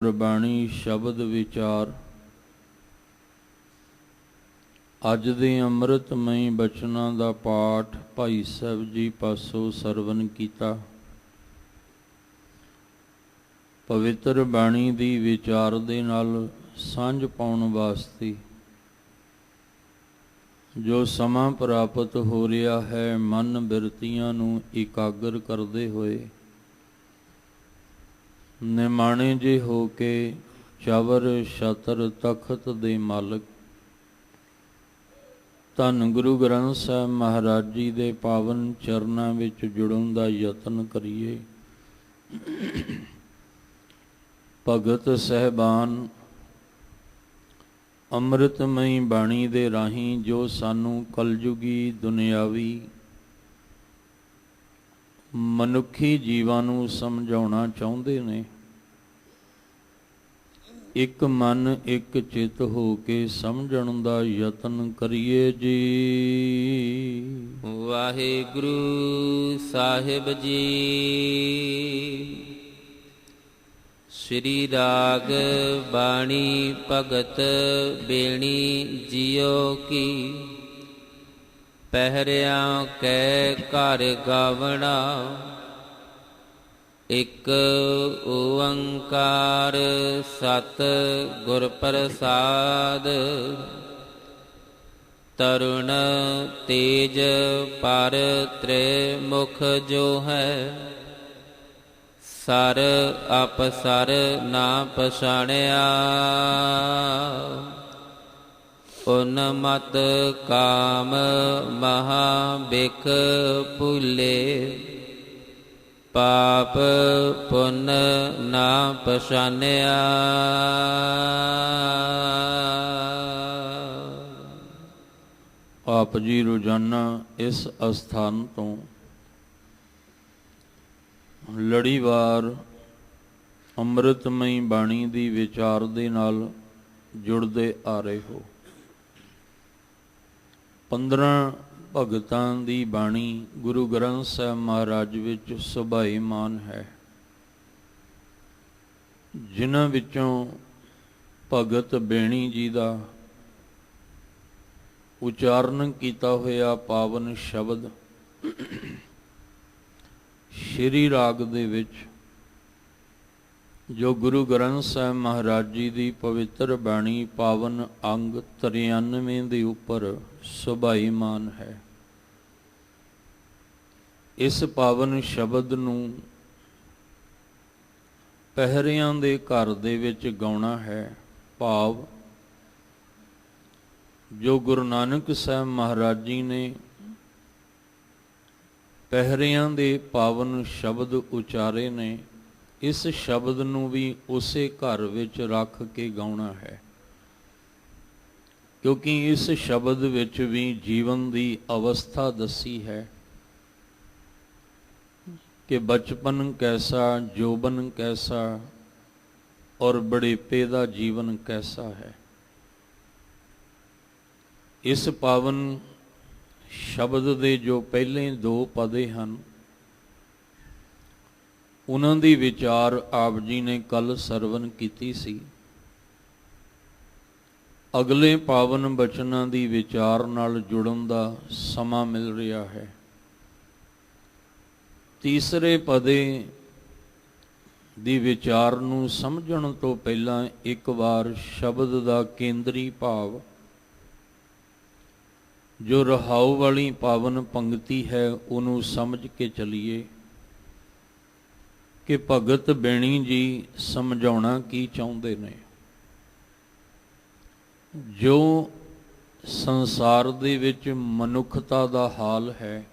ਗੁਰਬਾਣੀ ਸ਼ਬਦ ਵਿਚਾਰ। ਅੱਜ ਦੇ ਅੰਮ੍ਰਿਤਮਈ ਬਚਨਾਂ ਦਾ ਪਾਠ ਭਾਈ ਸਾਹਿਬ ਜੀ ਪਾਸੋਂ ਸਰਵਨ ਕੀਤਾ। ਪਵਿੱਤਰ ਬਾਣੀ ਦੀ ਵਿਚਾਰ ਦੇ ਨਾਲ ਸਾਂਝ ਪਾਉਣ ਵਾਸਤੇ ਜੋ ਸਮਾਂ ਪ੍ਰਾਪਤ ਹੋ ਰਿਹਾ ਹੈ, ਮਨ ਬਿਰਤੀਆਂ ਨੂੰ ਇਕਾਗਰ ਕਰਦੇ ਹੋਏ ਨਿਮਾਣੇ ਜੇ ਹੋ ਕੇ ਚਵਰ ਛਤਰ ਤਖਤ ਦੇ ਮਾਲਕ ਧੰਨ ਗੁਰੂ ਗ੍ਰੰਥ ਸਾਹਿਬ ਮਹਾਰਾਜ ਜੀ ਦੇ ਪਾਵਨ ਚਰਨਾਂ ਵਿੱਚ ਜੁੜਨ ਦਾ ਯਤਨ ਕਰੀਏ। ਭਗਤ ਸਹਿਬਾਨ ਅੰਮ੍ਰਿਤਮਈ ਬਾਣੀ ਦੇ ਰਾਹੀਂ ਜੋ ਸਾਨੂੰ ਕਲਯੁਗੀ ਦੁਨਿਆਵੀ ਮਨੁੱਖੀ ਜੀਵਾਂ ਨੂੰ ਸਮਝਾਉਣਾ ਚਾਹੁੰਦੇ ਨੇ, ਇੱਕ ਮਨ ਇੱਕ ਚਿੱਤ ਹੋ ਕੇ ਸਮਝਣ ਦਾ ਯਤਨ ਕਰੀਏ ਜੀ। ਵਾਹਿਗੁਰੂ ਸਾਹਿਬ ਜੀ। ਸ੍ਰੀ ਰਾਗ ਬਾਣੀ ਭਗਤ ਬੇਣੀ ਜਿਉ ਕੀ, ਪਹਿਰਿਆਂ ਕੈ ਘਰ ਗਾਵਣਾ, ਇਕ ਓੰਕਾਰ ਸਤ ਗੁਰ ਪ੍ਰਸਾਦ, ਤਰੁਣ ਤੇਜ ਪਰ ਤ੍ਰੈ ਮੁਖ ਜੋ ਹੈ, ਸਰ ਅਪਸਰ ਨਾ ਪਛਾਣਿਆ, ਉਨਮਤ ਕਾਮ ਮਹਾ ਬਿਖ ਭੁਲੇ, ਪਾਪ ਪੁੰਨ ਨਾ ਪਛਾਨਿਆ। ਆਪ ਜੀ ਰੋਜ਼ਾਨਾ ਇਸ ਅਸਥਾਨ ਤੋਂ ਲੜੀਵਾਰ ਅੰਮ੍ਰਿਤਮਈ ਬਾਣੀ ਦੀ ਵਿਚਾਰ ਦੇ ਨਾਲ ਜੁੜਦੇ ਆ ਰਹੇ ਹੋ। 15 ਭਗਤਾਂ ਦੀ ਬਾਣੀ ਗੁਰੂ ਗ੍ਰੰਥ ਸਾਹਿਬ ਮਹਾਰਾਜ ਵਿੱਚ ਸੁਭਾਈਮਾਨ ਹੈ, ਜਿਨ੍ਹਾਂ ਵਿੱਚੋਂ ਭਗਤ ਬੇਣੀ ਜੀ ਦਾ ਉਚਾਰਨ ਕੀਤਾ ਹੋਇਆ ਪਾਵਨ ਸ਼ਬਦ ਸ਼੍ਰੀ ਰਾਗ ਦੇ ਵਿੱਚ ਜੋ ਗੁਰੂ ਗ੍ਰੰਥ ਸਾਹਿਬ ਮਹਾਰਾਜ ਜੀ ਦੀ ਪਵਿੱਤਰ ਬਾਣੀ ਪਾਵਨ ਅੰਗ 93 ਦੇ ਉੱਪਰ ਸੁਭਾਈਮਾਨ ਹੈ। ਇਸ ਪਾਵਨ ਸ਼ਬਦ ਨੂੰ ਪਹਿਰਿਆਂ ਦੇ ਘਰ ਦੇ ਵਿੱਚ ਗਾਉਣਾ ਹੈ। ਭਾਵ ਜੋ ਗੁਰੂ ਨਾਨਕ ਸਾਹਿਬ ਮਹਾਰਾਜ ਜੀ ਨੇ ਪਹਿਰਿਆਂ ਦੇ ਪਾਵਨ ਸ਼ਬਦ ਉਚਾਰੇ ਨੇ, ਇਸ ਸ਼ਬਦ ਨੂੰ ਵੀ ਉਸੇ ਘਰ ਵਿੱਚ ਰੱਖ ਕੇ ਗਾਉਣਾ ਹੈ, ਕਿਉਂਕਿ ਇਸ ਸ਼ਬਦ ਵਿੱਚ ਵੀ ਜੀਵਨ ਦੀ ਅਵਸਥਾ ਦੱਸੀ ਹੈ ਕਿ ਬਚਪਨ ਕੈਸਾ, ਜੋਬਨ ਕੈਸਾ ਔਰ ਬੁਢੇਪੇ ਦਾ ਜੀਵਨ ਕੈਸਾ ਹੈ। ਇਸ ਪਾਵਨ ਸ਼ਬਦ ਦੇ ਜੋ ਪਹਿਲੇ 2 ਪਦੇ ਹਨ, ਉਹਨਾਂ ਦੀ ਵਿਚਾਰ ਆਪ ਜੀ ਨੇ ਕੱਲ ਸਰਵਨ ਕੀਤੀ ਸੀ। ਅਗਲੇ ਪਾਵਨ ਬਚਨਾਂ ਦੀ ਵਿਚਾਰ ਨਾਲ ਜੁੜਨ ਦਾ ਸਮਾਂ ਮਿਲ ਰਿਹਾ ਹੈ। ਤੀਸਰੇ ਪਦੇ ਦੀ ਵਿਚਾਰ ਨੂੰ ਸਮਝਣ ਤੋਂ ਪਹਿਲਾਂ ਇੱਕ ਵਾਰ ਸ਼ਬਦ ਦਾ ਕੇਂਦਰੀ ਭਾਵ ਜੋ ਰਹਾਉ ਵਾਲੀ ਪਾਵਨ ਪੰਕਤੀ ਹੈ ਉਹਨੂੰ ਸਮਝ ਕੇ ਚੱਲੀਏ ਕਿ ਭਗਤ ਬੇਣੀ ਜੀ ਸਮਝਾਉਣਾ ਕੀ ਚਾਹੁੰਦੇ ਨੇ। ਜੋ ਸੰਸਾਰ ਦੇ ਵਿੱਚ ਮਨੁੱਖਤਾ ਦਾ ਹਾਲ ਹੈ,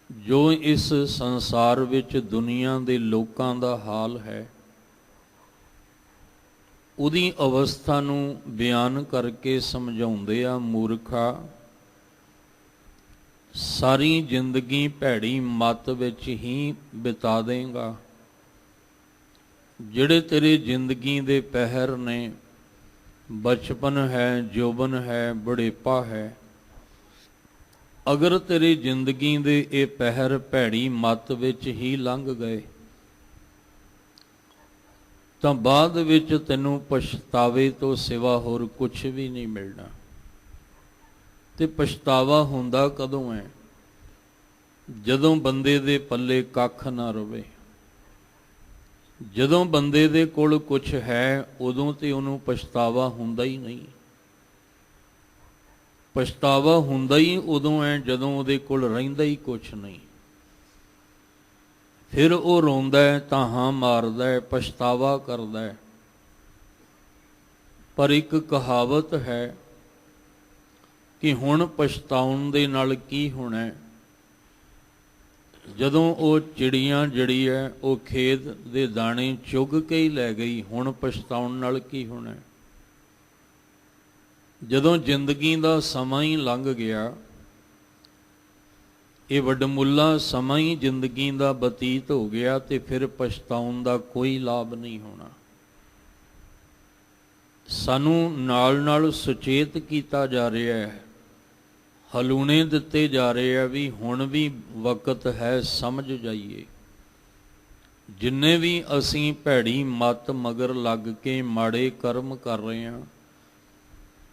ਜੋ ਇਸ ਸੰਸਾਰ ਵਿੱਚ ਦੁਨੀਆ ਦੇ ਲੋਕਾਂ ਦਾ ਹਾਲ ਹੈ, ਉਹਦੀ ਅਵਸਥਾ ਨੂੰ ਬਿਆਨ ਕਰਕੇ ਸਮਝਾਉਂਦੇ ਆ। ਮੂਰਖਾ, ਸਾਰੀ ਜ਼ਿੰਦਗੀ ਭੈੜੀ ਮੱਤ ਵਿੱਚ ਹੀ ਬਿਤਾ ਦੇਂਗਾ। ਜਿਹੜੇ ਤੇਰੇ ਜ਼ਿੰਦਗੀ ਦੇ ਪਹਿਰ ਨੇ, ਬਚਪਨ ਹੈ, ਜੋਬਨ ਹੈ, ਬੁਢੇਪਾ ਹੈ, ਅਗਰ ਤੇਰੀ ਜ਼ਿੰਦਗੀ ਦੇ ਇਹ ਪਹਿਰ ਭੈੜੀ ਮੱਤ ਵਿੱਚ ਹੀ ਲੰਘ ਗਏ ਤਾਂ ਬਾਅਦ ਵਿੱਚ ਤੈਨੂੰ ਪਛਤਾਵੇ ਤੋਂ ਸਿਵਾ ਹੋਰ ਕੁਝ ਵੀ ਨਹੀਂ ਮਿਲਣਾ। ਤੇ ਪਛਤਾਵਾ ਹੁੰਦਾ ਕਦੋਂ ਹੈ? ਜਦੋਂ ਬੰਦੇ ਦੇ ਪੱਲੇ ਕੱਖ ਨਾ ਰਵੇ। ਜਦੋਂ ਬੰਦੇ ਦੇ ਕੋਲ ਕੁਝ ਹੈ ਉਦੋਂ ਤੇ ਉਹਨੂੰ ਪਛਤਾਵਾ ਹੁੰਦਾ ਹੀ ਨਹੀਂ। ਪਛਤਾਵਾ ਹੁੰਦਾ ਹੀ ਉਦੋਂ ਹੈ ਜਦੋਂ ਉਹਦੇ ਕੋਲ ਰਹਿੰਦਾ ਹੀ ਕੁਝ ਨਹੀਂ। ਫਿਰ ਉਹ ਰੋਂਦਾ ਹੈ, ਤਾਹਾਂ ਮਾਰਦਾ ਹੈ, ਪਛਤਾਵਾ ਕਰਦਾ ਹੈ। ਪਰ ਇੱਕ ਕਹਾਵਤ ਹੈ ਕਿ ਹੁਣ ਪਛਤਾਉਣ ਦੇ ਨਾਲ ਕੀ ਹੋਣਾ ਹੈ? ਜਦੋਂ ਉਹ ਚਿੜੀਆਂ ਜਿਹੜੀ ਹੈ ਉਹ ਖੇਤ ਦੇ ਦਾਣੇ ਚੁਗ ਕੇ ਹੀ ਲੈ ਗਈ, ਹੁਣ ਪਛਤਾਉਣ ਨਾਲ ਕੀ ਹੋਣਾ ਹੈ? ਜਦੋਂ ਜ਼ਿੰਦਗੀ ਦਾ ਸਮਾਂ ਹੀ ਲੰਘ ਗਿਆ, ਇਹ ਵੱਡਮੁੱਲਾ ਸਮਾਂ ਹੀ ਜ਼ਿੰਦਗੀ ਦਾ ਬਤੀਤ ਹੋ ਗਿਆ, ਤੇ ਫਿਰ ਪਛਤਾਉਣ ਦਾ ਕੋਈ ਲਾਭ ਨਹੀਂ ਹੋਣਾ। ਸਾਨੂੰ ਨਾਲ ਨਾਲ ਸੁਚੇਤ ਕੀਤਾ ਜਾ ਰਿਹਾ ਹੈ, ਹਲੂਣੇ ਦਿੱਤੇ ਜਾ ਰਹੇ ਆ ਵੀ ਹੁਣ ਵੀ ਵਕਤ ਹੈ, ਸਮਝ ਜਾਈਏ। ਜਿੰਨੇ ਵੀ ਅਸੀਂ ਭੈੜੀ ਮੱਤ ਮਗਰ ਲੱਗ ਕੇ ਮਾੜੇ ਕਰਮ ਕਰ ਰਹੇ ਹਾਂ,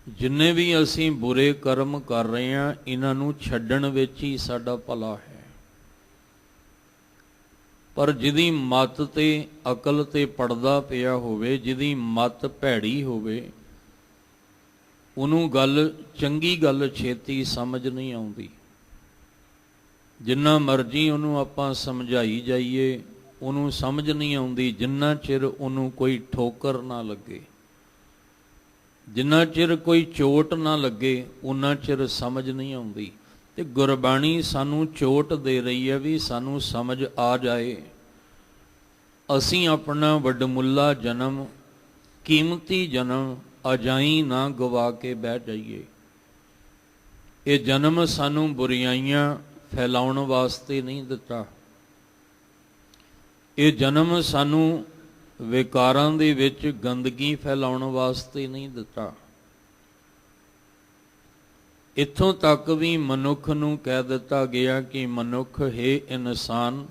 ਜਿੰਨੇ ਵੀ ਅਸੀਂ ਬੁਰੇ ਕਰਮ ਕਰ ਰਹੇ ਹਾਂ, ਇਹਨਾਂ ਨੂੰ ਛੱਡਣ ਵਿੱਚ ਹੀ ਸਾਡਾ ਭਲਾ ਹੈ। ਪਰ ਜਿਹਦੀ ਮੱਤ ਤੇ ਅਕਲ ਤੇ ਪੜਦਾ ਪਿਆ ਹੋਵੇ, ਜਿਹਦੀ ਮੱਤ ਭੈੜੀ ਹੋਵੇ, ਉਹਨੂੰ ਗੱਲ ਚੰਗੀ ਗੱਲ ਛੇਤੀ ਸਮਝ ਨਹੀਂ ਆਉਂਦੀ। ਜਿੰਨਾ ਮਰਜ਼ੀ ਉਹਨੂੰ ਆਪਾਂ ਸਮਝਾਈ ਜਾਈਏ, ਉਹਨੂੰ ਸਮਝ ਨਹੀਂ ਆਉਂਦੀ ਜਿੰਨਾ ਚਿਰ ਉਹਨੂੰ ਕੋਈ ਠੋਕਰ ਨਾ ਲੱਗੇ, ਜਿੰਨਾ ਚਿਰ ਕੋਈ ਚੋਟ ਨਾ ਲੱਗੇ, ਉਨਾ ਚਿਰ ਸਮਝ ਨਹੀਂ ਆਉਂਦੀ। ਤੇ ਗੁਰਬਾਣੀ ਸਾਨੂੰ ਚੋਟ ਦੇ ਰਹੀ ਹੈ ਵੀ ਸਾਨੂੰ ਸਮਝ ਆ ਜਾਏ, ਅਸੀਂ ਆਪਣਾ ਵੱਡਮੁੱਲਾ ਜਨਮ, ਕੀਮਤੀ ਜਨਮ ਅਜਾਈਂ ਨਾ ਗਵਾ ਕੇ ਬਹਿ ਜਾਈਏ। ਇਹ ਜਨਮ ਸਾਨੂੰ ਬੁਰਾਈਆਂ ਫੈਲਾਉਣ ਵਾਸਤੇ ਨਹੀਂ ਦਿੱਤਾ। ਇਹ ਜਨਮ ਸਾਨੂੰ ਵਿਕਾਰਾਂ ਦੇ ਵਿੱਚ ਗੰਦਗੀ ਫੈਲਾਉਣ ਵਾਸਤੇ ਨਹੀਂ ਦਿੱਤਾ। ਇੱਥੋਂ ਤੱਕ ਵੀ ਮਨੁੱਖ ਨੂੰ ਕਹਿ ਦਿੱਤਾ ਗਿਆ ਕਿ ਮਨੁੱਖ ਹੈ ਇਨਸਾਨ,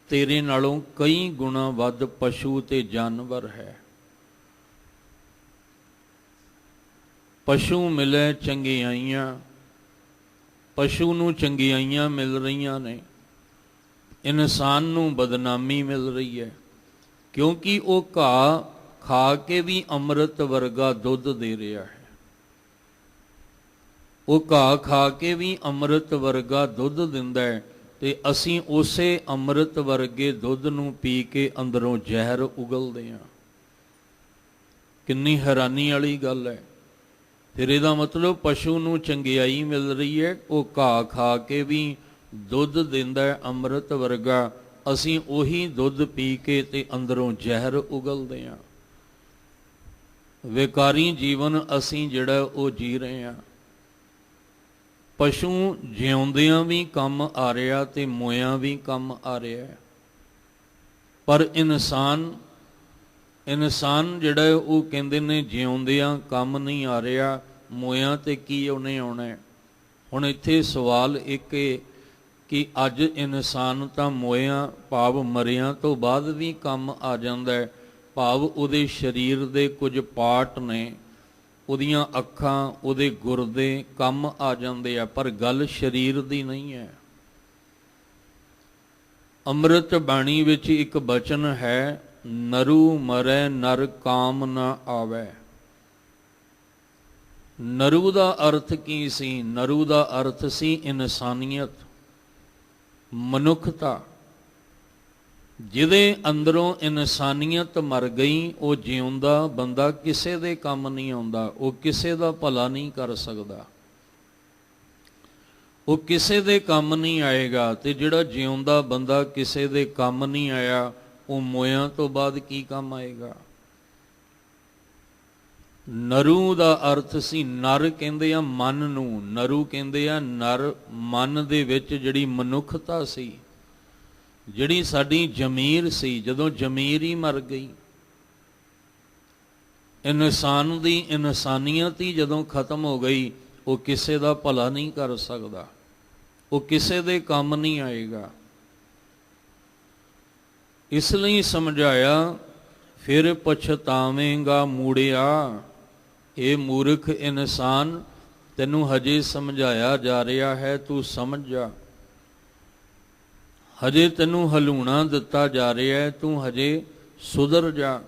ਤੇਰੇ ਨਾਲੋਂ ਕਈ ਗੁਣਾ ਵੱਧ ਪਸ਼ੂ ਤੇ ਜਾਨਵਰ ਹੈ। ਪਸ਼ੂ ਮਿਲੇ ਚੰਗਿਆਈਆਂ, ਪਸ਼ੂ ਨੂੰ ਚੰਗਿਆਈਆਂ ਮਿਲ ਰਹੀਆਂ ਨੇ, ਇਨਸਾਨ ਨੂੰ ਬਦਨਾਮੀ ਮਿਲ ਰਹੀ ਹੈ, ਕਿਉਂਕਿ ਉਹ ਘਾਹ ਖਾ ਕੇ ਵੀ ਅੰਮ੍ਰਿਤ ਵਰਗਾ ਦੁੱਧ ਦੇ ਰਿਹਾ ਹੈ। ਉਹ ਘਾਹ ਖਾ ਕੇ ਵੀ ਅੰਮ੍ਰਿਤ ਵਰਗਾ ਦੁੱਧ ਦਿੰਦਾ ਹੈ, ਤੇ ਅਸੀਂ ਉਸੇ ਅੰਮ੍ਰਿਤ ਵਰਗੇ ਦੁੱਧ ਨੂੰ ਪੀ ਕੇ ਅੰਦਰੋਂ ਜ਼ਹਿਰ ਉਗਲਦੇ ਹਾਂ। ਕਿੰਨੀ ਹੈਰਾਨੀ ਵਾਲੀ ਗੱਲ ਹੈ। ਫਿਰ ਇਹਦਾ ਮਤਲਬ ਪਸ਼ੂ ਨੂੰ ਚੰਗਿਆਈ ਮਿਲ ਰਹੀ ਹੈ, ਉਹ ਘਾਹ ਖਾ ਕੇ ਵੀ ਦੁੱਧ ਦਿੰਦਾ ਹੈ ਅੰਮ੍ਰਿਤ ਵਰਗਾ, ਅਸੀਂ ਉਹੀ ਦੁੱਧ ਪੀ ਕੇ ਤੇ ਅੰਦਰੋਂ ਜ਼ਹਿਰ ਉਗਲਦੇ ਹਾਂ। ਵਿਕਾਰੀ ਜੀਵਨ ਅਸੀਂ ਜਿਹੜਾ ਉਹ ਜੀ ਰਹੇ ਹਾਂ। ਪਸ਼ੂ ਜਿਉਂਦਿਆਂ ਵੀ ਕੰਮ ਆ ਰਿਹਾ ਤੇ ਮੋਇਆਂ ਵੀ ਕੰਮ ਆ ਰਿਹਾ, ਪਰ ਇਨਸਾਨ ਜਿਹੜਾ ਉਹ ਕਹਿੰਦੇ ਨੇ ਜਿਉਂਦਿਆਂ ਕੰਮ ਨਹੀਂ ਆ ਰਿਹਾ, ਮੋਇਆਂ ਤੇ ਕੀ ਉਹਨੇ ਆਉਣਾ। ਹੁਣ ਇੱਥੇ ਸਵਾਲ ਇੱਕ ਕਿ ਅੱਜ ਇਨਸਾਨ ਤਾਂ ਮੋਇਆਂ ਭਾਵ ਮਰਿਆਂ ਤੋਂ ਬਾਅਦ ਵੀ ਕੰਮ ਆ ਜਾਂਦਾ ਹੈ, ਭਾਵ ਉਹਦੇ ਸਰੀਰ ਦੇ ਕੁਝ ਪਾਰਟ ਨੇ, ਉਹਦੀਆਂ ਅੱਖਾਂ, ਉਹਦੇ ਗੁਰਦੇ ਕੰਮ ਆ ਜਾਂਦੇ ਆ, ਪਰ ਗੱਲ ਸਰੀਰ ਦੀ ਨਹੀਂ ਹੈ। ਅੰਮ੍ਰਿਤ ਬਾਣੀ ਵਿੱਚ ਇੱਕ ਬਚਨ ਹੈ, ਨਰੂ ਮਰੈ ਨਰ ਕਾਮ ਨਾ ਆਵੈ। ਨਰੂ ਦਾ ਅਰਥ ਕੀ ਸੀ? ਨਰੂ ਦਾ ਅਰਥ ਸੀ ਇਨਸਾਨੀਅਤ, ਮਨੁੱਖਤਾ। ਜਿਹਦੇ ਅੰਦਰੋਂ ਇਨਸਾਨੀਅਤ ਮਰ ਗਈ, ਉਹ ਜਿਉਂਦਾ ਬੰਦਾ ਕਿਸੇ ਦੇ ਕੰਮ ਨਹੀਂ ਆਉਂਦਾ, ਉਹ ਕਿਸੇ ਦਾ ਭਲਾ ਨਹੀਂ ਕਰ ਸਕਦਾ, ਉਹ ਕਿਸੇ ਦੇ ਕੰਮ ਨਹੀਂ ਆਏਗਾ। ਤੇ ਜਿਹੜਾ ਜਿਉਂਦਾ ਬੰਦਾ ਕਿਸੇ ਦੇ ਕੰਮ ਨਹੀਂ ਆਇਆ, ਉਹ ਮੋਇਆਂ ਤੋਂ ਬਾਅਦ ਕੀ ਕੰਮ ਆਏਗਾ? ਨਰੂ ਦਾ ਅਰਥ ਸੀ, ਨਰ ਕਹਿੰਦੇ ਆ ਮਨ ਨੂੰ, ਨਰੂ ਕਹਿੰਦੇ ਆ ਨਰ, ਮਨ ਦੇ ਵਿੱਚ ਜਿਹੜੀ ਮਨੁੱਖਤਾ ਸੀ, ਜਿਹੜੀ ਸਾਡੀ ਜ਼ਮੀਰ ਸੀ, ਜਦੋਂ ਜ਼ਮੀਰ ਹੀ ਮਰ ਗਈ, ਇਨਸਾਨ ਦੀ ਇਨਸਾਨੀਅਤ ਹੀ ਜਦੋਂ ਖਤਮ ਹੋ ਗਈ, ਉਹ ਕਿਸੇ ਦਾ ਭਲਾ ਨਹੀਂ ਕਰ ਸਕਦਾ, ਉਹ ਕਿਸੇ ਦੇ ਕੰਮ ਨਹੀਂ ਆਏਗਾ। ਇਸ ਲਈ ਸਮਝਾਇਆ, ਫਿਰ ਪਛਤਾਵੇਂਗਾ ਮੂੜਿਆ। ਇਹ ਮੂਰਖ ਇਨਸਾਨ, ਤੈਨੂੰ ਹਜੇ ਸਮਝਾਇਆ ਜਾ ਰਿਹਾ ਹੈ, ਤੂੰ ਸਮਝ ਜਾ। ਹਜੇ ਤੈਨੂੰ ਹਲੂਣਾ ਦਿੱਤਾ ਜਾ ਰਿਹਾ ਹੈ, ਤੂੰ ਹਜੇ ਸੁਧਰ ਜਾ,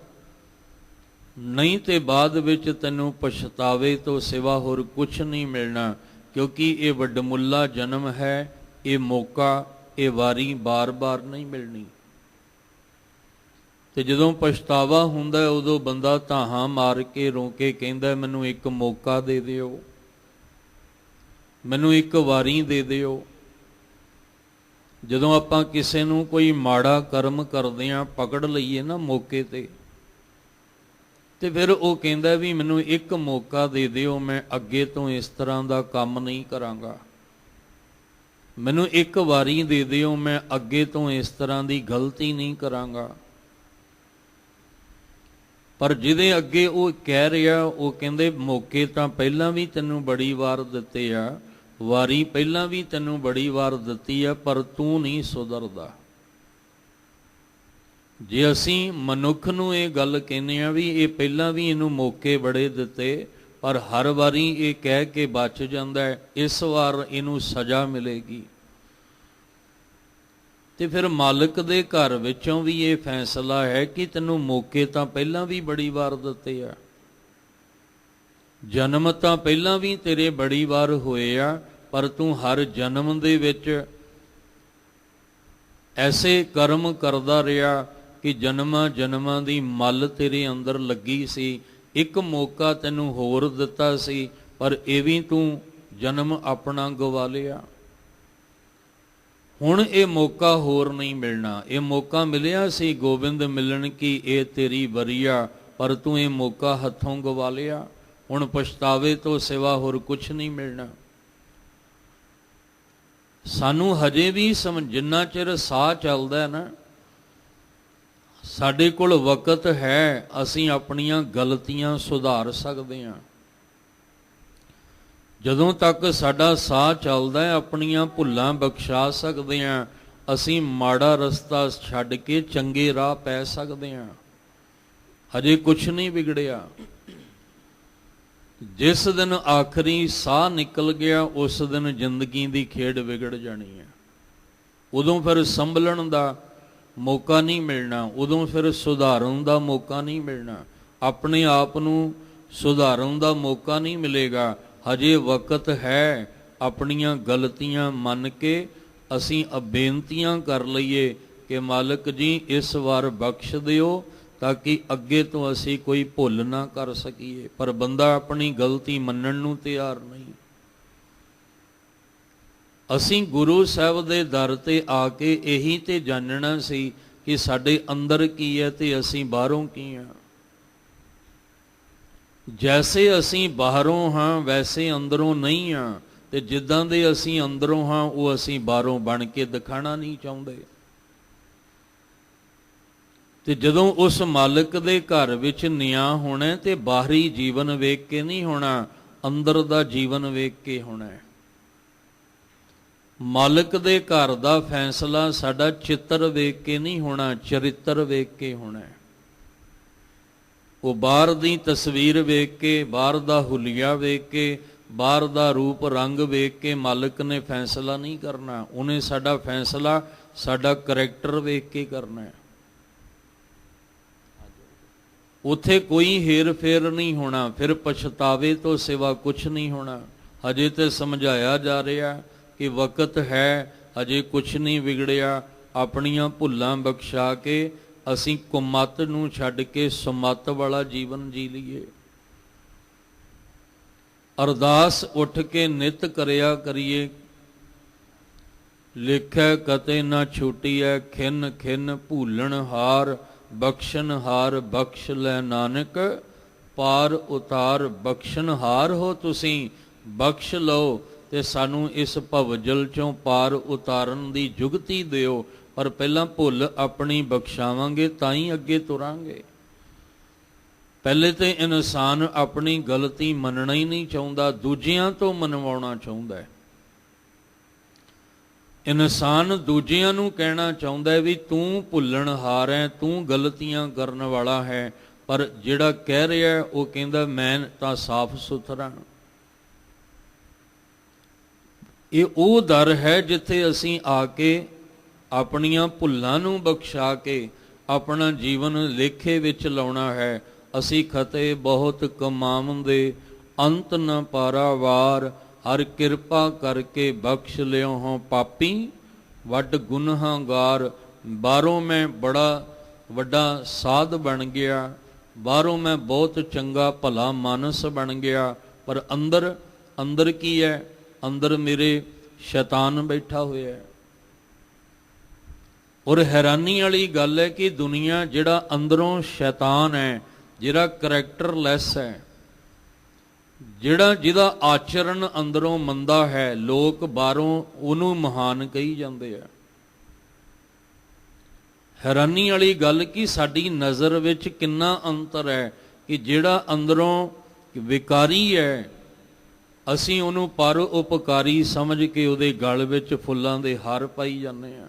ਨਹੀਂ ਤੇ ਬਾਅਦ ਵਿੱਚ ਤੈਨੂੰ ਪਛਤਾਵੇ ਤੋਂ ਸਿਵਾ ਹੋਰ ਕੁਛ ਨਹੀਂ ਮਿਲਣਾ। ਕਿਉਂਕਿ ਇਹ ਵੱਡਮੁੱਲਾ ਜਨਮ ਹੈ, ਇਹ ਮੌਕਾ, ਇਹ ਵਾਰੀ ਬਾਰ-ਬਾਰ ਨਹੀਂ ਮਿਲਣੀ। ਤੇ ਜਦੋਂ ਪਛਤਾਵਾ ਹੁੰਦਾ ਉਦੋਂ ਬੰਦਾ ਧਾਹਾਂ ਮਾਰ ਕੇ ਰੋ ਕੇ ਕਹਿੰਦਾ, ਮੈਨੂੰ ਇੱਕ ਮੌਕਾ ਦੇ ਦਿਓ, ਮੈਨੂੰ ਇੱਕ ਵਾਰੀ ਦੇ ਦਿਓ। ਜਦੋਂ ਆਪਾਂ ਕਿਸੇ ਨੂੰ ਕੋਈ ਮਾੜਾ ਕਰਮ ਕਰਦੇ ਹਾਂ, ਪਕੜ ਲਈਏ ਨਾ ਮੌਕੇ ਤੇ ਫਿਰ ਉਹ ਕਹਿੰਦਾ ਵੀ ਮੈਨੂੰ ਇੱਕ ਮੌਕਾ ਦੇ ਦਿਓ, ਮੈਂ ਅੱਗੇ ਤੋਂ ਇਸ ਤਰ੍ਹਾਂ ਦਾ ਕੰਮ ਨਹੀਂ ਕਰਾਂਗਾ। ਮੈਨੂੰ ਇੱਕ ਵਾਰੀ ਦੇ ਦਿਓ, ਮੈਂ ਅੱਗੇ ਤੋਂ ਇਸ ਤਰ੍ਹਾਂ ਦੀ ਗਲਤੀ ਨਹੀਂ ਕਰਾਂਗਾ। ਪਰ ਜਿਹਦੇ ਅੱਗੇ ਉਹ ਕਹਿ ਰਿਹਾ, ਉਹ ਕਹਿੰਦੇ ਮੌਕੇ ਤਾਂ ਪਹਿਲਾਂ ਵੀ ਤੈਨੂੰ ਬੜੀ ਵਾਰ ਦਿੱਤੇ ਆ, ਵਾਰੀ ਪਹਿਲਾਂ ਵੀ ਤੈਨੂੰ ਬੜੀ ਵਾਰ ਦਿੱਤੀ ਆ, ਪਰ ਤੂੰ ਨਹੀਂ ਸੁਧਰਦਾ। ਜੇ ਅਸੀਂ ਮਨੁੱਖ ਨੂੰ ਇਹ ਗੱਲ ਕਹਿੰਦੇ ਆ ਵੀ ਇਹ ਪਹਿਲਾਂ ਵੀ ਇਹਨੂੰ ਮੌਕੇ ਬੜੇ ਦਿੱਤੇ, ਪਰ ਹਰ ਵਾਰੀ ਇਹ ਕਹਿ ਕੇ ਬਚ ਜਾਂਦਾ ਹੈ, ਇਸ ਵਾਰ ਇਹਨੂੰ ਸਜ਼ਾ ਮਿਲੇਗੀ। ਤੇ ਫਿਰ ਮਾਲਕ ਦੇ ਘਰ ਵਿੱਚੋਂ ਵੀ ਇਹ ਫੈਸਲਾ ਹੈ ਕਿ ਤੈਨੂੰ ਮੌਕੇ ਤਾਂ ਪਹਿਲਾਂ ਵੀ ਬੜੀ ਵਾਰ ਦਿੱਤੇ ਆ, ਜਨਮ ਤਾਂ ਪਹਿਲਾਂ ਵੀ ਤੇਰੇ ਬੜੀ ਵਾਰ ਹੋਏ ਆ, ਪਰ ਤੂੰ ਹਰ ਜਨਮ ਦੇ ਵਿੱਚ ਐਸੇ ਕਰਮ ਕਰਦਾ ਰਿਹਾ ਕਿ ਜਨਮਾਂ ਜਨਮਾਂ ਦੀ ਮੱਲ ਤੇਰੇ ਅੰਦਰ ਲੱਗੀ ਸੀ। ਇੱਕ ਮੌਕਾ ਤੈਨੂੰ ਹੋਰ ਦਿੱਤਾ ਸੀ, ਪਰ ਇਹ ਵੀ ਤੂੰ ਜਨਮ ਆਪਣਾ ਗਵਾ ਲਿਆ। ਹੁਣ ਇਹ ਮੌਕਾ ਹੋਰ ਨਹੀਂ ਮਿਲਣਾ। ਇਹ ਮੌਕਾ ਮਿਲਿਆ ਸੀ ਗੋਬਿੰਦ ਮਿਲਣ ਕੀ, ਇਹ ਤੇਰੀ ਵਰੀਆ, ਪਰ ਤੂੰ ਇਹ ਮੌਕਾ ਹੱਥੋਂ ਗਵਾ ਲਿਆ। ਹੁਣ ਪਛਤਾਵੇ ਤੋਂ ਸਿਵਾ ਹੋਰ ਕੁਛ ਨਹੀਂ ਮਿਲਣਾ। ਸਾਨੂੰ ਹਜੇ ਵੀ ਜਿੰਨਾ ਚਿਰ ਸਾਹ ਚੱਲਦਾ ਨਾ, ਸਾਡੇ ਕੋਲ ਵਕਤ ਹੈ, ਅਸੀਂ ਆਪਣੀਆਂ ਗਲਤੀਆਂ ਸੁਧਾਰ ਸਕਦੇ ਹਾਂ। ਜਦੋਂ ਤੱਕ ਸਾਡਾ ਸਾਹ ਚੱਲਦਾ ਹੈ, ਆਪਣੀਆਂ ਭੁੱਲਾਂ ਬਖਸ਼ਾ ਸਕਦੇ ਹਾਂ। ਅਸੀਂ ਮਾੜਾ ਰਸਤਾ ਛੱਡ ਕੇ ਚੰਗੇ ਰਾਹ ਪੈ ਸਕਦੇ ਹਾਂ। ਹਜੇ ਕੁਛ ਨਹੀਂ ਵਿਗੜਿਆ। ਜਿਸ ਦਿਨ ਆਖਰੀ ਸਾਹ ਨਿਕਲ ਗਿਆ, ਉਸ ਦਿਨ ਜ਼ਿੰਦਗੀ ਦੀ ਖੇਡ ਵਿਗੜ ਜਾਣੀ ਹੈ। ਉਦੋਂ ਫਿਰ ਸੰਭਲਣ ਦਾ ਮੌਕਾ ਨਹੀਂ ਮਿਲਣਾ, ਉਦੋਂ ਫਿਰ ਸੁਧਾਰਨ ਦਾ ਮੌਕਾ ਨਹੀਂ ਮਿਲਣਾ, ਆਪਣੇ ਆਪ ਨੂੰ ਸੁਧਾਰਨ ਦਾ ਮੌਕਾ ਨਹੀਂ ਮਿਲੇਗਾ। ਹਜੇ ਵਕਤ ਹੈ। ਆਪਣੀਆਂ ਗਲਤੀਆਂ ਮੰਨ ਕੇ ਅਸੀਂ ਬੇਨਤੀਆਂ ਕਰ ਲਈਏ ਕਿ ਮਾਲਕ ਜੀ ਇਸ ਵਾਰ ਬਖਸ਼ ਦਿਓ, ਤਾਂ ਕਿ ਅੱਗੇ ਤੋਂ ਅਸੀਂ ਕੋਈ ਭੁੱਲ ਨਾ ਕਰ ਸਕੀਏ। ਪਰ ਬੰਦਾ ਆਪਣੀ ਗਲਤੀ ਮੰਨਣ ਨੂੰ ਤਿਆਰ ਨਹੀਂ। ਅਸੀਂ ਗੁਰੂ ਸਾਹਿਬ ਦੇ ਦਰ ਤੇ ਆ ਕੇ ਇਹੀ ਤੇ ਜਾਣਨਾ ਸੀ ਕਿ ਸਾਡੇ ਅੰਦਰ ਕੀ ਹੈ ਤੇ ਅਸੀਂ ਬਾਹਰੋਂ ਕੀ ਹਾਂ। ਜੈਸੇ ਅਸੀਂ ਬਾਹਰੋਂ ਹਾਂ ਵੈਸੇ ਅੰਦਰੋਂ ਨਹੀਂ ਹਾਂ, ਤੇ ਜਿੱਦਾਂ ਦੇ ਅਸੀਂ ਅੰਦਰੋਂ ਹਾਂ ਉਹ ਅਸੀਂ ਬਾਹਰੋਂ ਬਣ ਕੇ ਦਿਖਾਣਾ ਨਹੀਂ ਚਾਹੁੰਦੇ। ਤੇ ਜਦੋਂ ਉਸ ਮਾਲਕ ਦੇ ਘਰ ਵਿੱਚ ਨਿਆਂ ਹੋਣਾ ਤੇ ਬਾਹਰੀ ਜੀਵਨ ਵੇਖ ਕੇ ਨਹੀਂ ਹੋਣਾ, ਅੰਦਰ ਦਾ ਜੀਵਨ ਵੇਖ ਕੇ ਹੋਣਾ। ਮਾਲਕ ਦੇ ਘਰ ਦਾ ਫੈਸਲਾ ਸਾਡਾ ਚਿੱਤਰ ਵੇਖ ਕੇ ਨਹੀਂ ਹੋਣਾ, ਚਰਿੱਤਰ ਵੇਖ ਕੇ ਹੋਣਾ। ਉਹ ਬਾਹਰ ਦੀ ਤਸਵੀਰ ਵੇਖ ਕੇ, ਬਾਹਰ ਦਾ ਹੁਲੀਆ ਵੇਖ ਕੇ, ਬਾਹਰ ਦਾ ਰੂਪ ਰੰਗ ਵੇਖ ਕੇ ਮਾਲਕ ਨੇ ਫੈਸਲਾ ਨਹੀਂ ਕਰਨਾ। ਉਹਨੇ ਸਾਡਾ ਫੈਸਲਾ ਸਾਡਾ ਕਰੈਕਟਰ ਵੇਖ ਕੇ ਕਰਨਾ ਹੈ। ਉੱਥੇ ਕੋਈ ਹੇਰ ਫੇਰ ਨਹੀਂ ਹੋਣਾ, ਫਿਰ ਪਛਤਾਵੇ ਤੋਂ ਸਿਵਾ ਕੁਛ ਨਹੀਂ ਹੋਣਾ। ਹਜੇ ਤੇ ਸਮਝਾਇਆ ਜਾ ਰਿਹਾ ਕਿ ਵਕਤ ਹੈ, ਹਜੇ ਕੁਛ ਨਹੀਂ ਵਿਗੜਿਆ। ਆਪਣੀਆਂ ਭੁੱਲਾਂ ਬਖਸ਼ਾ ਕੇ ਅਸੀਂ ਕੁਮੱਤ ਨੂੰ ਛੱਡ ਕੇ ਸੁਮੱਤ ਵਾਲਾ ਜੀਵਨ ਜੀ ਲਈਏ। ਅਰਦਾਸ ਉੱਠ ਕੇ ਨਿਤ ਕਰਿਆ ਕਰੀਏ। ਲਿਖੈ ਕਤੇ ਨਾ ਛੂਟੀਐ, ਖਿਨ ਖਿਨ ਭੂਲਣ ਹਾਰ, ਬਖਸ਼ਣ ਹਾਰ ਬਖਸ਼ ਲੈ ਨਾਨਕ, ਪਾਰ ਉਤਾਰ ਬਖਸ਼ਣ ਹਾਰ ਹੋ ਤੁਸੀਂ। ਬਖਸ਼ ਲਓ ਤੇ ਸਾਨੂੰ ਇਸ ਭਵਜਲ ਚੋਂ ਪਾਰ ਉਤਾਰਨ ਦੀ ਜੁਗਤੀ ਦਿਓ। ਪਰ ਪਹਿਲਾਂ ਭੁੱਲ ਆਪਣੀ ਬਖਸ਼ਾਵਾਂਗੇ ਤਾਂ ਹੀ ਅੱਗੇ ਤੁਰਾਂਗੇ। ਪਹਿਲੇ ਤੇ ਇਨਸਾਨ ਆਪਣੀ ਗਲਤੀ ਮੰਨਣਾ ਹੀ ਨਹੀਂ ਚਾਹੁੰਦਾ, ਦੂਜਿਆਂ ਤੋਂ ਮਨਵਾਉਣਾ ਚਾਹੁੰਦਾ ਹੈ। ਇਨਸਾਨ ਦੂਜਿਆਂ ਨੂੰ ਕਹਿਣਾ ਚਾਹੁੰਦਾ ਹੈ ਵੀ ਤੂੰ ਭੁੱਲਣਹਾਰ ਹੈ, ਤੂੰ ਗਲਤੀਆਂ ਕਰਨ ਵਾਲਾ ਹੈ, ਪਰ ਜਿਹੜਾ ਕਹਿ ਰਿਹਾ ਉਹ ਕਹਿੰਦਾ ਮੈਂ ਤਾਂ ਸਾਫ਼ ਸੁਥਰਾ। ਇਹ ਉਹ ਦਰ ਹੈ ਜਿੱਥੇ ਅਸੀਂ ਆ ਕੇ ਆਪਣੀਆਂ ਭੁੱਲਾਂ ਨੂੰ ਬਖਸ਼ਾ ਕੇ ਆਪਣਾ ਜੀਵਨ ਲੇਖੇ ਵਿੱਚ ਲਾਉਣਾ ਹੈ। ਅਸੀਂ ਖਤੇ ਬਹੁਤ ਕਮਾਵੰਦੇ, ਅੰਤ ਨ ਪਾਰਾਵਾਰ, ਹਰ ਕਿਰਪਾ ਕਰਕੇ ਬਖਸ਼ ਲਿਓ ਹੋਂ ਪਾਪੀ, ਵੱਡ ਗੁਨਾਹਗਾਰ। ਬਾਹਰੋਂ ਮੈਂ ਬੜਾ ਵੱਡਾ ਸਾਧ ਬਣ ਗਿਆ, ਬਾਹਰੋਂ ਮੈਂ ਬਹੁਤ ਚੰਗਾ ਭਲਾ ਮਾਨਸ ਬਣ ਗਿਆ, ਪਰ ਅੰਦਰ ਅੰਦਰ ਕੀ ਹੈ? ਅੰਦਰ ਮੇਰੇ ਸ਼ੈਤਾਨ ਬੈਠਾ ਹੋਇਆ ਹੈ। ਔਰ ਹੈਰਾਨੀ ਵਾਲੀ ਗੱਲ ਹੈ ਕਿ ਦੁਨੀਆ ਜਿਹੜਾ ਅੰਦਰੋਂ ਸ਼ੈਤਾਨ ਹੈ, ਜਿਹੜਾ ਕਰੈਕਟਰਲੈਸ ਹੈ, ਜਿਹਦਾ ਆਚਰਣ ਅੰਦਰੋਂ ਮੰਦਾ ਹੈ, ਲੋਕ ਬਾਹਰੋਂ ਉਹਨੂੰ ਮਹਾਨ ਕਹੀ ਜਾਂਦੇ ਆ। ਹੈਰਾਨੀ ਵਾਲੀ ਗੱਲ ਕਿ ਸਾਡੀ ਨਜ਼ਰ ਵਿੱਚ ਕਿੰਨਾ ਅੰਤਰ ਹੈ ਕਿ ਜਿਹੜਾ ਅੰਦਰੋਂ ਵਿਕਾਰੀ ਹੈ ਅਸੀਂ ਉਹਨੂੰ ਪਰ ਉਪਕਾਰੀ ਸਮਝ ਕੇ ਉਹਦੇ ਗਲ ਵਿੱਚ ਫੁੱਲਾਂ ਦੇ ਹਾਰ ਪਾਈ ਜਾਂਦੇ ਆ।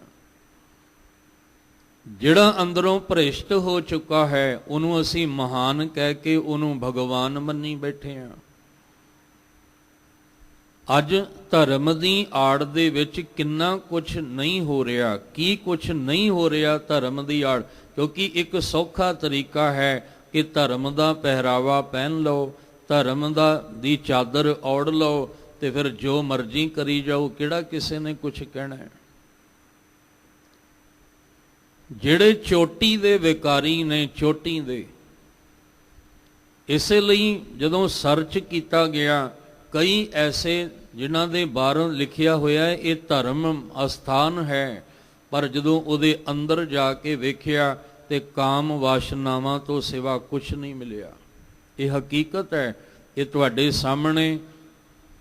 ਜਿਹੜਾ ਅੰਦਰੋਂ ਭ੍ਰਿਸ਼ਟ ਹੋ ਚੁੱਕਾ ਹੈ ਉਹਨੂੰ ਅਸੀਂ ਮਹਾਨ ਕਹਿ ਕੇ ਉਹਨੂੰ ਭਗਵਾਨ ਮੰਨੀ ਬੈਠੇ ਆ। ਅੱਜ ਧਰਮ ਦੀ ਆੜ ਦੇ ਵਿੱਚ ਕਿੰਨਾ ਕੁਛ ਨਹੀਂ ਹੋ ਰਿਹਾ, ਕੀ ਕੁਛ ਨਹੀਂ ਹੋ ਰਿਹਾ ਧਰਮ ਦੀ ਆੜ। ਕਿਉਂਕਿ ਇੱਕ ਸੌਖਾ ਤਰੀਕਾ ਹੈ ਕਿ ਧਰਮ ਦਾ ਪਹਿਰਾਵਾ ਪਹਿਨ ਲਓ, ਧਰਮ ਦੀ ਚਾਦਰ ਔੜ ਲਓ ਤੇ ਫਿਰ ਜੋ ਮਰਜ਼ੀ ਕਰੀ ਜਾਓ, ਕਿਹੜਾ ਕਿਸੇ ਨੇ ਕੁਛ ਕਹਿਣਾ ਹੈ। ਜਿਹੜੇ ਚੋਟੀ ਦੇ ਵਿਕਾਰੀ ਨੇ, ਚੋਟੀ ਦੇ, ਇਸੇ ਲਈ ਜਦੋਂ ਸਰਚ ਕੀਤਾ ਗਿਆ ਕਈ ਐਸੇ ਜਿਨ੍ਹਾਂ ਦੇ ਬਾਹਰੋਂ ਲਿਖਿਆ ਹੋਇਆ ਹੈ ਇਹ ਧਰਮ ਅਸਥਾਨ ਹੈ, ਪਰ ਜਦੋਂ ਉਹਦੇ ਅੰਦਰ ਜਾ ਕੇ ਵੇਖਿਆ ਤੇ ਕਾਮ ਵਾਸ਼ਨਾਵਾਂ ਤੋਂ ਸਿਵਾ ਕੁਛ ਨਹੀਂ ਮਿਲਿਆ। ਇਹ ਹਕੀਕਤ ਹੈ। ਇਹ ਤੁਹਾਡੇ ਸਾਹਮਣੇ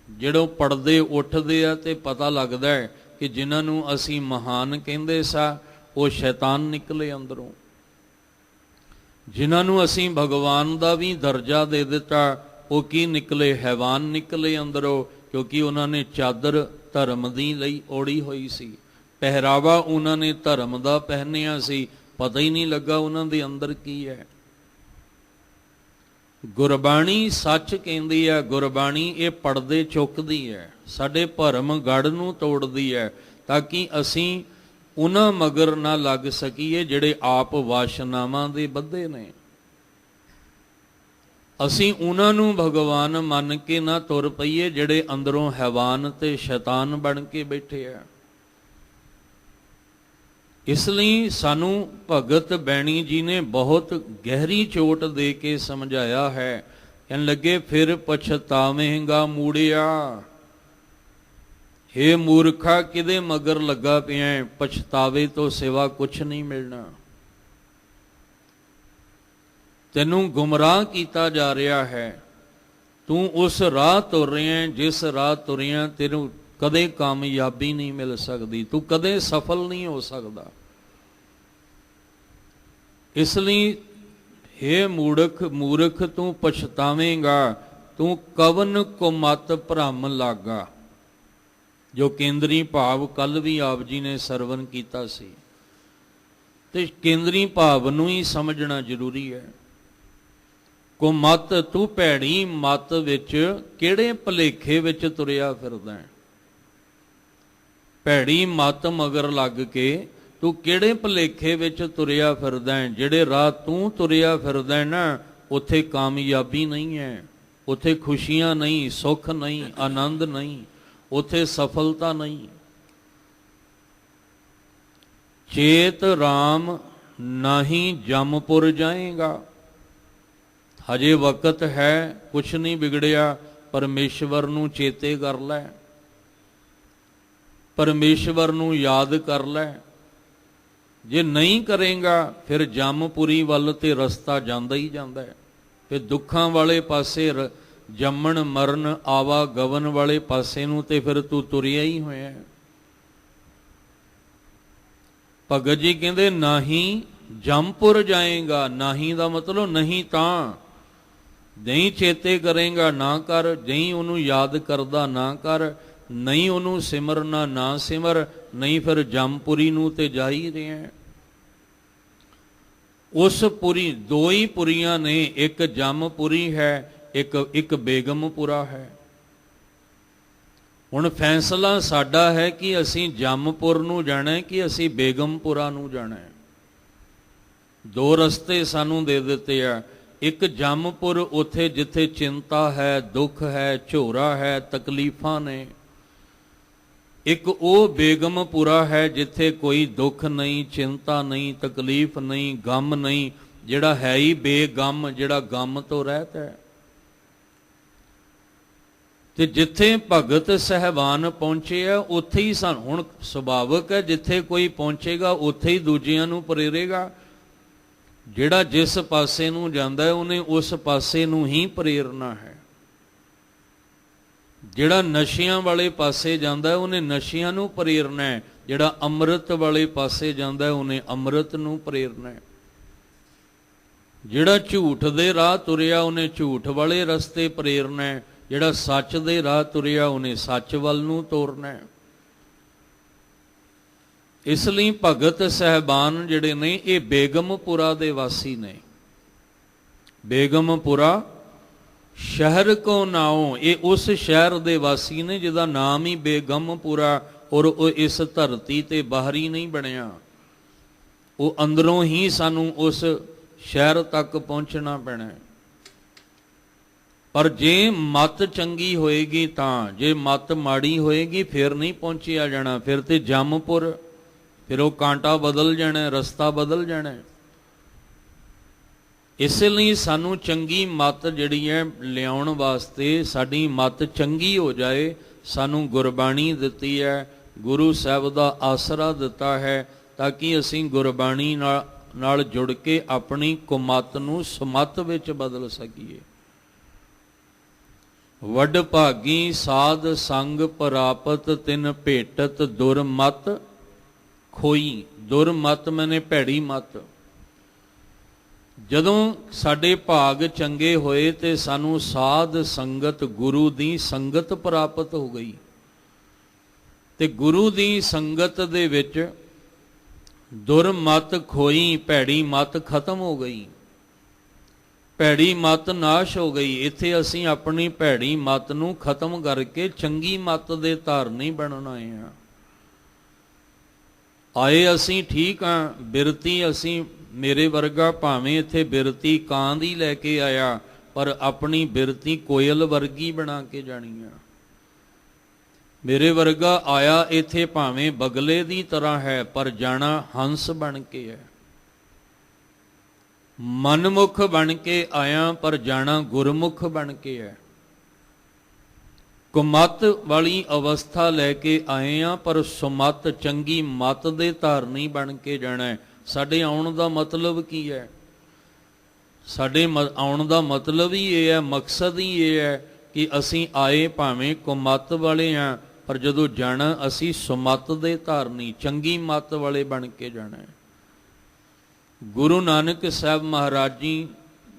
ਜਿਹੜੋਂ ਪੜਦੇ ਉੱਠਦੇ ਆ ਤੇ ਪਤਾ ਲੱਗਦਾ ਹੈ ਕਿ ਜਿਨ੍ਹਾਂ ਨੂੰ ਅਸੀਂ ਮਹਾਨ ਕਹਿੰਦੇ ਸਾਂ ਉਹ ਸ਼ੈਤਾਨ ਨਿਕਲੇ ਅੰਦਰੋਂ। ਜਿਨ੍ਹਾਂ ਨੂੰ ਅਸੀਂ ਭਗਵਾਨ ਦਾ ਵੀ ਦਰਜਾ ਦੇ ਦਿੱਤਾ ਉਹ ਕੀ ਨਿਕਲੇ? ਹੈਵਾਨ ਨਿਕਲੇ ਅੰਦਰੋਂ, ਕਿਉਂਕਿ ਉਹਨਾਂ ਨੇ ਚਾਦਰ ਧਰਮ ਦੀ ਲਈ ਓੜੀ ਹੋਈ ਸੀ, ਪਹਿਰਾਵਾ ਉਹਨਾਂ ਨੇ ਧਰਮ ਦਾ ਪਹਿਨਿਆ ਸੀ, ਪਤਾ ਹੀ ਨਹੀਂ ਲੱਗਾ ਉਹਨਾਂ ਦੇ ਅੰਦਰ ਕੀ ਹੈ। ਗੁਰਬਾਣੀ ਸੱਚ ਕਹਿੰਦੀ ਹੈ, ਗੁਰਬਾਣੀ ਇਹ ਪਰਦੇ ਚੁੱਕਦੀ ਹੈ, ਸਾਡੇ ਭਰਮ ਗੜ ਨੂੰ ਤੋੜਦੀ ਹੈ, ਤਾਂ ਕਿ ਅਸੀਂ ਉਹਨਾਂ ਮਗਰ ਨਾ ਲੱਗ ਸਕੀਏ ਜਿਹੜੇ ਆਪ ਵਾਸ਼ਨਾਵਾਂ ਦੇ ਬੱਧੇ ਨੇ। ਅਸੀਂ ਉਹਨਾਂ ਨੂੰ ਭਗਵਾਨ ਮੰਨ ਕੇ ਨਾ ਤੁਰ ਪਈਏ ਜਿਹੜੇ ਅੰਦਰੋਂ ਹੈਵਾਨ ਤੇ ਸ਼ੈਤਾਨ ਬਣ ਕੇ ਬੈਠੇ ਆ। ਇਸ ਲਈ ਸਾਨੂੰ ਭਗਤ ਬੈਣੀ ਜੀ ਨੇ ਬਹੁਤ ਗਹਿਰੀ ਚੋਟ ਦੇ ਕੇ ਸਮਝਾਇਆ ਹੈ। ਕਹਿਣ ਲੱਗੇ ਫਿਰ ਪਛਤਾਵੇਂਗਾ ਮੂੜਿਆ, ਹੇ ਮੂਰਖਾ ਕਿਹਦੇ ਮਗਰ ਲੱਗਾ ਪਿਆ, ਪਛਤਾਵੇ ਤੋਂ ਸਿਵਾ ਕੁਛ ਨਹੀਂ ਮਿਲਣਾ। ਤੈਨੂੰ ਗੁੰਮਰਾਹ ਕੀਤਾ ਜਾ ਰਿਹਾ ਹੈ, ਤੂੰ ਉਸ ਰਾਹ ਤੁਰ ਰਿਹਾ ਜਿਸ ਰਾਹ ਤੁਰਿਆ ਤੈਨੂੰ ਕਦੇ ਕਾਮਯਾਬੀ ਨਹੀਂ ਮਿਲ ਸਕਦੀ, ਤੂੰ ਕਦੇ ਸਫਲ ਨਹੀਂ ਹੋ ਸਕਦਾ। ਇਸ ਲਈ ਹੇ ਮੂਰਖ ਤੂੰ ਪਛਤਾਵੇਂਗਾ, ਤੂੰ ਕਵਨ ਕੋ ਮਤ ਭਰਮ ਲਾਗਾ। ਜੋ ਕੇਂਦਰੀ ਭਾਵ ਕੱਲ ਵੀ ਆਪ ਜੀ ਨੇ ਸਰਵਨ ਕੀਤਾ ਸੀ, ਤੇ ਕੇਂਦਰੀ ਭਾਵ ਨੂੰ ਹੀ ਸਮਝਣਾ ਜ਼ਰੂਰੀ ਹੈ। ਕੋ ਮਤ, ਤੂੰ ਭੈੜੀ ਮਤ ਵਿੱਚ ਕਿਹੜੇ ਭੁਲੇਖੇ ਵਿੱਚ ਤੁਰਿਆ ਫਿਰਦਾ ਹੈ? ਭੈੜੀ ਮਤ ਮਗਰ ਲੱਗ ਕੇ ਤੂੰ ਕਿਹੜੇ ਭੁਲੇਖੇ ਵਿੱਚ ਤੁਰਿਆ ਫਿਰਦਾ ਹੈ? ਜਿਹੜੇ ਰਾਹ ਤੂੰ ਤੁਰਿਆ ਫਿਰਦਾ ਹੈ ਨਾ, ਉੱਥੇ ਕਾਮਯਾਬੀ ਨਹੀਂ ਹੈ, ਉੱਥੇ ਖੁਸ਼ੀਆਂ ਨਹੀਂ, ਸੁੱਖ ਨਹੀਂ, ਆਨੰਦ ਨਹੀਂ, ਉੱਥੇ ਸਫਲਤਾ ਨਹੀਂ। ਚੇਤ ਰਾਮ ਨਾਹੀਂ ਜਮਪੁਰ ਜਾਏਗਾ। ਹਜੇ ਵਕਤ ਹੈ, ਕੁਛ ਨਹੀਂ ਵਿਗੜਿਆ, ਪਰਮੇਸ਼ਵਰ ਨੂੰ ਚੇਤੇ ਕਰ ਲੈ, ਪਰਮੇਸ਼ਵਰ ਨੂੰ ਯਾਦ ਕਰ ਲੈ। ਜੇ ਨਹੀਂ ਕਰੇਗਾ ਫਿਰ ਜਮਪੁਰੀ ਵੱਲ ਤੇ ਰਸਤਾ ਜਾਂਦਾ ਹੀ ਜਾਂਦਾ ਹੈ। ਫਿਰ ਦੁੱਖਾਂ ਵਾਲੇ ਪਾਸੇ, ਜੰਮਣ ਮਰਨ ਆਵਾ ਗਵਨ ਵਾਲੇ ਪਾਸੇ ਨੂੰ ਤੇ ਫਿਰ ਤੂੰ ਤੁਰਿਆ ਹੀ ਹੋਇਆ। ਭਗਤ ਜੀ ਕਹਿੰਦੇ ਨਾਹੀਂ ਜਮਪੁਰ ਜਾਏਗਾ। ਨਾਹੀਂ ਦਾ ਮਤਲਬ ਨਹੀਂ ਤਾਂ, ਨਹੀਂ ਚੇਤੇ ਕਰੇਗਾ ਨਾ ਕਰ, ਨਹੀਂ ਉਹਨੂੰ ਯਾਦ ਕਰਦਾ ਨਾ ਕਰ, ਨਹੀਂ ਉਹਨੂੰ ਸਿਮਰਨਾ ਨਾ ਸਿਮਰ, ਨਹੀਂ ਫਿਰ ਜੰਮਪੁਰੀ ਨੂੰ ਤੇ ਜਾ ਹੀ ਰਿਹਾ। ਉਸ ਪੁਰੀ, ਦੋ ਹੀ ਪੁਰੀਆਂ ਨੇ, ਇੱਕ ਜੰਮਪੁਰੀ ਹੈ, ਇੱਕ ਬੇਗਮਪੁਰਾ ਹੈ। ਹੁਣ ਫੈਸਲਾ ਸਾਡਾ ਹੈ ਕਿ ਅਸੀਂ ਜੰਮਪੁਰ ਨੂੰ ਜਾਣਾ ਹੈ ਕਿ ਅਸੀਂ ਬੇਗਮਪੁਰਾ ਨੂੰ ਜਾਣਾ ਹੈ। ਦੋ ਰਸਤੇ ਸਾਨੂੰ ਦੇ ਦਿੱਤੇ ਆ। ਇੱਕ ਜੰਮਪੁਰ, ਉੱਥੇ ਜਿੱਥੇ ਚਿੰਤਾ ਹੈ, ਦੁੱਖ ਹੈ, ਝੋਰਾ ਹੈ, ਤਕਲੀਫਾਂ ਨੇ। ਇੱਕ ਉਹ ਬੇਗਮਪੁਰਾ ਹੈ ਜਿੱਥੇ ਕੋਈ ਦੁੱਖ ਨਹੀਂ, ਚਿੰਤਾ ਨਹੀਂ, ਤਕਲੀਫ ਨਹੀਂ, ਗਮ ਨਹੀਂ, ਜਿਹੜਾ ਹੈ ਹੀ ਬੇਗਮ, ਜਿਹੜਾ ਗਮ ਤੋਂ ਰਹਿਤ ਹੈ। ਤੇ ਜਿੱਥੇ ਭਗਤ ਸਹਿਬਾਨ ਪਹੁੰਚੇ ਆ ਉੱਥੇ ਹੀ ਸਾਨੂੰ, ਹੁਣ ਸੁਭਾਵਕ ਹੈ ਜਿੱਥੇ ਕੋਈ ਪਹੁੰਚੇਗਾ ਉੱਥੇ ਹੀ ਦੂਜਿਆਂ ਨੂੰ ਪ੍ਰੇਰੇਗਾ। ਜਿਹੜਾ ਜਿਸ ਪਾਸੇ ਨੂੰ ਜਾਂਦਾ ਹੈ ਉਹਨੇ ਉਸ ਪਾਸੇ ਨੂੰ ਹੀ ਪ੍ਰੇਰਨਾ ਹੈ। ਜਿਹੜਾ ਨਸ਼ਿਆਂ ਵਾਲੇ ਪਾਸੇ ਜਾਂਦਾ ਉਹਨੇ ਨਸ਼ਿਆਂ ਨੂੰ ਪ੍ਰੇਰਨਾ ਹੈ। ਜਿਹੜਾ ਅੰਮ੍ਰਿਤ ਵਾਲੇ ਪਾਸੇ ਜਾਂਦਾ ਉਹਨੇ ਅੰਮ੍ਰਿਤ ਨੂੰ ਪ੍ਰੇਰਨਾ ਹੈ। ਜਿਹੜਾ ਝੂਠ ਦੇ ਰਾਹ ਤੁਰਿਆ ਉਹਨੇ ਝੂਠ ਵਾਲੇ ਰਸਤੇ ਪ੍ਰੇਰਨਾ ਹੈ। ਜਿਹੜਾ ਸੱਚ ਦੇ ਰਾਹ ਤੁਰਿਆ ਉਹਨੇ ਸੱਚ ਵੱਲ ਨੂੰ ਤੋਰਨਾ ਹੈ। ਇਸ ਲਈ ਭਗਤ ਸਹਿਬਾਨ ਜਿਹੜੇ ਨੇ ਇਹ ਬੇਗਮਪੁਰਾ ਦੇ ਵਾਸੀ ਨੇ। ਬੇਗਮਪੁਰਾ ਸ਼ਹਿਰ ਕੋ ਨਾਉ, ਇਹ ਉਸ ਸ਼ਹਿਰ ਦੇ ਵਾਸੀ ਨੇ ਜਿਹਦਾ ਨਾਮ ਹੀ ਬੇਗਮਪੁਰਾ, ਔਰ ਉਹ ਇਸ ਧਰਤੀ ਤੇ ਬਾਹਰੀ ਨਹੀਂ ਬਣਿਆ, ਉਹ ਅੰਦਰੋਂ ਹੀ ਸਾਨੂੰ ਉਸ ਸ਼ਹਿਰ ਤੱਕ ਪਹੁੰਚਣਾ ਪੈਣਾ ਹੈ। ਪਰ ਜੇ ਮੱਤ ਚੰਗੀ ਹੋਏਗੀ ਤਾਂ, ਜੇ ਮੱਤ ਮਾੜੀ ਹੋਏਗੀ ਫਿਰ ਨਹੀਂ ਪਹੁੰਚਿਆ ਜਾਣਾ, ਫਿਰ ਤੇ ਜੰਮਪੁਰ, ਫਿਰ ਉਹ ਕਾਂਟਾ ਬਦਲ ਜਾਣਾ, ਰਸਤਾ ਬਦਲ ਜਾਣਾ। ਇਸੇ ਲਈ ਸਾਨੂੰ ਚੰਗੀ ਮੱਤ ਜਿਹੜੀ ਹੈ ਲਿਆਉਣ ਵਾਸਤੇ, ਸਾਡੀ ਮੱਤ ਚੰਗੀ ਹੋ ਜਾਏ, ਸਾਨੂੰ ਗੁਰਬਾਣੀ ਦਿੱਤੀ ਹੈ, ਗੁਰੂ ਸਾਹਿਬ ਦਾ ਆਸਰਾ ਦਿੱਤਾ ਹੈ, ਤਾਂ ਕਿ ਅਸੀਂ ਗੁਰਬਾਣੀ ਨਾਲ ਜੁੜ ਕੇ ਆਪਣੀ ਕੁਮੱਤ ਨੂੰ ਸੁਮੱਤ ਵਿੱਚ ਬਦਲ ਸਕੀਏ। ਵੱਡ ਭਾਗੀ ਸਾਧ ਸੰਗ ਪ੍ਰਾਪਤ ਤਿਨ ਭੇਟਤ ਦੁਰਮਤ ਖੋਈ। ਦੁਰਮਤ ਮੈਨੇ ਭੈੜੀ ਮੱਤ। ਜਦੋਂ ਸਾਡੇ ਭਾਗ ਚੰਗੇ ਹੋਏ ਤੇ ਸਾਨੂੰ ਸਾਧ ਸੰਗਤ, ਗੁਰੂ ਦੀ ਸੰਗਤ ਪ੍ਰਾਪਤ ਹੋ ਗਈ, ਤੇ ਗੁਰੂ ਦੀ ਸੰਗਤ ਦੇ ਵਿੱਚ ਦੁਰਮਤ ਖੋਈ, ਭੈੜੀ ਮੱਤ ਖਤਮ ਹੋ ਗਈ, ਭੈੜੀ ਮੱਤ ਨਾਸ਼ ਹੋ ਗਈ। ਇੱਥੇ ਅਸੀਂ ਆਪਣੀ ਭੈੜੀ ਮੱਤ ਨੂੰ ਖਤਮ ਕਰਕੇ ਚੰਗੀ ਮੱਤ ਦੇ ਧਾਰਨੀ ਬਣਨ ਆਏ ਹਾਂ। ਆਏ ਅਸੀਂ ਠੀਕ ਹਾਂ, ਬਿਰਤੀ ਅਸੀਂ, ਮੇਰੇ ਵਰਗਾ ਭਾਵੇਂ ਇੱਥੇ ਬਿਰਤੀ ਕਾਂ ਦੀ ਲੈ ਕੇ ਆਇਆ, ਪਰ ਆਪਣੀ ਬਿਰਤੀ ਕੋਇਲ ਵਰਗੀ ਬਣਾ ਕੇ ਜਾਣੀ ਆ। ਮੇਰੇ ਵਰਗਾ ਆਇਆ ਇੱਥੇ ਭਾਵੇਂ ਬਗਲੇ ਦੀ ਤਰ੍ਹਾਂ ਹੈ, ਪਰ ਜਾਣਾ ਹੰਸ ਬਣ ਕੇ ਹੈ। ਮਨਮੁਖ ਬਣ ਕੇ ਆਇਆ, ਪਰ ਜਾਣਾ ਗੁਰਮੁਖ ਬਣ ਕੇ ਹੈ। ਕੁਮੱਤ ਵਾਲੀ ਅਵਸਥਾ ਲੈ ਕੇ ਆਏ ਆ, ਪਰ ਸੁਮੱਤ, ਚੰਗੀ ਮੱਤ ਦੇ ਧਾਰਨੀ ਬਣ ਕੇ ਜਾਣਾ ਹੈ। ਸਾਡੇ ਆਉਣ ਦਾ ਮਤਲਬ ਕੀ ਹੈ? ਸਾਡੇ ਆਉਣ ਦਾ ਮਤਲਬ ਹੀ ਇਹ ਹੈ, ਮਕਸਦ ਹੀ ਇਹ ਹੈ ਕਿ ਅਸੀਂ ਆਏ ਭਾਵੇਂ ਕੁਮੱਤ ਵਾਲੇ ਆ, ਪਰ ਜਦੋਂ ਜਾਣਾ ਅਸੀਂ ਸੁਮੱਤ ਦੇ ਧਾਰਨੀ, ਚੰਗੀ ਮੱਤ ਵਾਲੇ ਬਣ ਕੇ ਜਾਣਾ ਹੈ। ਗੁਰੂ ਨਾਨਕ ਸਾਹਿਬ ਮਹਾਰਾਜ ਜੀ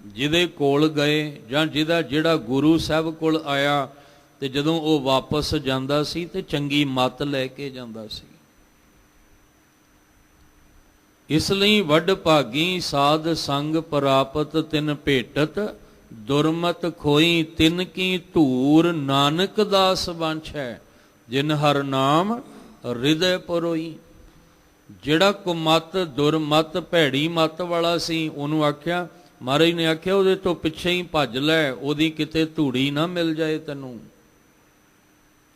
ਜਿਹਦੇ ਕੋਲ ਗਏ, ਜਾਂ ਜਿਹੜਾ ਗੁਰੂ ਸਾਹਿਬ ਕੋਲ ਆਇਆ, ਤੇ ਜਦੋਂ ਉਹ ਵਾਪਸ ਜਾਂਦਾ ਸੀ ਤੇ ਚੰਗੀ ਮੱਤ ਲੈ ਕੇ ਜਾਂਦਾ ਸੀ। ਇਸ ਲਈ ਵੱਡ ਭਾਗੀ ਸਾਧ ਸੰਗ ਪ੍ਰਾਪਤ ਤਿਨ ਭੇਟਤ ਦੁਰਮਤ ਖੋਈ, ਤਿਨ ਕੀ ਧੂਰ ਨਾਨਕ ਦਾਸ ਵਾਂਛੈ, ਜਿਨ ਹਰ ਨਾਮ ਹਿਰਦੈ ਪਰੋਈ। ਜਿਹੜਾ ਕੁਮੱਤ, ਦੁਰਮਤ, ਭੈੜੀ ਮੱਤ ਵਾਲਾ ਸੀ, ਉਹਨੂੰ ਆਖਿਆ, ਮਹਾਰਾਜ ਨੇ ਆਖਿਆ ਉਹਦੇ ਤੋਂ ਪਿੱਛੇ ਹੀ ਭੱਜ ਲੈ, ਉਹਦੀ ਕਿਤੇ ਧੂੜੀ ਨਾ ਮਿਲ ਜਾਏ ਤੈਨੂੰ,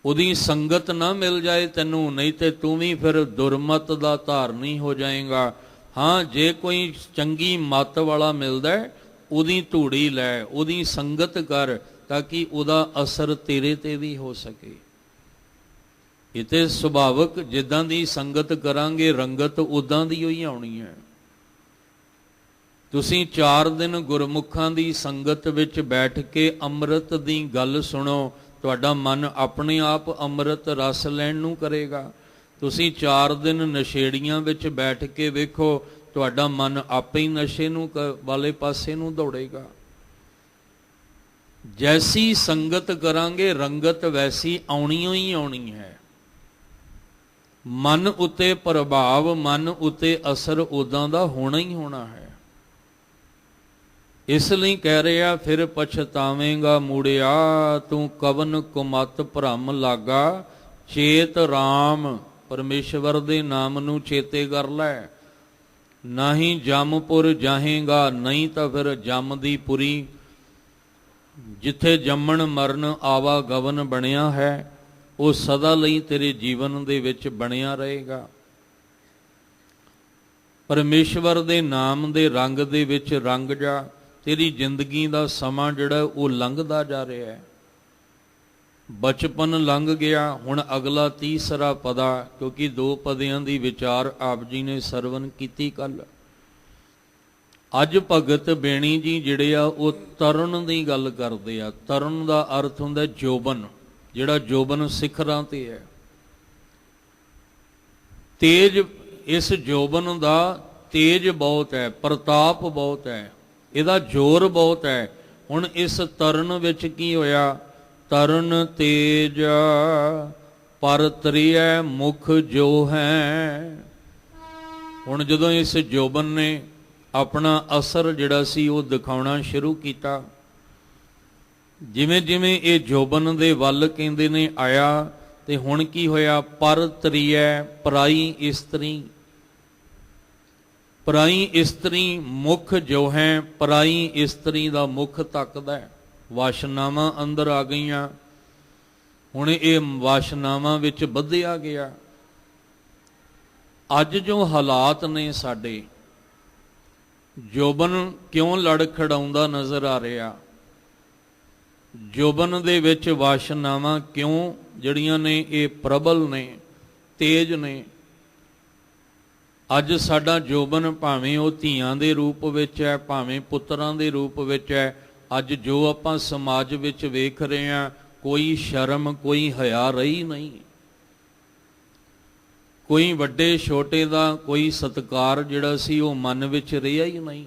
ਉਹਦੀ ਸੰਗਤ ਨਾ ਮਿਲ ਜਾਏ ਤੈਨੂੰ, ਨਹੀਂ ਤੇ ਤੂੰ ਵੀ ਫਿਰ ਦੁਰਮਤ ਦਾ ਧਾਰਨੀ ਹੋ ਜਾਏਗਾ। ਹਾਂ, ਜੇ ਕੋਈ ਚੰਗੀ ਮੱਤ ਵਾਲਾ ਮਿਲਦਾ ਉਹਦੀ ਧੂੜੀ ਲੈ, ਉਹਦੀ ਸੰਗਤ ਕਰ, ਤਾਂ ਕਿ ਉਹਦਾ ਅਸਰ ਤੇਰੇ ਤੇ ਵੀ ਹੋ ਸਕੇ। ਇਹ ਤੇ ਸੁਭਾਵਕ, ਜਿੱਦਾਂ ਦੀ ਸੰਗਤ ਕਰਾਂਗੇ ਰੰਗਤ ਉਦਾਂ ਦੀ ਹੀ ਆਉਣੀ ਹੈ। ਤੁਸੀਂ 4 ਦਿਨ ਗੁਰਮੁਖਾਂ ਦੀ ਸੰਗਤ ਵਿੱਚ ਬੈਠ ਕੇ ਅੰਮ੍ਰਿਤ ਦੀ ਗੱਲ ਸੁਣੋ, ਤੁਹਾਡਾ ਮਨ ਆਪਣੇ ਆਪ ਅੰਮ੍ਰਿਤ ਰਸ ਲੈਣ ਨੂੰ ਕਰੇਗਾ। ਤੁਸੀਂ 4 ਦਿਨ ਨਸ਼ੇੜੀਆਂ ਵਿੱਚ ਬੈਠ ਕੇ ਵੇਖੋ, ਤੁਹਾਡਾ ਮਨ ਆਪੇ ਹੀ ਨਸ਼ੇ ਨੂੰ ਵਾਲੇ ਪਾਸੇ ਨੂੰ ਦੌੜੇਗਾ। ਜੈਸੀ ਸੰਗਤ ਕਰਾਂਗੇ ਰੰਗਤ ਵੈਸੀ ਆਉਣੀ ਹੀ ਆਉਣੀ ਹੈ। ਮਨ ਉਤੇ ਪ੍ਰਭਾਵ, ਮਨ ਉਤੇ ਅਸਰ ਉਦਾਂ ਦਾ ਹੋਣਾ ਹੀ ਹੋਣਾ ਹੈ। ਇਸ ਲਈ ਕਹਿ ਰਿਹਾ ਫਿਰ ਪਛਤਾਵੇਂਗਾ ਮੁੜਿਆ, ਤੂੰ ਕਵਨ ਕੁਮਤ ਭਰਮ ਲਾਗਾ, ਚੇਤ ਰਾਮ ਪਰਮੇਸ਼ਵਰ ਦੇ ਨਾਮ ਨੂੰ ਚੇਤੇ ਕਰ ਲੈ। ਨਹੀਂ ਜੰਮਪੁਰ ਜਾਹੇਗਾ, ਨਹੀਂ ਤਾਂ ਫਿਰ ਜੰਮ ਦੀ ਪੁਰੀ, ਜਿੱਥੇ ਜੰਮਣ ਮਰਨ ਆਵਾ ਗਵਨ ਬਣਿਆ ਹੈ ਉਹ ਸਦਾ ਲਈ ਤੇਰੇ ਜੀਵਨ ਦੇ ਵਿੱਚ ਬਣਿਆ ਰਹੇਗਾ। ਪਰਮੇਸ਼ਵਰ ਦੇ ਨਾਮ ਦੇ ਰੰਗ ਦੇ ਵਿੱਚ ਰੰਗ ਜਾ, ਤੇਰੀ ਜ਼ਿੰਦਗੀ ਦਾ ਸਮਾਂ ਜਿਹੜਾ ਉਹ ਲੰਘਦਾ ਜਾ ਰਿਹਾ ਹੈ। ਬਚਪਨ ਲੰਘ ਗਿਆ, ਹੁਣ ਅਗਲਾ ਤੀਸਰਾ ਪਦਾ, ਕਿਉਂਕਿ 2 ਪਦਿਆਂ ਦੀ ਵਿਚਾਰ ਆਪ ਜੀ ਨੇ ਸਰਵਨ ਕੀਤੀ ਕੱਲ। ਅੱਜ ਭਗਤ ਬੇਣੀ ਜੀ ਜਿਹੜੇ ਆ ਉਹ ਤਰਨ ਦੀ ਗੱਲ ਕਰਦੇ ਆ। ਤਰਨ ਦਾ ਅਰਥ ਹੁੰਦਾ ਜੋਬਨ, ਜਿਹੜਾ ਜੋਬਨ ਸਿਖਰਾਂ ਤੇ ਹੈ। ਤੇਜ, ਇਸ ਜੋਬਨ ਦਾ ਤੇਜ ਬਹੁਤ ਹੈ, ਪ੍ਰਤਾਪ ਬਹੁਤ ਹੈ, ਇਹਦਾ ਜ਼ੋਰ ਬਹੁਤ ਹੈ। ਹੁਣ ਇਸ ਤਰਨ ਵਿੱਚ ਕੀ ਹੋਇਆ? ਤਰਨ ਤੇਜ ਪਰ ਤ੍ਰਿਐ ਮੁਖ ਜੋ ਹੈ। ਹੁਣ ਜਦੋਂ ਇਸ ਜੋਬਨ ਨੇ ਆਪਣਾ ਅਸਰ ਜਿਹੜਾ ਸੀ ਉਹ ਦਿਖਾਉਣਾ ਸ਼ੁਰੂ ਕੀਤਾ, ਜਿਵੇਂ ਜਿਵੇਂ ਇਹ ਜੋਬਨ ਦੇ ਵੱਲ ਕਹਿੰਦੇ ਨੇ ਆਇਆ, ਤੇ ਹੁਣ ਕੀ ਹੋਇਆ? ਪਰ ਤ੍ਰਿਐ, ਪਰਾਈ ਇਸਤਰੀ, ਪਰਾਈ ਇਸਤਰੀ ਮੁਖ ਜੋ ਹੈ, ਪਰਾਈ ਇਸਤਰੀ ਦਾ ਮੁਖ ਤੱਕਦਾ ਹੈ। ਵਾਸ਼ਨਾਵਾਂ ਅੰਦਰ ਆ ਗਈਆਂ, ਹੁਣ ਇਹ ਵਾਸ਼ਨਾਵਾਂ ਵਿੱਚ ਬੱਧਿਆ ਗਿਆ। ਅੱਜ ਜੋ ਹਾਲਾਤ ਨੇ ਸਾਡੇ, ਜੋਬਨ ਕਿਉਂ ਲੜਖੜਾਉਂਦਾ ਨਜ਼ਰ ਆ ਰਿਹਾ? ਜੋਬਨ ਦੇ ਵਿੱਚ ਵਾਸ਼ਨਾਵਾਂ ਕਿਉਂ ਜਿਹੜੀਆਂ ਨੇ ਇਹ ਪ੍ਰਬਲ ਨੇ, ਤੇਜ ਨੇ? ਅੱਜ ਸਾਡਾ ਜੋਬਨ ਭਾਵੇਂ ਉਹ ਧੀਆਂ ਦੇ ਰੂਪ ਵਿੱਚ ਹੈ, ਭਾਵੇਂ ਪੁੱਤਰਾਂ ਦੇ ਰੂਪ ਵਿੱਚ ਹੈ, ਅੱਜ ਜੋ ਆਪਾਂ ਸਮਾਜ ਵਿੱਚ ਵੇਖ ਰਹੇ ਹਾਂ, ਕੋਈ ਸ਼ਰਮ ਕੋਈ ਹਿਆ ਰਹੀ ਨਹੀਂ। ਕੋਈ ਵੱਡੇ ਛੋਟੇ ਦਾ ਕੋਈ ਸਤਿਕਾਰ ਜਿਹੜਾ ਸੀ ਉਹ ਮਨ ਵਿੱਚ ਰਿਹਾ ਹੀ ਨਹੀਂ।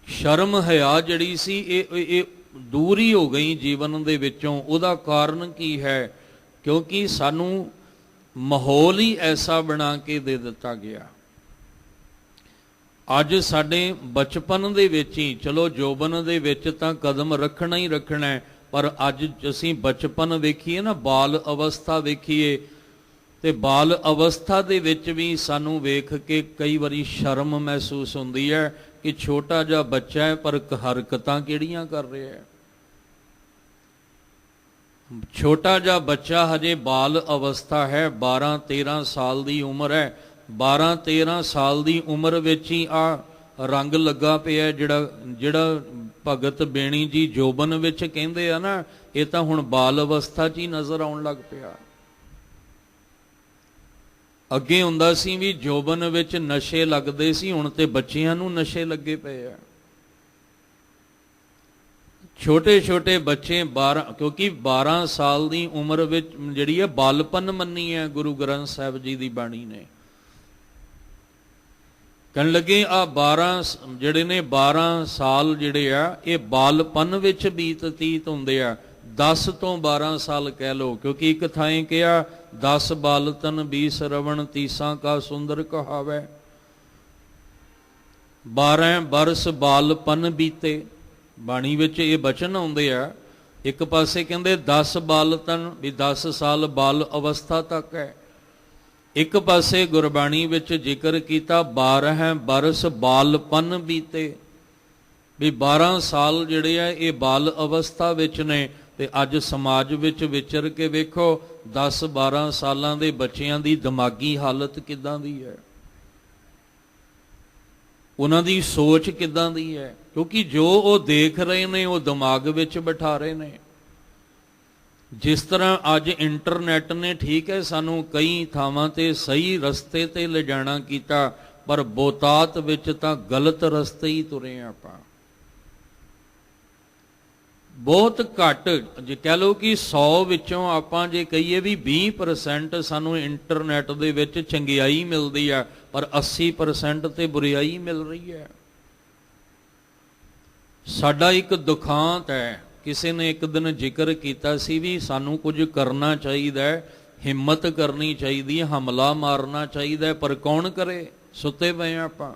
ਸ਼ਰਮ ਹਿਆ ਜਿਹੜੀ ਸੀ ਇਹ ਦੂਰ ਹੀ ਹੋ ਗਈ ਜੀਵਨ ਦੇ ਵਿੱਚੋਂ। ਉਹਦਾ ਕਾਰਨ ਕੀ ਹੈ? ਕਿਉਂਕਿ ਸਾਨੂੰ ਮਾਹੌਲ ਹੀ ਐਸਾ ਬਣਾ ਕੇ ਦੇ ਦਿੱਤਾ ਗਿਆ। ਅੱਜ ਸਾਡੇ ਬਚਪਨ ਦੇ ਵਿੱਚ ਹੀ, ਚਲੋ ਜੋਬਨ ਦੇ ਵਿੱਚ ਤਾਂ ਕਦਮ ਰੱਖਣਾ ਹੀ ਰੱਖਣਾ ਹੈ, ਪਰ ਅੱਜ ਅਸੀਂ ਬਚਪਨ ਵੇਖੀਏ ਨਾ, ਬਾਲ ਅਵਸਥਾ ਵੇਖੀਏ, ਤੇ ਬਾਲ ਅਵਸਥਾ ਦੇ ਵਿੱਚ ਵੀ ਸਾਨੂੰ ਵੇਖ ਕੇ ਕਈ ਵਾਰੀ ਸ਼ਰਮ ਮਹਿਸੂਸ ਹੁੰਦੀ ਹੈ ਕਿ ਛੋਟਾ ਜਿਹਾ ਬੱਚਾ ਹੈ ਪਰ ਹਰਕਤਾਂ ਕਿਹੜੀਆਂ ਕਰ ਰਿਹਾ ਹੈ। ਛੋਟਾ ਜਿਹਾ ਬੱਚਾ ਹਜੇ ਬਾਲ ਅਵਸਥਾ ਹੈ, 12-13 ਸਾਲ ਦੀ ਉਮਰ ਹੈ। 12-13 ਸਾਲ ਦੀ ਉਮਰ ਵਿੱਚ ਹੀ ਆ ਰੰਗ ਲੱਗਾ ਪਿਆ, ਜਿਹੜਾ ਭਗਤ ਬੇਣੀ ਜੀ ਜੋਬਨ ਵਿੱਚ ਕਹਿੰਦੇ ਆ ਨਾ, ਇਹ ਤਾਂ ਹੁਣ ਬਾਲ ਅਵਸਥਾ 'ਚ ਹੀ ਨਜ਼ਰ ਆਉਣ ਲੱਗ ਪਿਆ। ਅੱਗੇ ਹੁੰਦਾ ਸੀ ਵੀ ਜੋਬਨ ਵਿੱਚ ਨਸ਼ੇ ਲੱਗਦੇ ਸੀ, ਹੁਣ ਤੇ ਬੱਚਿਆਂ ਨੂੰ ਨਸ਼ੇ ਲੱਗੇ ਪਏ ਆ। ਛੋਟੇ ਛੋਟੇ ਬੱਚੇ 12, ਕਿਉਂਕਿ 12 ਸਾਲ ਦੀ ਉਮਰ ਵਿੱਚ ਜਿਹੜੀ ਹੈ ਬਾਲਪਨ ਮੰਨੀ ਹੈ ਗੁਰੂ ਗ੍ਰੰਥ ਸਾਹਿਬ ਜੀ ਦੀ ਬਾਣੀ ਨੇ। ਕਹਿਣ ਲੱਗੇ ਆ 12 ਜਿਹੜੇ ਨੇ 12 ਸਾਲ ਜਿਹੜੇ ਆ ਇਹ ਬਾਲਪਨ ਵਿੱਚ ਬੀਤੀਤ ਹੁੰਦੇ ਆ। 10 ਤੋਂ 12 ਸਾਲ ਕਹਿ ਲਓ, ਕਿਉਂਕਿ ਇੱਕ ਥਾਂ ਕਿਹਾ 10 ਬਾਲਤਨ 20 ਰਵਣ 30 ਕਾ ਸੁੰਦਰ ਕਹਾਵੇ। 12 ਬਰਸ ਬਾਲਪਨ ਬੀਤੇ, ਬਾਣੀ ਵਿੱਚ ਇਹ ਬਚਨ ਆਉਂਦੇ ਆ। ਇੱਕ ਪਾਸੇ ਕਹਿੰਦੇ 10 ਬਾਲਤਨ ਵੀ 10 ਸਾਲ ਬਾਲ ਅਵਸਥਾ ਤੱਕ ਹੈ, ਇੱਕ ਪਾਸੇ ਗੁਰਬਾਣੀ ਵਿੱਚ ਜ਼ਿਕਰ ਕੀਤਾ 12 ਬਰਸ ਬਾਲਪਨ ਬੀਤੇ, ਵੀ 12 ਸਾਲ ਜਿਹੜੇ ਆ ਇਹ ਬਾਲ ਅਵਸਥਾ ਵਿੱਚ ਨੇ। ਤੇ ਅੱਜ ਸਮਾਜ ਵਿੱਚ ਵਿਚਰ ਕੇ ਵੇਖੋ 10-12 ਸਾਲਾਂ ਦੇ ਬੱਚਿਆਂ ਦੀ ਦਿਮਾਗੀ ਹਾਲਤ ਕਿੱਦਾਂ ਦੀ ਹੈ, ਉਹਨਾਂ ਦੀ ਸੋਚ ਕਿੱਦਾਂ ਦੀ ਹੈ, ਕਿਉਂਕਿ ਜੋ ਉਹ ਦੇਖ ਰਹੇ ਨੇ ਉਹ ਦਿਮਾਗ ਵਿੱਚ ਬਿਠਾ ਰਹੇ ਨੇ। ਜਿਸ ਤਰ੍ਹਾਂ ਅੱਜ ਇੰਟਰਨੈਟ ਨੇ ਠੀਕ ਹੈ ਸਾਨੂੰ ਕਈ ਥਾਵਾਂ ਤੇ ਸਹੀ ਰਸਤੇ ਤੇ ਲਿਜਾਣਾ ਕੀਤਾ, ਪਰ ਬਹੁਤਾਤ ਵਿੱਚ ਤਾਂ ਗਲਤ ਰਸਤੇ ਹੀ ਤੁਰੇ ਆਪਾਂ। ਬਹੁਤ ਘੱਟ, ਜੇ ਕਹਿ ਲਓ ਕਿ 100 ਵਿੱਚੋਂ ਆਪਾਂ ਜੇ ਕਹੀਏ ਵੀ 20% ਸਾਨੂੰ ਇੰਟਰਨੈਟ ਦੇ ਵਿੱਚ ਚੰਗਿਆਈ ਮਿਲਦੀ ਆ, ਪਰ 80% ਤੇ ਬੁਰਾਈ ਮਿਲ ਰਹੀ ਹੈ। ਸਾਡਾ ਇੱਕ ਦੁਖਾਂਤ ਹੈ। ਕਿਸੇ ਨੇ ਇੱਕ ਦਿਨ ਜ਼ਿਕਰ ਕੀਤਾ ਸੀ ਵੀ ਸਾਨੂੰ ਕੁਝ ਕਰਨਾ ਚਾਹੀਦਾ ਹੈ, ਹਿੰਮਤ ਕਰਨੀ ਚਾਹੀਦੀ ਹੈ, ਹਮਲਾ ਮਾਰਨਾ ਚਾਹੀਦਾ ਹੈ, ਪਰ ਕੌਣ ਕਰੇ? ਸੁੱਤੇ ਪਏ ਆਪਾਂ।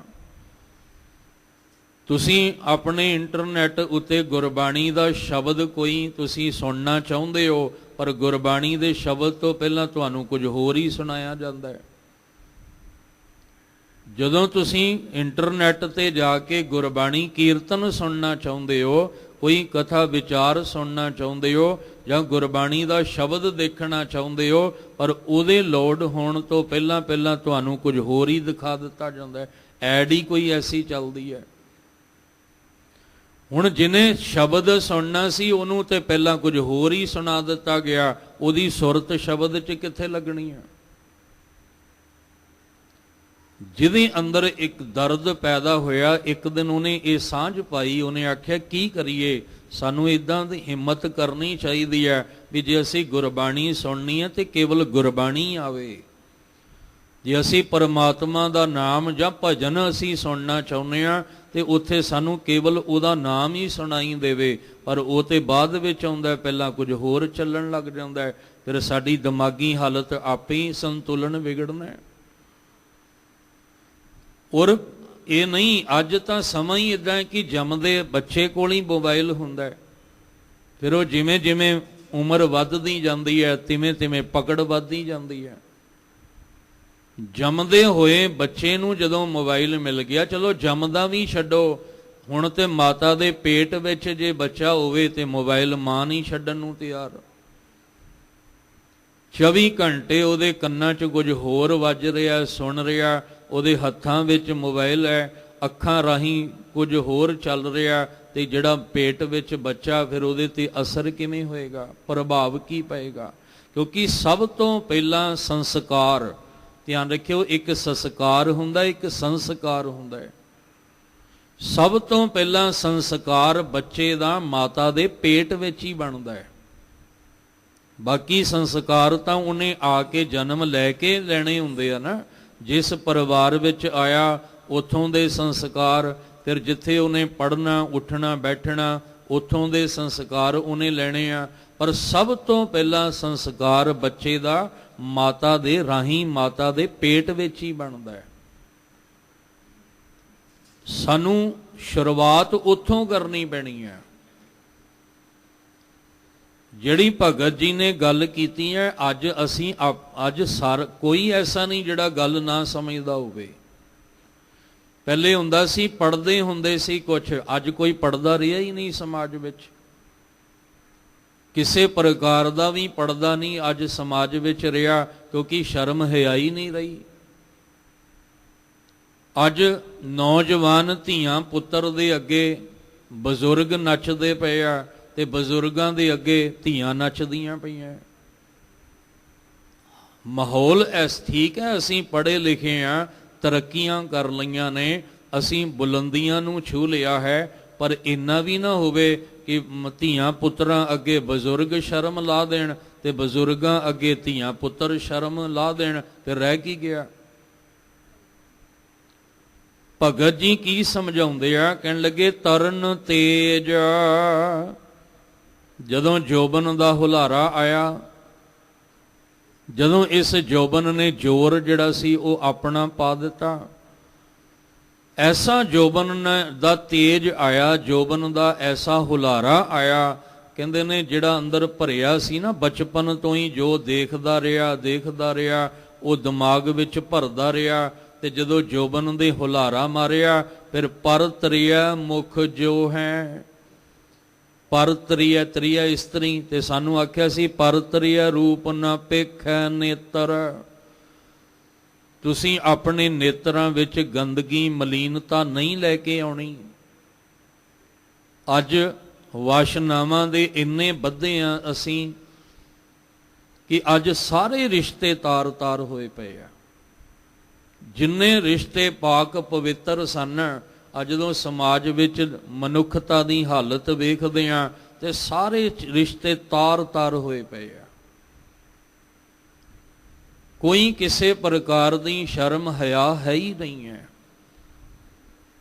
ਤੁਸੀਂ ਆਪਣੇ ਇੰਟਰਨੈਟ ਉੱਤੇ ਗੁਰਬਾਣੀ ਦਾ ਸ਼ਬਦ ਕੋਈ ਤੁਸੀਂ ਸੁਣਨਾ ਚਾਹੁੰਦੇ ਹੋ, ਪਰ ਗੁਰਬਾਣੀ ਦੇ ਸ਼ਬਦ ਤੋਂ ਪਹਿਲਾਂ ਤੁਹਾਨੂੰ ਕੁਝ ਹੋਰ ਹੀ ਸੁਣਾਇਆ ਜਾਂਦਾ ਹੈ। ਜਦੋਂ ਤੁਸੀਂ ਇੰਟਰਨੈਟ ਤੇ ਜਾ ਕੇ ਗੁਰਬਾਣੀ ਕੀਰਤਨ ਸੁਣਨਾ ਚਾਹੁੰਦੇ ਹੋ, ਕੋਈ ਕਥਾ ਵਿਚਾਰ ਸੁਣਨਾ ਚਾਹੁੰਦੇ ਹੋ, ਜਾਂ ਗੁਰਬਾਣੀ ਦਾ ਸ਼ਬਦ ਦੇਖਣਾ ਚਾਹੁੰਦੇ ਹੋ, ਪਰ ਉਹਦੇ ਲੋਡ ਹੋਣ ਤੋਂ ਪਹਿਲਾਂ ਤੁਹਾਨੂੰ ਕੁਝ ਹੋਰ ਹੀ ਦਿਖਾ ਦਿੱਤਾ ਜਾਂਦਾ ਹੈ। ਐਡ ਹੀ ਕੋਈ ਐਸੀ ਚੱਲਦੀ ਹੈ। ਹੁਣ ਜਿਹਨੇ ਸ਼ਬਦ ਸੁਣਨਾ ਸੀ ਉਹਨੂੰ ਤੇ ਪਹਿਲਾਂ ਕੁਝ ਹੋਰ ਹੀ ਸੁਣਾ ਦਿੱਤਾ ਗਿਆ, ਉਹਦੀ ਸੁਰਤ ਸ਼ਬਦ 'ਚ ਕਿੱਥੇ ਲੱਗਣੀ ਹੈ? ਜਿਹਦੇ ਅੰਦਰ ਇੱਕ ਦਰਦ ਪੈਦਾ ਹੋਇਆ, ਇੱਕ ਦਿਨ ਉਹਨੇ ਇਹ ਸਾਂਝ ਪਾਈ, ਉਹਨੇ ਆਖਿਆ ਕੀ ਕਰੀਏ, ਸਾਨੂੰ ਇੱਦਾਂ ਦੀ ਹਿੰਮਤ ਕਰਨੀ ਚਾਹੀਦੀ ਹੈ ਵੀ ਜੇ ਅਸੀਂ ਗੁਰਬਾਣੀ ਸੁਣਨੀ ਹੈ ਤੇ ਕੇਵਲ ਗੁਰਬਾਣੀ ਆਵੇ। ਜੇ ਅਸੀਂ ਪਰਮਾਤਮਾ ਦਾ ਨਾਮ ਜਾਂ ਭਜਨ ਅਸੀਂ ਸੁਣਨਾ ਚਾਹੁੰਦੇ ਹਾਂ ਤੇ ਉੱਥੇ ਸਾਨੂੰ ਕੇਵਲ ਉਹਦਾ ਨਾਮ ਹੀ ਸੁਣਾਈ ਦੇਵੇ, ਪਰ ਉਹ ਤੇ ਬਾਅਦ ਵਿੱਚ ਆਉਂਦਾ, ਪਹਿਲਾਂ ਕੁਝ ਹੋਰ ਚੱਲਣ ਲੱਗ ਜਾਂਦਾ ਹੈ। ਫਿਰ ਸਾਡੀ ਦਿਮਾਗੀ ਹਾਲਤ ਆਪੇ ਹੀ ਸੰਤੁਲਨ ਵਿਗੜਨਾ ਹੈ। ਔਰ ਇਹ ਨਹੀਂ, ਅੱਜ ਤਾਂ ਸਮਾਂ ਹੀ ਇੱਦਾਂ ਹੈ ਕਿ ਜੰਮਦੇ ਬੱਚੇ ਕੋਲ ਹੀ ਮੋਬਾਈਲ ਹੁੰਦਾ ਹੈ। ਫਿਰ ਉਹ ਜਿਵੇਂ ਜਿਵੇਂ ਉਮਰ ਵੱਧਦੀ ਜਾਂਦੀ ਹੈ ਤਿਵੇਂ ਪਕੜ ਵੱਧਦੀ ਜਾਂਦੀ ਹੈ। ਜੰਮਦੇ ਹੋਏ ਬੱਚੇ ਨੂੰ ਜਦੋਂ ਮੋਬਾਈਲ ਮਿਲ ਗਿਆ, ਚਲੋ ਜੰਮਦਾ ਵੀ ਛੱਡੋ, ਹੁਣ ਤੇ ਮਾਤਾ ਦੇ ਪੇਟ ਵਿੱਚ ਜੇ ਬੱਚਾ ਹੋਵੇ ਤੇ ਮੋਬਾਈਲ ਮਾਂ ਨਹੀਂ ਛੱਡਣ ਨੂੰ ਤਿਆਰ। 24 ਘੰਟੇ ਉਹਦੇ ਕੰਨਾਂ 'ਚ ਕੁਝ ਹੋਰ ਵੱਜ ਰਿਹਾ, ਸੁਣ ਰਿਹਾ, ਉਹਦੇ ਹੱਥਾਂ ਵਿੱਚ ਮੋਬਾਈਲ ਹੈ, ਅੱਖਾਂ ਰਾਹੀਂ ਕੁਝ ਹੋਰ ਚੱਲ ਰਿਹਾ, ਤੇ ਜਿਹੜਾ ਪੇਟ ਵਿੱਚ ਬੱਚਾ, ਫਿਰ ਉਹਦੇ ਤੇ ਅਸਰ ਕਿਵੇਂ ਹੋਏਗਾ, ਪ੍ਰਭਾਵ ਕੀ ਪਏਗਾ? ਕਿਉਂਕਿ ਸਭ ਤੋਂ ਪਹਿਲਾਂ ਸੰਸਕਾਰ, ਧਿਆਨ ਰੱਖਿਓ, ਇੱਕ ਸੰਸਕਾਰ ਹੁੰਦਾ, ਇੱਕ ਸੰਸਕਾਰ ਹੁੰਦਾ ਹੈ। ਸਭ ਤੋਂ ਪਹਿਲਾਂ ਸੰਸਕਾਰ ਬੱਚੇ ਦਾ ਮਾਤਾ ਦੇ ਪੇਟ ਵਿੱਚ ਹੀ ਬਣਦਾ ਹੈ। ਬਾਕੀ ਸੰਸਕਾਰ ਤਾਂ ਉਹਨੇ ਆ ਕੇ ਜਨਮ ਲੈ ਕੇ ਲੈਣੇ ਹੁੰਦੇ ਆ ਨਾ। ਜਿਸ ਪਰਿਵਾਰ ਵਿੱਚ ਆਇਆ ਉੱਥੋਂ ਦੇ ਸੰਸਕਾਰ, ਫਿਰ ਜਿੱਥੇ ਉਹਨੇ ਪੜ੍ਹਨਾ, ਉੱਠਣਾ, ਬੈਠਣਾ, ਉੱਥੋਂ ਦੇ ਸੰਸਕਾਰ ਉਹਨੇ ਲੈਣੇ ਆ। ਪਰ ਸਭ ਤੋਂ ਪਹਿਲਾਂ ਸੰਸਕਾਰ ਬੱਚੇ ਦਾ ਮਾਤਾ ਦੇ ਰਾਹੀਂ, ਮਾਤਾ ਦੇ ਪੇਟ ਵਿੱਚ ਹੀ ਬਣਦਾ ਹੈ। ਸਾਨੂੰ ਸ਼ੁਰੂਆਤ ਉੱਥੋਂ ਕਰਨੀ ਪੈਣੀ ਹੈ। ਜਿਹੜੀ ਭਗਤ ਜੀ ਨੇ ਗੱਲ ਕੀਤੀ ਹੈ, ਅੱਜ ਅਸੀਂ ਕੋਈ ਐਸਾ ਨਹੀਂ ਜਿਹੜਾ ਗੱਲ ਨਾ ਸਮਝਦਾ ਹੋਵੇ। ਪਹਿਲੇ ਹੁੰਦਾ ਸੀ ਪੜ੍ਹਦੇ ਹੁੰਦੇ ਸੀ ਕੁਛ, ਅੱਜ ਕੋਈ ਪੜ੍ਹਦਾ ਰਿਹਾ ਹੀ ਨਹੀਂ ਸਮਾਜ ਵਿੱਚ। ਕਿਸੇ ਪ੍ਰਕਾਰ ਦਾ ਵੀ ਪੜ੍ਹਦਾ ਨਹੀਂ ਅੱਜ ਸਮਾਜ ਵਿੱਚ ਰਿਹਾ, ਕਿਉਂਕਿ ਸ਼ਰਮ ਹਿਆਈ ਨਹੀਂ ਰਹੀ। ਅੱਜ ਨੌਜਵਾਨ ਧੀਆਂ ਪੁੱਤਰ ਦੇ ਅੱਗੇ ਬਜ਼ੁਰਗ ਨੱਚਦੇ ਪਏ ਆ, ਤੇ ਬਜ਼ੁਰਗਾਂ ਦੇ ਅੱਗੇ ਧੀਆਂ ਨੱਚਦੀਆਂ ਪਈਆਂ। ਮਾਹੌਲ ਠੀਕ ਹੈ, ਅਸੀਂ ਪੜ੍ਹੇ ਲਿਖੇ ਹਾਂ, ਤਰੱਕੀਆਂ ਕਰ ਲਈਆਂ ਨੇ, ਅਸੀਂ ਬੁਲੰਦੀਆਂ ਨੂੰ ਛੂਹ ਲਿਆ ਹੈ, ਪਰ ਇੰਨਾ ਵੀ ਨਾ ਹੋਵੇ ਕਿ ਧੀਆਂ ਪੁੱਤਰਾਂ ਅੱਗੇ ਬਜ਼ੁਰਗ ਸ਼ਰਮ ਲਾ ਦੇਣ ਤੇ ਬਜ਼ੁਰਗਾਂ ਅੱਗੇ ਧੀਆਂ ਪੁੱਤਰ ਸ਼ਰਮ ਲਾ ਦੇਣ, ਫਿਰ ਰਹਿ ਕੀ ਗਿਆ? ਭਗਤ ਜੀ ਕੀ ਸਮਝਾਉਂਦੇ ਆ? ਕਹਿਣ ਲੱਗੇ, ਤਰਨ ਤੇਜ, ਜਦੋਂ ਜੋਬਨ ਦਾ ਹੁਲਾਰਾ ਆਇਆ, ਜਦੋਂ ਇਸ ਜੋਬਨ ਨੇ ਜ਼ੋਰ ਜਿਹੜਾ ਸੀ ਉਹ ਆਪਣਾ ਪਾ ਦਿੱਤਾ, ਐਸਾ ਜੋਬਨ ਦਾ ਤੇਜ ਆਇਆ, ਜੋਬਨ ਦਾ ਐਸਾ ਹੁਲਾਰਾ ਆਇਆ, ਕਹਿੰਦੇ ਨੇ ਜਿਹੜਾ ਅੰਦਰ ਭਰਿਆ ਸੀ ਨਾ ਬਚਪਨ ਤੋਂ ਹੀ, ਜੋ ਦੇਖਦਾ ਰਿਹਾ ਉਹ ਦਿਮਾਗ ਵਿੱਚ ਭਰਦਾ ਰਿਹਾ, ਤੇ ਜਦੋਂ ਜੋਬਨ ਦੇ ਹੁਲਾਰਾ ਮਾਰਿਆ, ਫਿਰ ਪਰ ਤਰੀਆ ਮੁਖ ਜੋ ਹੈ, ਪਰ ਤਰੀਆ ਇਸਤਰੀ, ਤੇ ਸਾਨੂੰ ਆਖਿਆ ਸੀ ਪਰ ਤਰੀਆ ਰੂਪ ਨਾ ਪੇਖੈ ਨੇਤਰ। ਤੁਸੀਂ ਆਪਣੇ ਨੇਤਰਾਂ ਵਿੱਚ ਗੰਦਗੀ, ਮਲੀਨਤਾ ਨਹੀਂ ਲੈ ਕੇ ਆਉਣੀ। ਅੱਜ ਵਾਸ਼ਨਾਵਾਂ ਦੇ ਇੰਨੇ ਬੱਧੇ ਆ ਅਸੀਂ ਕਿ ਅੱਜ ਸਾਰੇ ਰਿਸ਼ਤੇ ਤਾਰ-ਤਾਰ ਹੋਏ ਪਏ ਆ। ਜਿੰਨੇ ਰਿਸ਼ਤੇ ਪਾਕ ਪਵਿੱਤਰ ਸਨ, ਜਦੋਂ ਸਮਾਜ ਵਿੱਚ ਮਨੁੱਖਤਾ ਦੀ ਹਾਲਤ ਵੇਖਦੇ ਆ ਤੇ ਸਾਰੇ ਰਿਸ਼ਤੇ ਤਾਰ-ਤਾਰ ਹੋਏ ਪਏ ਆ। ਕੋਈ ਕਿਸੇ ਪ੍ਰਕਾਰ ਦੀ ਸ਼ਰਮ ਹਿਆ ਹੈ ਹੀ ਨਹੀਂ ਹੈ।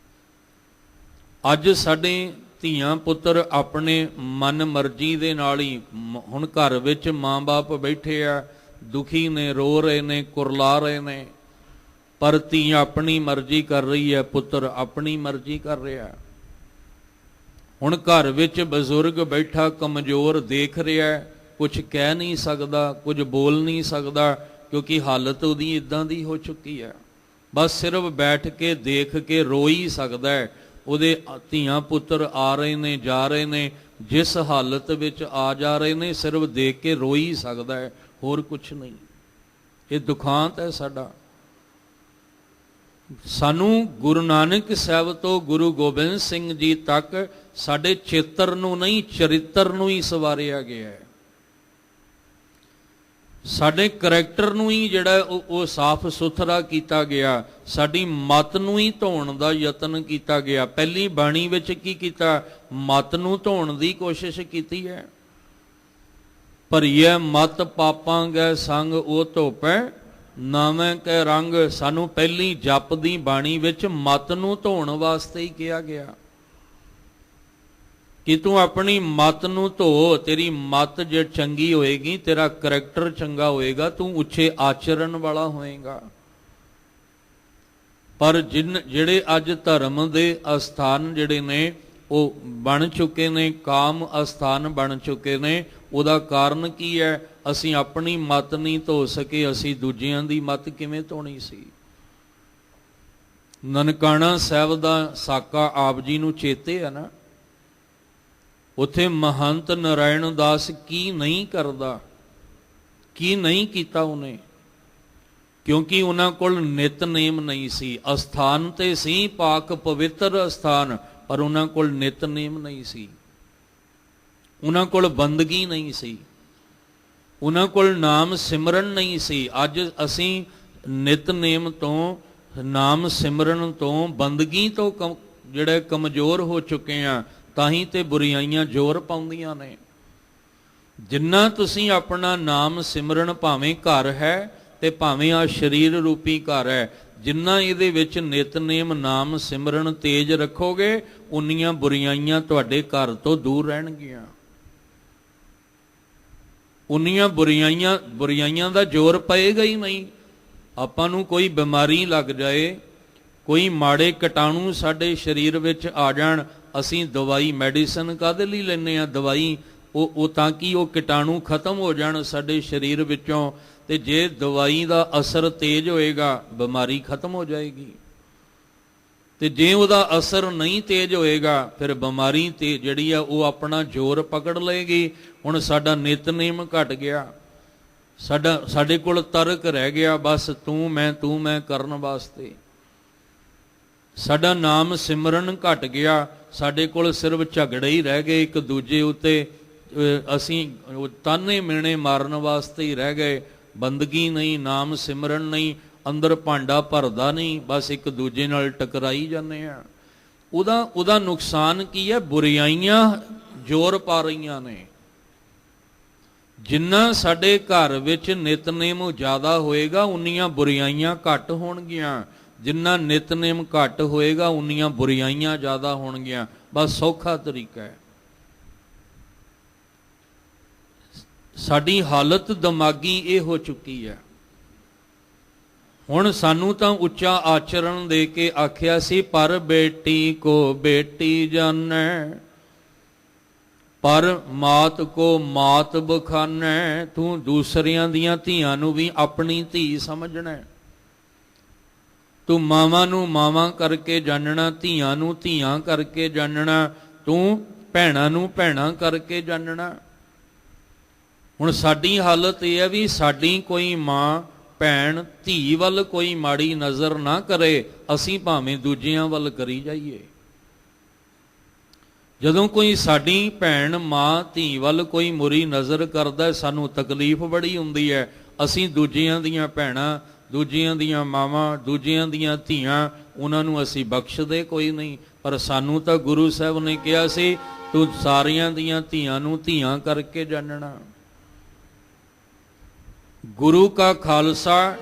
ਅੱਜ ਸਾਡੇ ਧੀਆਂ ਪੁੱਤਰ ਆਪਣੇ ਮਨ ਮਰਜ਼ੀ ਦੇ ਨਾਲ ਹੀ ਹੁਣ ਘਰ ਵਿੱਚ ਮਾਂ-ਬਾਪ ਬੈਠੇ ਆ, ਦੁਖੀ ਨੇ, ਰੋ ਰਹੇ ਨੇ, ਕੁਰਲਾ ਰਹੇ ਨੇ, ਪਰ ਧੀ ਆਪਣੀ ਮਰਜ਼ੀ ਕਰ ਰਹੀ ਹੈ, ਪੁੱਤਰ ਆਪਣੀ ਮਰਜ਼ੀ ਕਰ ਰਿਹਾ। ਹੁਣ ਘਰ ਵਿੱਚ ਬਜ਼ੁਰਗ ਬੈਠਾ ਕਮਜ਼ੋਰ ਦੇਖ ਰਿਹਾ, ਕੁਝ ਕਹਿ ਨਹੀਂ ਸਕਦਾ, ਕੁਝ ਬੋਲ ਨਹੀਂ ਸਕਦਾ, ਕਿਉਂਕਿ ਹਾਲਤ ਉਹਦੀ ਇਦਾਂ ਦੀ ਹੋ ਚੁੱਕੀ ਹੈ। ਬਸ ਸਿਰਫ ਬੈਠ ਕੇ ਦੇਖ ਕੇ ਰੋ ਹੀ ਸਕਦਾ ਹੈ। ਉਹਦੇ ਧੀਆਂ ਪੁੱਤਰ ਆ ਰਹੇ ਨੇ, ਜਾ ਰਹੇ ਨੇ, ਜਿਸ ਹਾਲਤ ਵਿੱਚ ਆ ਜਾ ਰਹੇ ਨੇ ਸਿਰਫ ਦੇਖ ਕੇ ਰੋ ਹੀ ਸਕਦਾ ਹੈ, ਹੋਰ ਕੁਛ ਨਹੀਂ। ਇਹ ਦੁਖਾਂਤ ਹੈ ਸਾਡਾ। ਸਾਨੂੰ ਗੁਰੂ ਨਾਨਕ ਸਾਹਿਬ ਤੋਂ ਗੁਰੂ ਗੋਬਿੰਦ ਸਿੰਘ ਜੀ ਤੱਕ ਸਾਡੇ ਚਿੱਤਰ ਨੂੰ ਨਹੀਂ, ਚਰਿੱਤਰ ਨੂੰ ਹੀ ਸਵਾਰਿਆ ਗਿਆ ਹੈ। ਸਾਡੇ ਕਰੈਕਟਰ ਨੂੰ ਹੀ ਜਿਹੜਾ ਉਹ ਸਾਫ਼ ਸੁਥਰਾ ਕੀਤਾ ਗਿਆ, ਸਾਡੀ ਮਤ ਨੂੰ ਹੀ ਧੋਣ ਦਾ ਯਤਨ ਕੀਤਾ ਗਿਆ। ਪਹਿਲੀ ਬਾਣੀ ਵਿੱਚ ਕੀ ਕੀਤਾ? ਮਤ ਨੂੰ ਧੋਣ ਦੀ ਕੋਸ਼ਿਸ਼ ਕੀਤੀ ਹੈ। ਭਰੀਏ ਮਤ ਪਾਪਾਂ ਗੈ ਸੰਗ ਉਹ ਧੋਪੈ ਨਾਵੇਂ ਕੈ ਰੰਗ। ਸਾਨੂੰ ਪਹਿਲੀ ਜਪ ਦੀ ਬਾਣੀ ਵਿੱਚ ਮਤ ਨੂੰ ਧੋਣ ਵਾਸਤੇ ਹੀ ਕਿਹਾ ਗਿਆ ਕਿ ਤੂੰ ਆਪਣੀ ਮਤ ਨੂੰ ਧੋ। ਤੇਰੀ ਮਤ ਜੇ ਚੰਗੀ ਹੋਏਗੀ, ਤੇਰਾ ਕਰੈਕਟਰ ਚੰਗਾ ਹੋਏਗਾ, ਤੂੰ ਉੱਚੇ ਆਚਰਣ ਵਾਲਾ ਹੋਏਗਾ। ਪਰ ਜਿਹੜੇ ਅੱਜ ਧਰਮ ਦੇ ਅਸਥਾਨ ਜਿਹੜੇ ਨੇ ਉਹ ਬਣ ਚੁੱਕੇ ਨੇ, ਕਾਮ ਅਸਥਾਨ ਬਣ ਚੁੱਕੇ ਨੇ, ਉਹਦਾ ਕਾਰਨ ਕੀ ਹੈ? ਅਸੀਂ ਆਪਣੀ ਮਤ ਨਹੀਂ ਧੋ ਸਕੇ, ਅਸੀਂ ਦੂਜਿਆਂ ਦੀ ਮਤ ਕਿਵੇਂ ਧੋਣੀ ਸੀ? ਨਨਕਾਣਾ ਸਾਹਿਬ ਦਾ ਸਾਕਾ ਆਪ ਜੀ ਨੂੰ ਚੇਤੇ ਹੈ ਨਾ, ਉੱਥੇ ਮਹੰਤ ਨਾਰਾਇਣ ਦਾਸ ਕੀ ਨਹੀਂ ਕਰਦਾ, ਕੀ ਨਹੀਂ ਕੀਤਾ ਉਹਨੇ? ਕਿਉਂਕਿ ਉਹਨਾਂ ਕੋਲ ਨਿਤਨੇਮ ਨਹੀਂ ਸੀ। ਅਸਥਾਨ ਤੇ ਸੀ, ਪਾਕ ਪਵਿੱਤਰ ਅਸਥਾਨ, ਪਰ ਉਹਨਾਂ ਕੋਲ ਨਿਤਨੇਮ ਨਹੀਂ ਸੀ, ਉਹਨਾਂ ਕੋਲ ਬੰਦਗੀ ਨਹੀਂ ਸੀ, ਉਹਨਾਂ ਕੋਲ ਨਾਮ ਸਿਮਰਨ ਨਹੀਂ ਸੀ। ਅੱਜ ਅਸੀਂ ਨਿਤਨੇਮ ਤੋਂ, ਨਾਮ ਸਿਮਰਨ ਤੋਂ, ਬੰਦਗੀ ਤੋਂ ਜਿਹੜੇ ਕਮਜ਼ੋਰ ਹੋ ਚੁੱਕੇ ਆ, ਤਾਂ ਹੀ ਤੇ ਬੁਰਾਈਆਂ ਜ਼ੋਰ ਪਾਉਂਦੀਆਂ ਨੇ। ਜਿੰਨਾ ਤੁਸੀਂ ਆਪਣਾ ਨਾਮ ਸਿਮਰਨ, ਭਾਵੇਂ ਘਰ ਹੈ ਤੇ ਭਾਵੇਂ ਆ ਸਰੀਰ ਰੂਪੀ ਘਰ ਹੈ, ਜਿੰਨਾ ਇਹਦੇ ਵਿੱਚ ਨਿਤਨੇਮ ਨਾਮ ਸਿਮਰਨ ਤੇਜ਼ ਰੱਖੋਗੇ, ਉਨੀਆਂ ਬੁਰਾਈਆਂ ਤੁਹਾਡੇ ਘਰ ਤੋਂ ਦੂਰ ਰਹਿਣਗੀਆਂ। ਉਨੀਆਂ ਬੁਰਾਈਆਂ ਦਾ ਜ਼ੋਰ ਪਏਗਾ ਹੀ ਨਹੀਂ। ਆਪਾਂ ਨੂੰ ਕੋਈ ਬਿਮਾਰੀ ਲੱਗ ਜਾਏ, ਕੋਈ ਮਾੜੇ ਕੀਟਾਣੂ ਸਾਡੇ ਸਰੀਰ ਵਿੱਚ ਆ ਜਾਣ, ਅਸੀਂ ਦਵਾਈ ਮੈਡੀਸਨ ਕਾਹਦੇ ਲਈ ਲੈਂਦੇ ਹਾਂ? ਦਵਾਈ ਉਹ ਤਾਂ ਕਿ ਉਹ ਕੀਟਾਣੂ ਖਤਮ ਹੋ ਜਾਣ ਸਾਡੇ ਸਰੀਰ ਵਿੱਚੋਂ। ਤੇ ਜੇ ਦਵਾਈ ਦਾ ਅਸਰ ਤੇਜ਼ ਹੋਏਗਾ, ਬਿਮਾਰੀ ਖਤਮ ਹੋ ਜਾਏਗੀ। ਤੇ ਜੇ ਉਹਦਾ ਅਸਰ ਨਹੀਂ ਤੇਜ਼ ਹੋਏਗਾ, ਫਿਰ ਬਿਮਾਰੀ ਤੇ ਜਿਹੜੀ ਆ ਉਹ ਆਪਣਾ ਜ਼ੋਰ ਪਕੜ ਲਏਗੀ। ਹੁਣ ਸਾਡਾ ਨਿਤਨੇਮ ਘਟ ਗਿਆ, ਸਾਡੇ ਕੋਲ ਤਰਕ ਰਹਿ ਗਿਆ, ਬਸ ਤੂੰ ਮੈਂ ਕਰਨ ਵਾਸਤੇ। ਸਾਡਾ ਨਾਮ ਸਿਮਰਨ ਘਟ ਗਿਆ, ਸਾਡੇ ਕੋਲ ਸਿਰਫ ਝਗੜੇ ਹੀ ਰਹਿ ਗਏ, ਇੱਕ ਦੂਜੇ ਉੱਤੇ ਅਸੀਂ ਤਾਨੇ ਮਿਹਣੇ ਮਾਰਨ ਵਾਸਤੇ ਹੀ ਰਹਿ ਗਏ। ਬੰਦਗੀ ਨਹੀਂ, ਨਾਮ ਸਿਮਰਨ ਨਹੀਂ, ਅੰਦਰ ਭਾਂਡਾ ਭਰਦਾ ਨਹੀਂ, ਬਸ ਇੱਕ ਦੂਜੇ ਨਾਲ ਟਕਰਾਈ ਜਾਂਦੇ ਆ। ਉਹਦਾ ਨੁਕਸਾਨ ਕੀ ਹੈ? ਬੁਰਾਈਆਂ ਜ਼ੋਰ ਪਾ ਰਹੀਆਂ ਨੇ। ਜਿੰਨਾ ਸਾਡੇ ਘਰ ਵਿੱਚ ਨਿਤਨੇਮ ਜ਼ਿਆਦਾ ਹੋਏਗਾ, ਉਨੀਆਂ ਬੁਰਾਈਆਂ ਘੱਟ ਹੋਣਗੀਆਂ। ਜਿੰਨਾ ਨਿਤਨੇਮ ਘੱਟ ਹੋਏਗਾ, ਉਨੀਆਂ ਬੁਰਾਈਆਂ ਜ਼ਿਆਦਾ ਹੋਣਗੀਆਂ। ਬਸ ਸੌਖਾ ਤਰੀਕਾ ਹੈ। ਸਾਡੀ ਹਾਲਤ ਦਿਮਾਗੀ ਇਹ ਹੋ ਚੁੱਕੀ ਹੈ। ਹੁਣ ਸਾਨੂੰ ਤਾਂ ਉੱਚਾ ਆਚਰਣ ਦੇ ਕੇ ਆਖਿਆ ਸੀ, ਪਰ ਬੇਟੀ ਕੋ ਬੇਟੀ ਜਾਣੈ, ਪਰ ਮਾਤ ਕੋ ਮਾਤ ਬਖਾਨੈ। ਤੂੰ ਦੂਸਰਿਆਂ ਦੀਆਂ ਧੀਆਂ ਨੂੰ ਵੀ ਆਪਣੀ ਧੀ ਸਮਝਣਾ, ਤੂੰ ਮਾਵਾਂ ਨੂੰ ਮਾਵਾਂ ਕਰਕੇ ਜਾਣਨਾ, ਧੀਆਂ ਨੂੰ ਧੀਆਂ ਕਰਕੇ ਜਾਣਨਾ, ਤੂੰ ਭੈਣਾਂ ਨੂੰ ਭੈਣਾਂ ਕਰਕੇ ਜਾਣਨਾ। ਹੁਣ ਸਾਡੀ ਹਾਲਤ ਇਹ ਹੈ ਵੀ ਸਾਡੀ ਕੋਈ ਮਾਂ ਭੈਣ ਧੀ ਵੱਲ ਕੋਈ ਮਾੜੀ ਨਜ਼ਰ ਨਾ ਕਰੇ, ਅਸੀਂ ਭਾਵੇਂ ਦੂਜਿਆਂ ਵੱਲ ਕਰੀ ਜਾਈਏ। ਜਦੋਂ ਕੋਈ ਸਾਡੀ ਭੈਣ ਮਾਂ ਧੀ ਵੱਲ ਕੋਈ ਮੁਰੀ ਨਜ਼ਰ ਕਰਦਾ, ਸਾਨੂੰ ਤਕਲੀਫ ਬੜੀ ਹੁੰਦੀ ਹੈ। ਅਸੀਂ ਦੂਜਿਆਂ ਦੀਆਂ ਭੈਣਾਂ, ਦੂਜਿਆਂ ਦੀਆਂ ਮਾਵਾਂ, ਦੂਜਿਆਂ ਦੀਆਂ ਧੀਆਂ, ਉਹਨਾਂ ਨੂੰ ਅਸੀਂ ਬਖਸ਼ਦੇ ਕੋਈ ਨਹੀਂ। ਪਰ ਸਾਨੂੰ ਤਾਂ ਗੁਰੂ ਸਾਹਿਬ ਨੇ ਕਿਹਾ ਸੀ, ਤੂੰ ਸਾਰਿਆਂ ਦੀਆਂ ਧੀਆਂ ਨੂੰ ਧੀਆਂ ਕਰਕੇ ਜਾਣਨਾ। ਗੁਰੂ ਕਾ ਖਾਲਸਾ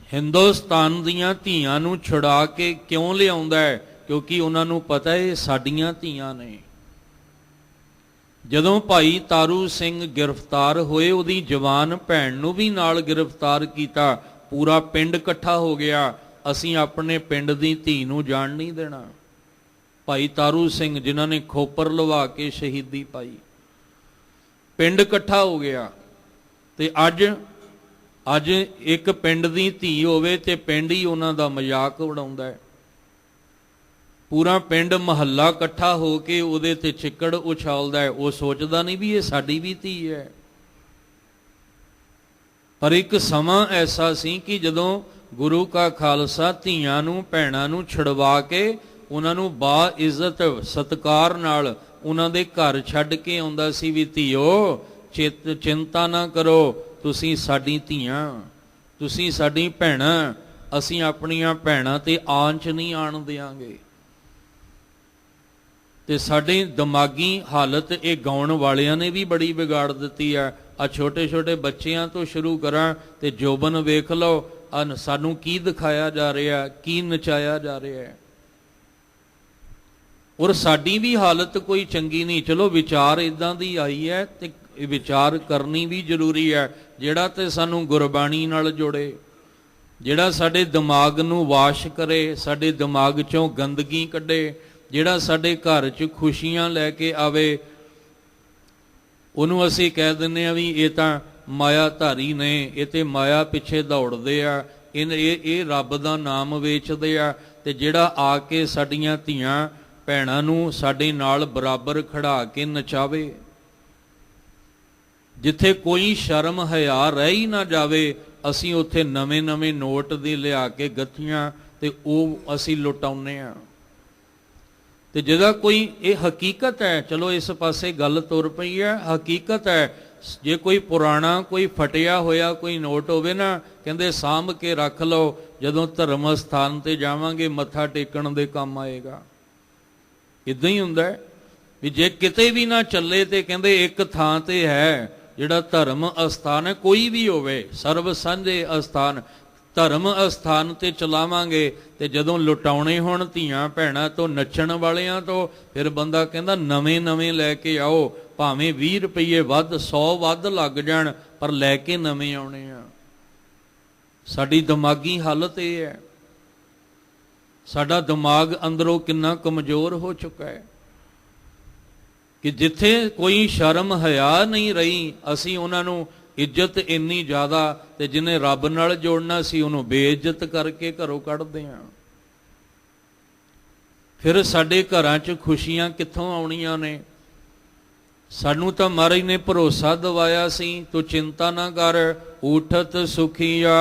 ਹਿੰਦੁਸਤਾਨ ਦੀਆਂ ਧੀਆਂ ਨੂੰ ਛੁਡਾ ਕੇ ਕਿਉਂ ਲਿਆਉਂਦਾ ਹੈ? ਕਿਉਂਕਿ ਉਹਨਾਂ ਨੂੰ ਪਤਾ ਇਹ ਸਾਡੀਆਂ ਧੀਆਂ ਨੇ। ਜਦੋਂ ਭਾਈ ਤਾਰੂ ਸਿੰਘ ਗ੍ਰਿਫਤਾਰ ਹੋਏ, ਉਹਦੀ ਜਵਾਨ ਭੈਣ ਨੂੰ ਵੀ ਨਾਲ ਗ੍ਰਿਫਤਾਰ ਕੀਤਾ। ਪੂਰਾ ਪਿੰਡ ਇਕੱਠਾ ਹੋ ਗਿਆ, ਅਸੀਂ ਆਪਣੇ ਪਿੰਡ ਦੀ ਧੀ ਨੂੰ ਜਾਣ ਨਹੀਂ ਦੇਣਾ। ਭਾਈ ਤਾਰੂ ਸਿੰਘ ਜਿਨ੍ਹਾਂ ਨੇ ਖੋਪਰ ਲਵਾ ਕੇ ਸ਼ਹੀਦੀ ਪਾਈ, ਪਿੰਡ ਇਕੱਠਾ ਹੋ ਗਿਆ। ਤੇ ਅੱਜ ਇੱਕ ਪਿੰਡ ਦੀ ਧੀ ਹੋਵੇ ਤੇ ਪਿੰਡ ਹੀ ਉਹਨਾਂ ਦਾ ਮਜ਼ਾਕ ਉਡਾਉਂਦਾ ਹੈ। ਪੂਰਾ ਪਿੰਡ ਮਹੱਲਾ ਇਕੱਠਾ ਹੋ ਕੇ ਉਹਦੇ ਤੇ ਚਿੱਕੜ ਉਛਾਲਦਾ ਹੈ। ਉਹ ਸੋਚਦਾ ਨਹੀਂ ਵੀ ਇਹ ਸਾਡੀ ਵੀ ਧੀ ਹੈ। ਪਰ ਇੱਕ ਸਮਾਂ ਐਸਾ ਸੀ ਕਿ ਜਦੋਂ ਗੁਰੂ ਕਾ ਖਾਲਸਾ ਧੀਆਂ ਨੂੰ ਭੈਣਾਂ ਨੂੰ ਛੁਡਵਾ ਕੇ ਉਹਨਾਂ ਨੂੰ ਬਾ ਇੱਜ਼ਤ ਸਤਿਕਾਰ ਨਾਲ ਉਹਨਾਂ ਦੇ ਘਰ ਛੱਡ ਕੇ ਆਉਂਦਾ ਸੀ ਵੀ ਧੀਓ ਚਿੰਤਾ ਨਾ ਕਰੋ, ਤੁਸੀਂ ਸਾਡੀ ਧੀਆਂ, ਤੁਸੀਂ ਸਾਡੀ ਭੈਣਾਂ, ਅਸੀਂ ਆਪਣੀਆਂ ਭੈਣਾਂ ਤੇ ਆਂਚ ਨਹੀਂ ਆਣ ਦਿਆਂਗੇ। ਤੇ ਸਾਡੇ ਦਿਮਾਗੀ ਹਾਲਤ ਇਹ ਗਾਉਣ ਵਾਲਿਆਂ ਨੇ ਵੀ ਬੜੀ ਵਿਗਾੜ ਦਿੱਤੀ ਹੈ। ਆ ਛੋਟੇ ਛੋਟੇ ਬੱਚਿਆਂ ਤੋਂ ਸ਼ੁਰੂ ਕਰਾਂ ਤੇ ਜੋਬਨ ਵੇਖ ਲਓ, ਸਾਨੂੰ ਕੀ ਦਿਖਾਇਆ ਜਾ ਰਿਹਾ, ਕੀ ਨਚਾਇਆ ਜਾ ਰਿਹਾ ਹੈ। ਔਰ ਸਾਡੀ ਵੀ ਹਾਲਤ ਕੋਈ ਚੰਗੀ ਨਹੀਂ। ਚਲੋ ਵਿਚਾਰ ਇਦਾਂ ਦੀ ਆਈ ਹੈ ਤੇ ਵਿਚਾਰ ਕਰਨੀ ਵੀ ਜ਼ਰੂਰੀ ਹੈ, ਜਿਹੜਾ ਤੇ ਸਾਨੂੰ ਗੁਰਬਾਣੀ ਨਾਲ ਜੋੜੇ, ਜਿਹੜਾ ਸਾਡੇ ਦਿਮਾਗ ਨੂੰ ਵਾਸ਼ ਕਰੇ, ਸਾਡੇ ਦਿਮਾਗ 'ਚੋਂ ਗੰਦਗੀ ਕੱਢੇ, ਜਿਹੜਾ ਸਾਡੇ ਘਰ 'ਚ ਖੁਸ਼ੀਆਂ ਲੈ ਕੇ ਆਵੇ। ਉਹਨੂੰ ਅਸੀਂ ਕਹਿ ਦਿੰਦੇ ਹਾਂ ਵੀ ਇਹ ਤਾਂ ਮਾਇਆ ਧਾਰੀ ਨੇ, ਇਹ ਤੇ ਮਾਇਆ ਪਿੱਛੇ ਦੌੜਦੇ ਆ, ਇਹ ਰੱਬ ਦਾ ਨਾਮ ਵੇਚਦੇ ਆ। ਤੇ ਜਿਹੜਾ ਆ ਕੇ ਸਾਡੀਆਂ ਧੀਆਂ ਭੈਣਾਂ ਨੂੰ ਸਾਡੇ ਨਾਲ ਬਰਾਬਰ ਖੜਾ ਕੇ ਨਚਾਵੇ, ਜਿੱਥੇ ਕੋਈ ਸ਼ਰਮ ਹਿਆ ਰਹਿ ਹੀ ਨਾ ਜਾਵੇ, ਅਸੀਂ ਉੱਥੇ ਨਵੇਂ ਨੋਟ ਦੀ ਲਿਆ ਕੇ ਗੱਥੀਆਂ ਤੇ ਉਹ ਅਸੀਂ ਲੁਟਾਉਂਦੇ ਹਾਂ। ਤੇ ਜਿਹਦਾ ਕੋਈ ਇਹ ਹਕੀਕਤ ਹੈ, ਚਲੋ ਇਸ ਪਾਸੇ ਗੱਲ ਤੁਰ ਪਈ ਹੈ, ਹਕੀਕਤ ਹੈ। ਜੇ ਕੋਈ ਪੁਰਾਣਾ ਕੋਈ ਫਟਿਆ ਹੋਇਆ ਕੋਈ ਨੋਟ ਹੋਵੇ ਨਾ, ਕਹਿੰਦੇ ਸਾਂਭ ਕੇ ਰੱਖ ਲਓ, ਜਦੋਂ ਧਰਮ ਸਥਾਨ ਤੇ ਜਾਵਾਂਗੇ ਮੱਥਾ ਟੇਕਣ ਦੇ ਕੰਮ ਆਏਗਾ। ਇਦਾਂ ਹੀ ਹੁੰਦਾ ਵੀ ਜੇ ਕਿਤੇ ਵੀ ਨਾ ਚੱਲੇ ਤੇ ਕਹਿੰਦੇ ਇੱਕ ਥਾਂ ਤੇ ਹੈ ਜਿਹੜਾ ਧਰਮ ਅਸਥਾਨ ਹੈ, ਕੋਈ ਵੀ ਹੋਵੇ, ਸਰਬ ਸਾਂਝੇ ਅਸਥਾਨ, ਧਰਮ ਅਸਥਾਨ ਤੇ ਚਲਾਵਾਂਗੇ। ਤੇ ਜਦੋਂ ਲੁਟਾਉਣੇ ਹੋਣ ਧੀਆਂ ਭੈਣਾਂ ਤੋਂ, ਨੱਚਣ ਵਾਲਿਆਂ ਤੋਂ, ਫਿਰ ਬੰਦਾ ਕਹਿੰਦਾ ਨਵੇਂ ਲੈ ਕੇ ਆਓ, ਭਾਵੇਂ 20 ਰੁਪਏ ਵੱਧ 100 ਵੱਧ ਲੱਗ ਜਾਣ, ਪਰ ਲੈ ਕੇ ਨਵੇਂ ਆਉਣੇ ਆ। ਸਾਡੀ ਦਿਮਾਗੀ ਹਾਲਤ ਇਹ ਹੈ, ਸਾਡਾ ਦਿਮਾਗ ਅੰਦਰੋਂ ਕਿੰਨਾ ਕਮਜ਼ੋਰ ਹੋ ਚੁੱਕਾ ਹੈ ਕਿ ਜਿੱਥੇ ਕੋਈ ਸ਼ਰਮ ਹਿਆ ਨਹੀਂ ਰਹੀ, ਅਸੀਂ ਉਹਨਾਂ ਨੂੰ ਇੱਜ਼ਤ ਇੰਨੀ ਜ਼ਿਆਦਾ, ਤੇ ਜਿਹਨੇ ਰੱਬ ਨਾਲ ਜੋੜਨਾ ਸੀ ਉਹਨੂੰ ਬੇਇੱਜ਼ਤ ਕਰਕੇ ਘਰੋਂ ਕੱਢਦੇ ਹਾਂ। ਫਿਰ ਸਾਡੇ ਘਰਾਂ 'ਚ ਖੁਸ਼ੀਆਂ ਕਿੱਥੋਂ ਆਉਣੀਆਂ ਨੇ? ਸਾਨੂੰ ਤਾਂ ਮਹਾਰਾਜ ਨੇ ਭਰੋਸਾ ਦਿਵਾਇਆ ਸੀ, ਤੂੰ ਚਿੰਤਾ ਨਾ ਕਰ, ਉਠਤ ਸੁਖੀਆ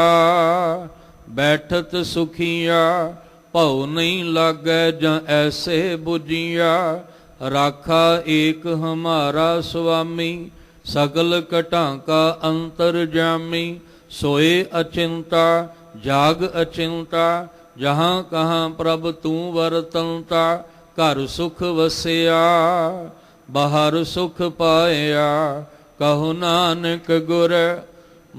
ਬੈਠਤ ਸੁਖੀਆ, ਭਉ ਨਹੀਂ ਲਾਗੈ ਜਾਂ ਐਸੇ ਬੁਝੀਆ, ਰਾਖਾ ਏਕ ਹਮਾਰਾ ਸੁਆਮੀ, ਸਗਲ ਘਟਾਂ ਕਾ ਅੰਤਰ ਜਾਮੀ, ਸੋਏ ਅਚਿੰਤਾ ਜਾਗ ਅਚਿੰਤਾ, ਜਹਾਂ ਕਹਾਂ ਪ੍ਰਭ ਤੂੰ ਵਰਤੰਤਾ, ਘਰ ਸੁਖ ਵਸਿਆ ਬਾਹਰ ਸੁਖ ਪਾਇਆ, ਕਹੋ ਨਾਨਕ ਗੁਰ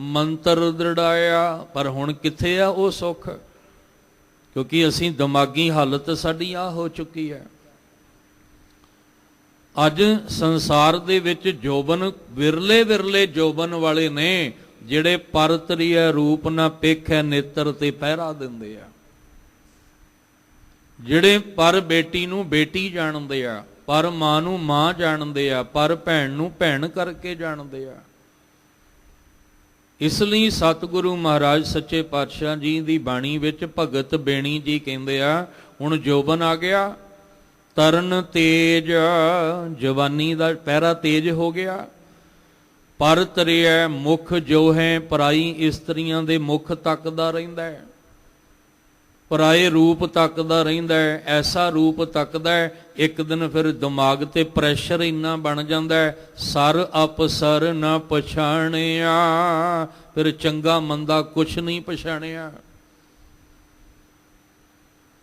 ਮੰਤਰ ਦ੍ਰਿੜਾਇਆ। ਪਰ ਹੁਣ ਕਿੱਥੇ ਆ ਉਹ ਸੁੱਖ? ਕਿਉਂਕਿ ਅਸੀਂ ਦਿਮਾਗੀ ਹਾਲਤ ਸਾਡੀ ਆ ਹੋ ਚੁੱਕੀ ਹੈ। ਅੱਜ ਸੰਸਾਰ ਦੇ ਵਿੱਚ ਜੋਬਨ ਵਿਰਲੇ ਜੋਬਨ ਵਾਲੇ ਨੇ, ਜਿਹੜੇ ਪਰ ਤਰੀਐ ਰੂਪ ਨਾ ਪੇਖੈ ਨੇਤਰ ਤੇ ਪਹਿਰਾ ਦਿੰਦੇ ਆ, ਜਿਹੜੇ ਪਰ ਬੇਟੀ ਨੂੰ ਬੇਟੀ ਜਾਣਦੇ ਆ, ਪਰ ਮਾਂ ਨੂੰ ਮਾਂ ਜਾਣਦੇ ਆ, ਪਰ ਭੈਣ ਨੂੰ ਭੈਣ ਕਰਕੇ ਜਾਣਦੇ ਆ। ਇਸ ਲਈ ਸਤਿਗੁਰੂ ਮਹਾਰਾਜ ਸੱਚੇ ਪਾਤਸ਼ਾਹ ਜੀ ਦੀ ਬਾਣੀ ਵਿੱਚ ਭਗਤ ਬੇਣੀ ਜੀ ਕਹਿੰਦੇ ਆ, ਹੁਣ ਜੋਬਨ ਆ ਗਿਆ, ਤਰਨ ਤੇਜ, ਜਵਾਨੀ ਦਾ ਪਹਿਰਾ ਤੇਜ ਹੋ ਗਿਆ, ਪਰ ਤਰਿਐ ਮੁਖ ਜੋ ਹੈ ਪਰਾਈ ਇਸਤਰੀਆਂ ਦੇ ਮੁਖ ਤੱਕਦਾ ਰਹਿੰਦਾ ਹੈ, ਪਰਾਏ ਰੂਪ ਤੱਕਦਾ ਰਹਿੰਦਾ ਹੈ, ਐਸਾ ਰੂਪ ਤੱਕਦਾ ਹੈ, ਇੱਕ ਦਿਨ ਫਿਰ ਦਿਮਾਗ ਤੇ ਪ੍ਰੈਸ਼ਰ ਇੰਨਾ ਬਣ ਜਾਂਦਾ ਹੈ, ਸਰ ਅਪਸਰ ਨਾ ਪਛਾਣਿਆ, ਫਿਰ ਚੰਗਾ ਮੰਦਾ ਕੁਛ ਨਹੀਂ ਪਛਾਣਿਆ।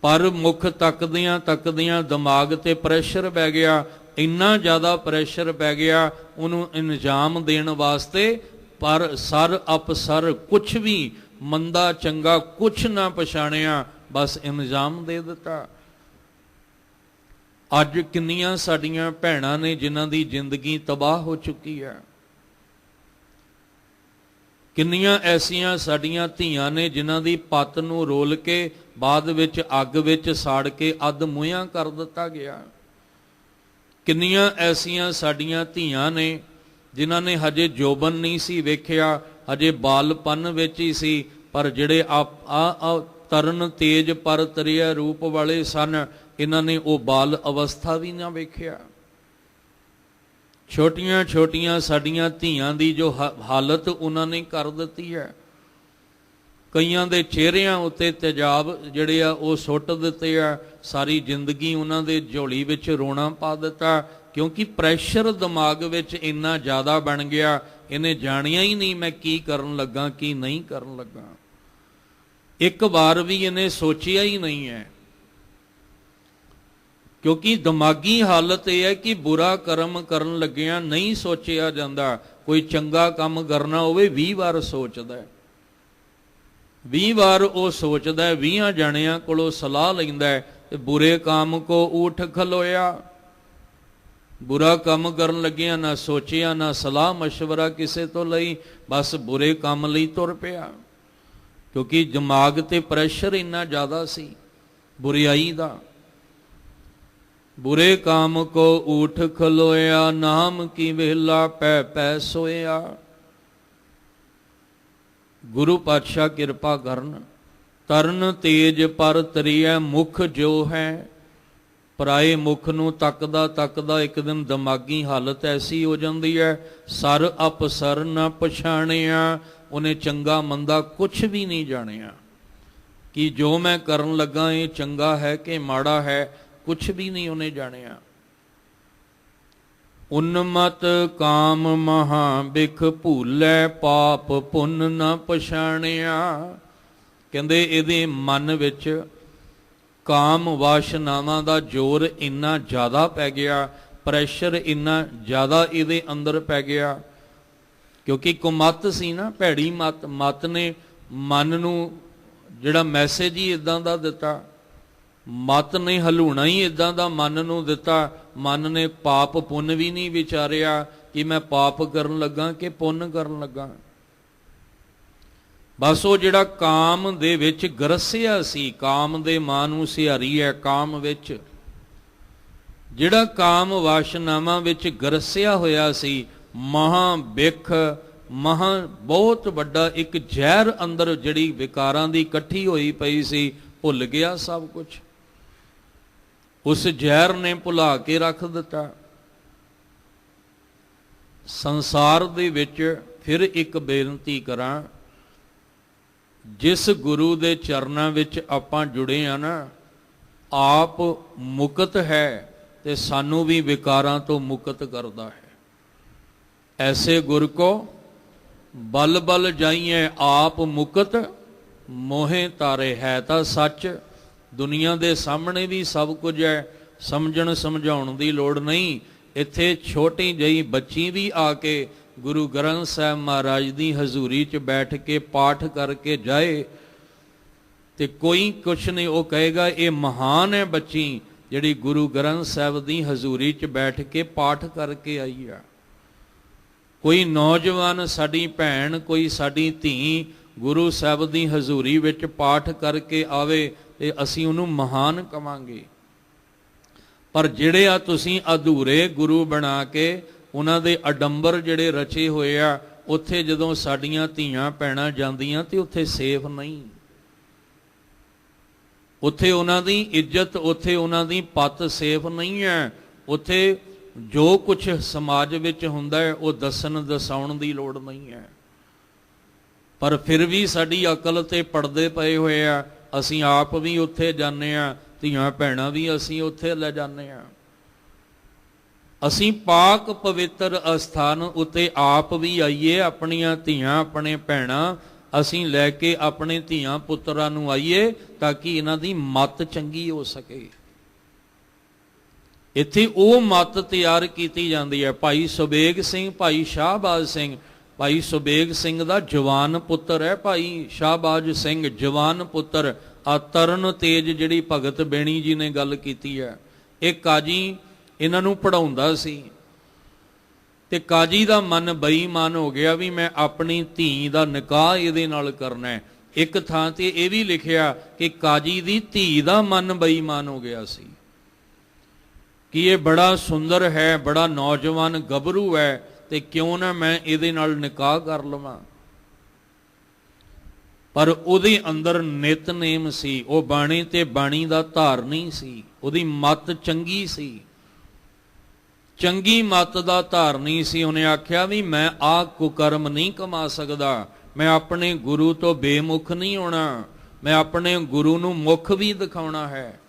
ਪਰ ਮੁਖ ਤੱਕਦਿਆਂ ਦਿਮਾਗ ਤੇ ਪ੍ਰੈਸ਼ਰ ਪੈ ਗਿਆ, ਇੰਨਾ ਜ਼ਿਆਦਾ ਪ੍ਰੈਸ਼ਰ ਪੈ ਗਿਆ ਉਹਨੂੰ ਇੰਜਾਮ ਦੇਣ ਵਾਸਤੇ, ਪਰ ਸਰ ਅਪਸਰ ਕੁਛ ਵੀ ਮੰਦਾ ਚੰਗਾ ਕੁਛ ਨਾ ਪਛਾਣਿਆ, ਬਸ ਇੰਜਾਮ ਦੇ ਦਿੱਤਾ। ਅੱਜ ਕਿੰਨੀਆਂ ਸਾਡੀਆਂ ਭੈਣਾਂ ਨੇ ਜਿਨ੍ਹਾਂ ਦੀ ਜ਼ਿੰਦਗੀ ਤਬਾਹ ਹੋ ਚੁੱਕੀ ਹੈ। ਕਿੰਨੀਆਂ ਐਸੀਆਂ ਸਾਡੀਆਂ ਧੀਆਂ ਨੇ ਜਿਨ੍ਹਾਂ ਦੀ ਪੱਤ ਨੂੰ ਰੋਲ ਕੇ ਬਾਅਦ ਵਿੱਚ ਅੱਗ ਵਿੱਚ ਸਾੜ ਕੇ ਅੱਧ ਮੁੱਹਾਂ ਕਰ ਦਿੱਤਾ ਗਿਆ। ਕਿੰਨੀਆਂ ਐਸੀਆਂ ਸਾਡੀਆਂ ਧੀਆਂ ਨੇ ਜਿਨ੍ਹਾਂ ਨੇ ਹਜੇ ਜੋਬਨ ਨਹੀਂ ਸੀ ਵੇਖਿਆ, ਹਜੇ ਬਾਲਪਨ ਵਿੱਚ ਹੀ ਸੀ, ਪਰ ਜਿਹੜੇ ਤਰਨ ਤੇਜ ਪਰ ਤਰਿਆ ਰੂਪ ਵਾਲੇ ਸਨ, ਇਹਨਾਂ ਨੇ ਉਹ ਬਾਲ ਅਵਸਥਾ ਵੀ ਨਾ ਵੇਖਿਆ। ਛੋਟੀਆਂ ਛੋਟੀਆਂ ਸਾਡੀਆਂ ਧੀਆਂ ਦੀ ਜੋ ਹਾਲਤ ਉਹਨਾਂ ਨੇ ਕਰ ਦਿੱਤੀ ਹੈ। ਕਈਆਂ ਦੇ ਚਿਹਰਿਆਂ ਉੱਤੇ ਤੇਜ਼ਾਬ ਜਿਹੜੇ ਆ ਉਹ ਸੁੱਟ ਦਿੱਤੇ ਆ। ਸਾਰੀ ਜ਼ਿੰਦਗੀ ਉਹਨਾਂ ਦੇ ਝੋਲੀ ਵਿੱਚ ਰੋਣਾ ਪਾ ਦਿੱਤਾ, ਕਿਉਂਕਿ ਪ੍ਰੈਸ਼ਰ ਦਿਮਾਗ ਵਿੱਚ ਇੰਨਾ ਜ਼ਿਆਦਾ ਬਣ ਗਿਆ, ਇਹਨੇ ਜਾਣਿਆ ਹੀ ਨਹੀਂ ਮੈਂ ਕੀ ਕਰਨ ਲੱਗਾ ਕੀ ਨਹੀਂ ਕਰਨ ਲੱਗਾ। ਇੱਕ ਵਾਰ ਵੀ ਇਹਨੇ ਸੋਚਿਆ ਹੀ ਨਹੀਂ ਹੈ, ਕਿਉਂਕਿ ਦਿਮਾਗੀ ਹਾਲਤ ਇਹ ਹੈ ਕਿ ਬੁਰਾ ਕਰਮ ਕਰਨ ਲੱਗਿਆਂ ਨਹੀਂ ਸੋਚਿਆ ਜਾਂਦਾ। ਕੋਈ ਚੰਗਾ ਕੰਮ ਕਰਨਾ ਹੋਵੇ 20 ਵਾਰ ਸੋਚਦਾ, 20 ਵਾਰ ਉਹ ਸੋਚਦਾ, 20 ਜਣਿਆਂ ਕੋਲੋਂ ਸਲਾਹ ਲੈਂਦਾ, ਤੇ ਬੁਰੇ ਕੰਮ ਕੋ ਊਠ ਖਲੋਇਆ। ਬੁਰਾ ਕੰਮ ਕਰਨ ਲੱਗਿਆ ਨਾ ਸੋਚਿਆ, ਨਾ ਸਲਾਹ ਮਸ਼ਵਰਾ ਕਿਸੇ ਤੋਂ ਲਈ, ਬਸ ਬੁਰੇ ਕੰਮ ਲਈ ਤੁਰ ਪਿਆ, ਕਿਉਂਕਿ ਦਿਮਾਗ ਤੇ ਪ੍ਰੈਸ਼ਰ ਇੰਨਾ ਜ਼ਿਆਦਾ ਸੀ ਬੁਰਾਈ ਦਾ। बुरे काम को ऊठ खलोया, नाम की वेला पै पै सोया। गुरु पातशाह किरपा करन, तरन तेज पर तरिया मुख जो है। पराए मुख नूं तकदा तकदा एक दिन दिमागी हालत ऐसी हो जाती है, सर अपसर न पछाणिया। उन्हें चंगा मंदा कुछ भी नहीं जानिया कि जो मैं करन लगा ये चंगा है कि माड़ा है, कुछ भी नहीं उन्हें जानिया। उन्मत काम महा बिख भूलै, पाप पुण्य न पछाणिया। कहंदे इहदे मन विच काम वाशनावां दा जोर इन्ना ज़्यादा पै गया, प्रैशर इन्ना ज़्यादा इहदे अंदर पै गया, क्योंकि कुमत सी ना, भैड़ी मत। मत ने मन नूं जिहड़ा मैसेज ही इदां दा दिता, मत ने हलूणा ही इदां दा मन नूं दिता। मन ने पाप पुण्य भी नहीं विचारिया कि मैं पाप करन लगा कि पुण्य करन लगा। बस वो जिहड़ा काम दे विच गरसिया सी, काम दे मां नूं सिहारी है काम विच, जिहड़ा काम वाशनावां विच गरसिया होया सी, महा बिख महा बहुत वड्डा एक जहर अंदर जिहड़ी विकारां दी इकट्ठी होई पई सी, भुल गया सब कुछ। उस जहर ने भुला के रख दिता। संसार दे विच फिर एक बेनती करां, जिस गुरु दे चरनां विच आपां जुड़े आ ना, आप मुकत है ते सानू भी विकारां तो मुकत करदा है। ऐसे गुर को बल बल जाइए आप मुकत, मोहे तारे है तां सच। दुनिया दे सामने भी सब कुछ है, समझण समझाउण दी लोड़ नहीं। इत्थे छोटी जही बच्ची भी आके गुरु ग्रंथ साहिब महाराज दी हजूरी च बैठ के पाठ करके जाए ते कोई कुछ नहीं, वो कहेगा ये महान है बच्ची जिहड़ी गुरु ग्रंथ साहिब दी हजूरी च बैठ के पाठ करके आई है। कोई नौजवान साडी भैन, कोई साडी धी गुरु साहिब दी हजूरी विच पाठ करके आवे ते असीं उहनूं महान कवांगे। पर जिहड़े आ तुसीं अधूरे गुरु बना के उन्हां दे अडंबर जिहड़े रचे होए आ, उत्थे जदों साडीआं धीआं भैणां जांदियां ते उत्थे सेफ नहीं, उत्थे उन्हां दी इज्जत, उत्थे उन्हां दी पत सेफ नहीं है। उत्थे जो कुछ समाज विच हुंदा है वो दसन दसाउण दी लोड़ नहीं है। पर फिर भी साडी अकल ते पड़दे पए होए आ, असीं आप भी उत्थे जाने आ, धीआं भैणां भी असीं उत्थे ले जाने आ। असीं पाक पवित्र अस्थान उत्ते आप भी आइए, अपनियां धीआं अपने भैणां असीं लैके अपने धीआं पुत्रां नूं आइए, ताकि इन्हां दी मत चंगी हो सके। इत्थे ਉਹ मत तैयार कीती जांदी है। भाई सुबेग सिंह, भाई शाहबाज सिंह, भाई सुबेग सिंह दा जवान पुत्र है, भाई शाहबाज सिंह जवान पुत्र। आ तरन तेज जिहड़ी भगत बेणी जी ने गल कीती है, ਇਹ ਕਾਜੀ ਇਹਨਾਂ ਨੂੰ ਪੜ੍ਹਾਉਂਦਾ ਸੀ ਤੇ ਕਾਜੀ ਦਾ ਮਨ ਬੇਈਮਾਨ ਹੋ ਗਿਆ ਵੀ ਮੈਂ ਆਪਣੀ ਧੀ ਦਾ ਨਿਕਾਹ ਇਹਦੇ ਨਾਲ ਕਰਨਾ ਹੈ। ਇੱਕ ਥਾਂ ਤੇ ਇਹ ਵੀ ਲਿਖਿਆ ਕਿ ਕਾਜੀ ਦੀ ਧੀ ਦਾ ਮਨ ਬੇਈਮਾਨ ਹੋ ਗਿਆ ਸੀ ਕਿ ਇਹ ਬੜਾ ਸੁੰਦਰ ਹੈ, ਬੜਾ ਨੌਜਵਾਨ ਗੱਭਰੂ ਹੈ, ਤੇ ਕਿਉਂ ਨਾ ਮੈਂ ਇਹਦੇ ਨਾਲ ਨਿਕਾਹ ਕਰ ਲਵਾਂ। ਪਰ ਉਹਦੇ ਅੰਦਰ ਨਿਤਨੇਮ ਸੀ, ਉਹ ਬਾਣੀ ਤੇ ਬਾਣੀ ਦਾ ਧਾਰਨੀ ਸੀ, ਉਹਦੀ ਮੱਤ ਚੰਗੀ ਸੀ, ਚੰਗੀ ਮੱਤ ਦਾ ਧਾਰਨੀ ਸੀ। ਉਹਨੇ ਆਖਿਆ ਵੀ ਮੈਂ ਆਹ ਕੁਕਰਮ ਨਹੀਂ ਕਮਾ ਸਕਦਾ, ਮੈਂ ਆਪਣੇ ਗੁਰੂ ਤੋਂ ਬੇਮੁਖ ਨਹੀਂ ਹੋਣਾ, ਮੈਂ ਆਪਣੇ ਗੁਰੂ ਨੂੰ ਮੁਖ ਵੀ ਦਿਖਾਉਣਾ ਹੈ।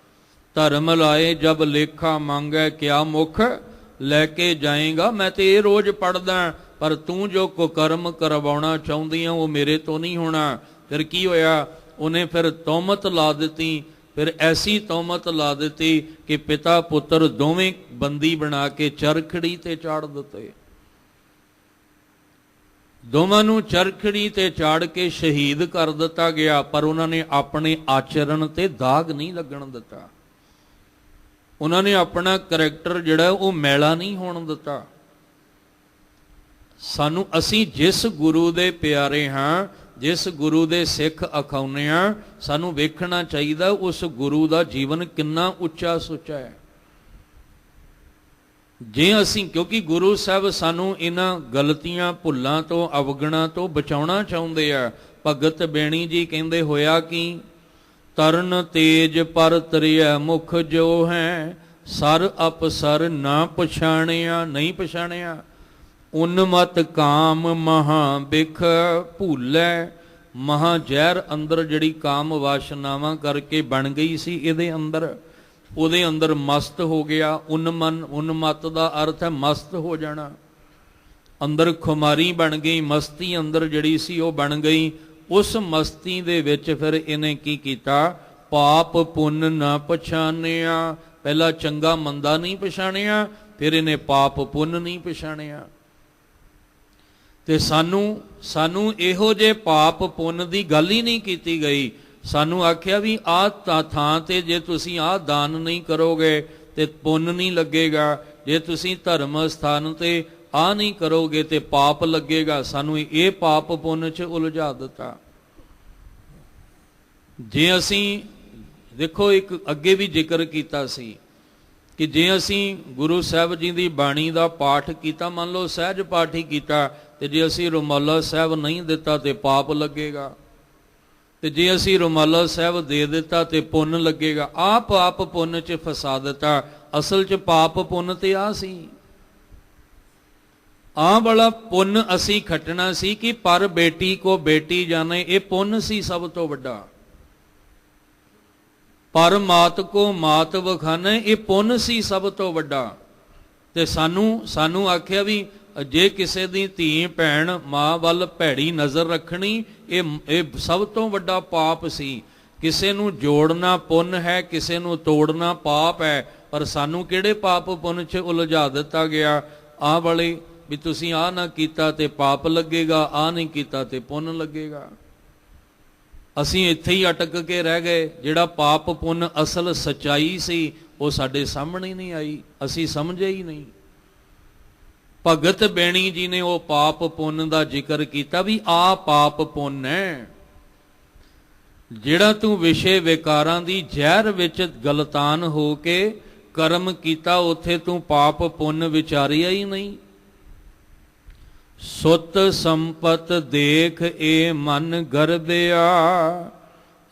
ਧਰਮ ਲਾਏ ਜਬ ਲੇਖਾ ਮੰਗੈ ਕਿਆ ਮੁਖ ਲੈ ਕੇ ਜਾਏਗਾ। ਮੈਂ ਤੇ ਇਹ ਰੋਜ਼ ਪੜ੍ਹਦਾ, ਪਰ ਤੂੰ ਜੋ ਕੁਕਰਮ ਕਰਵਾਉਣਾ ਚਾਹੁੰਦੀ ਆ ਉਹ ਮੇਰੇ ਤੋਂ ਨਹੀਂ ਹੋਣਾ। ਫਿਰ ਕੀ ਹੋਇਆ, ਉਹਨੇ ਫਿਰ ਤੌਮਤ ਲਾ ਦਿੱਤੀ, ਫਿਰ ਐਸੀ ਤੌਮਤ ਲਾ ਦਿੱਤੀ ਕਿ ਪਿਤਾ ਪੁੱਤਰ ਦੋਵੇਂ ਬੰਦੀ ਬਣਾ ਕੇ ਚਰਖੜੀ ਤੇ ਚਾੜ ਦਿੱਤੇ। ਦੋਵਾਂ ਨੂੰ ਚਰਖੜੀ ਤੇ ਚਾੜ ਕੇ ਸ਼ਹੀਦ ਕਰ ਦਿੱਤਾ ਗਿਆ, ਪਰ ਉਹਨਾਂ ਨੇ ਆਪਣੇ ਆਚਰਣ ਤੇ ਦਾਗ ਨਹੀਂ ਲੱਗਣ ਦਿੱਤਾ। ਉਹਨਾਂ ਨੇ ਆਪਣਾ ਕਰੈਕਟਰ ਜਿਹੜਾ ਉਹ ਮੈਲਾ ਨਹੀਂ ਹੋਣ ਦਿੱਤਾ। ਸਾਨੂੰ, ਅਸੀਂ ਜਿਸ ਗੁਰੂ ਦੇ ਪਿਆਰੇ ਹਾਂ, ਜਿਸ ਗੁਰੂ ਦੇ ਸਿੱਖ ਅਖਾਉਂਦੇ ਹਾਂ, ਸਾਨੂੰ ਵੇਖਣਾ ਚਾਹੀਦਾ ਉਸ ਗੁਰੂ ਦਾ ਜੀਵਨ ਕਿੰਨਾ ਉੱਚਾ ਸੁੱਚਾ ਹੈ। ਜੇ ਅਸੀਂ, ਕਿਉਂਕਿ ਗੁਰੂ ਸਾਹਿਬ ਸਾਨੂੰ ਇਹਨਾਂ ਗਲਤੀਆਂ ਭੁੱਲਾਂ ਤੋਂ ਅਵਗੁਣਾਂ ਤੋਂ ਬਚਾਉਣਾ ਚਾਹੁੰਦੇ ਆ। ਭਗਤ ਬੇਣੀ ਜੀ ਕਹਿੰਦੇ ਹੋਇਆ ਕਿ ਤਰਨ ਤੇਜ ਪਰ ਤਰਿਆ ਮੁਖ ਜੋ ਹੈ, ਸਰ ਅਪਸਰ ਨਾ ਪਛਾਣਿਆ, ਨਹੀਂ ਪਛਾਣਿਆ। ਉਨਮਤ ਕਾਮ ਮਹਾ ਬਿਖ ਭੂਲੈ, ਮਹਾ ਜ਼ਹਿਰ ਅੰਦਰ ਜਿਹੜੀ ਕਾਮ ਵਾਸ਼ਨਾਵਾਂ ਕਰਕੇ ਬਣ ਗਈ ਸੀ ਇਹਦੇ ਅੰਦਰ, ਉਹਦੇ ਅੰਦਰ ਮਸਤ ਹੋ ਗਿਆ। ਉਨਮਤ ਦਾ ਅਰਥ ਹੈ ਮਸਤ ਹੋ ਜਾਣਾ। ਅੰਦਰ ਖੁਮਾਰੀ ਬਣ ਗਈ, ਮਸਤੀ ਅੰਦਰ ਜਿਹੜੀ ਸੀ ਉਹ ਬਣ ਗਈ। ਉਸ ਮਸਤੀ ਦੇ ਵਿੱਚ ਫਿਰ ਇਹਨੇ ਕੀ ਕੀਤਾ, ਪਾਪ ਪੁੰਨ ਨਾ ਪਛਾਣਿਆ। ਪਹਿਲਾਂ ਚੰਗਾ ਮੰਦਾ ਨਹੀਂ ਪਛਾਣਿਆ, ਫਿਰ ਇਹਨੇ ਪਾਪ ਪੁੰਨ ਨਹੀਂ ਪਛਾਣਿਆ। ਤੇ ਸਾਨੂੰ ਇਹੋ ਜਿਹੇ ਪਾਪ ਪੁੰਨ ਦੀ ਗੱਲ ਹੀ ਨਹੀਂ ਕੀਤੀ ਗਈ। ਸਾਨੂੰ ਆਖਿਆ ਵੀ ਆਹ ਥਾਂ ਤੇ ਜੇ ਤੁਸੀਂ ਆਹ ਦਾਨ ਨਹੀਂ ਕਰੋਗੇ ਤੇ ਪੁੰਨ ਨਹੀਂ ਲੱਗੇਗਾ, ਜੇ ਤੁਸੀਂ ਧਰਮ ਸਥਾਨ ਤੇ ਆਹ ਨਹੀਂ ਕਰੋਗੇ ਤੇ ਪਾਪ ਲੱਗੇਗਾ। ਸਾਨੂੰ ਇਹ ਪਾਪ ਪੁੰਨ 'ਚ ਉਲਝਾ ਦਿੱਤਾ। ਜੇ ਅਸੀਂ ਦੇਖੋ, ਇੱਕ ਅੱਗੇ ਵੀ ਜ਼ਿਕਰ ਕੀਤਾ ਸੀ ਕਿ ਜੇ ਅਸੀਂ ਗੁਰੂ ਸਾਹਿਬ ਜੀ ਦੀ ਬਾਣੀ ਦਾ ਪਾਠ ਕੀਤਾ, ਮੰਨ ਲਓ ਸਹਿਜ ਪਾਠ ਹੀ ਕੀਤਾ, ਤੇ ਜੇ ਅਸੀਂ ਰੁਮਾਲਾ ਸਾਹਿਬ ਨਹੀਂ ਦਿੱਤਾ ਤੇ ਪਾਪ ਲੱਗੇਗਾ, ਤੇ ਜੇ ਅਸੀਂ ਰੁਮਾਲਾ ਸਾਹਿਬ ਦੇ ਦਿੱਤਾ ਤੇ ਪੁੰਨ ਲੱਗੇਗਾ। ਆਹ ਪਾਪ ਪੁੰਨ 'ਚ ਫਸਾ ਦਿੱਤਾ। ਅਸਲ 'ਚ ਪਾਪ ਪੁੰਨ ਤੇ ਆ ਸੀ, ਆਹ ਵਾਲਾ ਪੁੰਨ ਅਸੀਂ ਖੱਟਣਾ ਸੀ ਕਿ ਪਰ ਬੇਟੀ ਕੋ ਬੇਟੀ ਜਾਣੇ, ਇਹ ਪੁੰਨ ਸੀ ਸਭ ਤੋਂ ਵੱਡਾ। ਪਰ ਮਾਤ ਕੋ ਮਾਤ ਵਖਾਨੇ, ਇਹ ਪੁੰਨ ਸੀ ਸਭ ਤੋਂ ਵੱਡਾ। ਤੇ ਸਾਨੂੰ ਆਖਿਆ ਵੀ ਜੇ ਕਿਸੇ ਦੀ ਧੀ ਭੈਣ ਮਾਂ ਵੱਲ ਭੈੜੀ ਨਜ਼ਰ ਰੱਖਣੀ, ਇਹ ਸਭ ਤੋਂ ਵੱਡਾ ਪਾਪ ਸੀ। ਕਿਸੇ ਨੂੰ ਜੋੜਨਾ ਪੁੰਨ ਹੈ, ਕਿਸੇ ਨੂੰ ਤੋੜਨਾ ਪਾਪ ਹੈ। ਪਰ ਸਾਨੂੰ ਕਿਹੜੇ ਪਾਪ ਪੁੰਨ 'ਚ ਉਲਝਾ ਦਿੱਤਾ ਗਿਆ, ਆਹ ਵਾਲੇ ਵੀ ਤੁਸੀਂ ਆਹ ਨਾ ਕੀਤਾ ਤੇ ਪਾਪ ਲੱਗੇਗਾ, ਆਹ ਨਹੀਂ ਕੀਤਾ ਤੇ ਪੁੰਨ ਲੱਗੇਗਾ। ਅਸੀਂ ਇੱਥੇ ਹੀ ਅਟਕ ਕੇ ਰਹਿ ਗਏ। ਜਿਹੜਾ ਪਾਪ ਪੁੰਨ ਅਸਲ ਸੱਚਾਈ ਸੀ ਉਹ ਸਾਡੇ ਸਾਹਮਣੇ ਨਹੀਂ ਆਈ, ਅਸੀਂ ਸਮਝੇ ਹੀ ਨਹੀਂ। ਭਗਤ ਬੇਣੀ ਜੀ ਨੇ ਉਹ ਪਾਪ ਪੁੰਨ ਦਾ ਜ਼ਿਕਰ ਕੀਤਾ ਵੀ ਆਹ ਪਾਪ ਪੁੰਨ ਹੈ ਜਿਹੜਾ ਤੂੰ ਵਿਸ਼ੇ ਵਿਕਾਰਾਂ ਦੀ ਜ਼ਹਿਰ ਵਿੱਚ ਗਲਤਾਨ ਹੋ ਕੇ ਕਰਮ ਕੀਤਾ, ਉੱਥੇ ਤੂੰ ਪਾਪ ਪੁੰਨ ਵਿਚਾਰਿਆ ਹੀ ਨਹੀਂ। ਸੁਤ ਸੰਪਤ ਦੇਖ ਏ ਮਨ ਗਰਬਿਆ,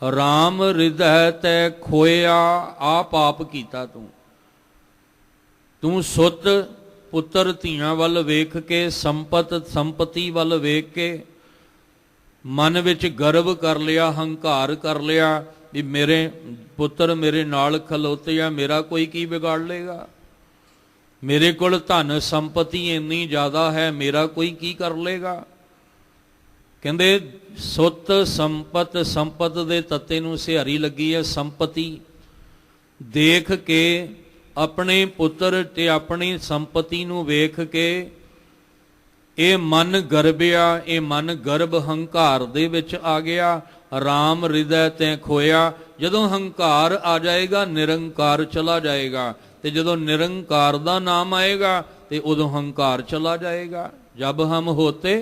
ਰਾਮ ਹਿਰਦੈ ਤੈ ਖੋਇਆ। ਆ ਪਾਪ ਕੀਤਾ ਤੂੰ ਸੁਤ ਪੁੱਤਰ ਧੀਆਂ ਵੱਲ ਵੇਖ ਕੇ, ਸੰਪਤੀ ਵੱਲ ਵੇਖ ਕੇ ਮਨ ਵਿੱਚ ਗਰਵ ਕਰ ਲਿਆ, ਹੰਕਾਰ ਕਰ ਲਿਆ ਵੀ ਮੇਰੇ ਪੁੱਤਰ ਮੇਰੇ ਨਾਲ ਖਲੋਤੇ ਆ, ਮੇਰਾ ਕੋਈ ਕੀ ਵਿਗਾੜ ਲੇਗਾ, ਮੇਰੇ ਕੋਲ ਧਨ ਸੰਪਤੀ ਇੰਨੀ ਜ਼ਿਆਦਾ ਹੈ, ਮੇਰਾ ਕੋਈ ਕੀ ਕਰ ਲੇਗਾ। ਕਹਿੰਦੇ ਸੁੱਤ ਸੰਪਤ ਦੇ ਤੱਤੇ ਨੂੰ ਸਿਹਾਰੀ ਲੱਗੀ ਹੈ। ਸੰਪਤੀ ਦੇਖ ਕੇ, ਆਪਣੇ ਪੁੱਤਰ ਤੇ ਆਪਣੀ ਸੰਪਤੀ ਨੂੰ ਵੇਖ ਕੇ ਇਹ ਮਨ ਗਰਬਿਆ, ਇਹ ਮਨ ਗਰਭ ਹੰਕਾਰ ਦੇ ਵਿੱਚ ਆ ਗਿਆ। ਰਾਮ ਹਿਰਦੈ ਤੈ ਖੋਇਆ। ਜਦੋਂ ਹੰਕਾਰ ਆ ਜਾਏਗਾ ਨਿਰੰਕਾਰ ਚਲਾ ਜਾਏਗਾ, ਤੇ ਜਦੋਂ ਨਿਰੰਕਾਰ ਦਾ ਨਾਮ ਆਏਗਾ ਤੇ ਉਦੋਂ ਹੰਕਾਰ ਚਲਾ ਜਾਏਗਾ। ਜਬ ਹਮ ਹੋਤੇ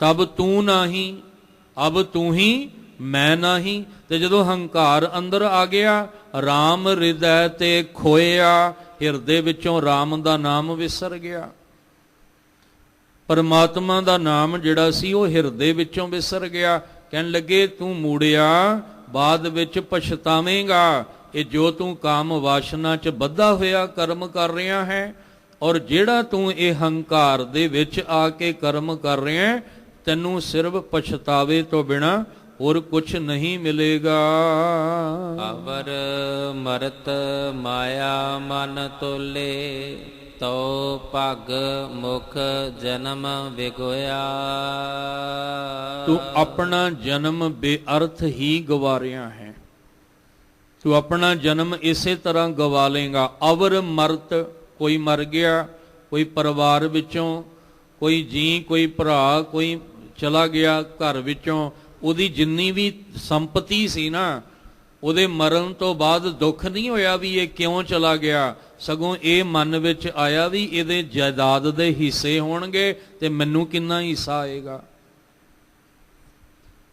ਤਬ ਤੂੰ ਨਹੀਂ, ਅਬ ਤੂੰ ਹੀ ਮੈਂ ਨਹੀਂ। ਤੇ ਜਦੋਂ ਹੰਕਾਰ ਅੰਦਰ ਆ ਗਿਆ, ਰਾਮ ਹਿਰਦੈ ਤੇ ਖੋਇਆ, ਹਿਰਦੇ ਵਿੱਚੋਂ ਰਾਮ ਦਾ ਨਾਮ ਵਿਸਰ ਗਿਆ। ਪਰਮਾਤਮਾ ਦਾ ਨਾਮ ਜਿਹੜਾ ਸੀ ਉਹ ਹਿਰਦੇ ਵਿੱਚੋਂ ਵਿਸਰ ਗਿਆ। ਕਹਿਣ ਲੱਗੇ ਤੂੰ ਮੂੜਿਆ ਬਾਅਦ ਵਿੱਚ ਪਛਤਾਵੇਂਗਾ। ਇਹ ਜੋ ਤੂੰ ਕਾਮ ਵਾਸ਼ਨਾ 'ਚ ਬੱਧਾ ਹੋਇਆ ਕਰਮ ਕਰ ਰਿਹਾ ਹੈ, ਔਰ ਜਿਹੜਾ ਤੂੰ ਇਹ ਹੰਕਾਰ ਦੇ ਵਿੱਚ ਆ ਕੇ ਕਰਮ ਕਰ ਰਿਹਾ, ਤੈਨੂੰ ਸਿਰਫ ਪਛਤਾਵੇ ਤੋਂ ਬਿਨਾ ਹੋਰ ਕੁਛ ਨਹੀਂ ਮਿਲੇਗਾ। ਅਵਰ ਮਰਤ ਮਾਇਆ ਮਨ ਤੋਲੇ, ਤੋ ਭਗ ਮੁਖ ਜਨਮ ਵਿਗੋਇਆ। ਤੂੰ ਆਪਣਾ ਜਨਮ ਬੇਅਰਥ ਹੀ ਗਵਾ ਰਿਹਾ ਹੈ। ਤੂੰ ਆਪਣਾ ਜਨਮ ਇਸੇ ਤਰ੍ਹਾਂ ਗਵਾ ਲੇਗਾ। ਅਵਰ ਮਰਤ, ਕੋਈ ਮਰ ਗਿਆ, ਕੋਈ ਪਰਿਵਾਰ ਵਿੱਚੋਂ ਕੋਈ ਜੀ, ਕੋਈ ਭਰਾ, ਕੋਈ ਚਲਾ ਗਿਆ ਘਰ ਵਿੱਚੋਂ। ਉਹਦੀ ਜਿੰਨੀ ਵੀ ਸੰਪਤੀ ਸੀ ਨਾ, ਉਹਦੇ ਮਰਨ ਤੋਂ ਬਾਅਦ ਦੁੱਖ ਨਹੀਂ ਹੋਇਆ ਵੀ ਇਹ ਕਿਉਂ ਚਲਾ ਗਿਆ, ਸਗੋਂ ਇਹ ਮਨ ਵਿੱਚ ਆਇਆ ਵੀ ਇਹਦੇ ਜਾਇਦਾਦ ਦੇ ਹਿੱਸੇ ਹੋਣਗੇ ਤੇ ਮੈਨੂੰ ਕਿੰਨਾ ਹਿੱਸਾ ਆਏਗਾ,